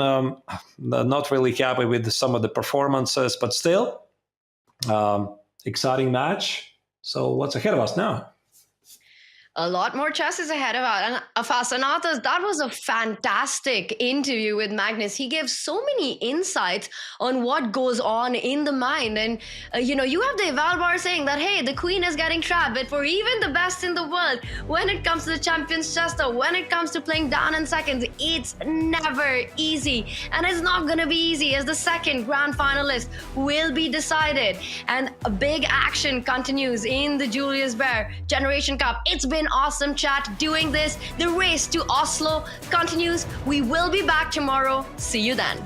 Not really happy with some of the performances, but still, exciting match. So what's ahead of us now? A lot more chess is ahead of us. And Arthur, that was a fantastic interview with Magnus. He gave so many insights on what goes on in the mind. And, you know, you have the eval bar saying that, hey, the queen is getting trapped. But for even the best in the world, when it comes to the Champions Chess Tour, when it comes to playing down in seconds, it's never easy. And it's not going to be easy as the second grand finalist will be decided. And a big action continues in the Julius Baer Generation Cup. It's been awesome chat doing this. The race to Oslo continues. We will be back tomorrow. See you then.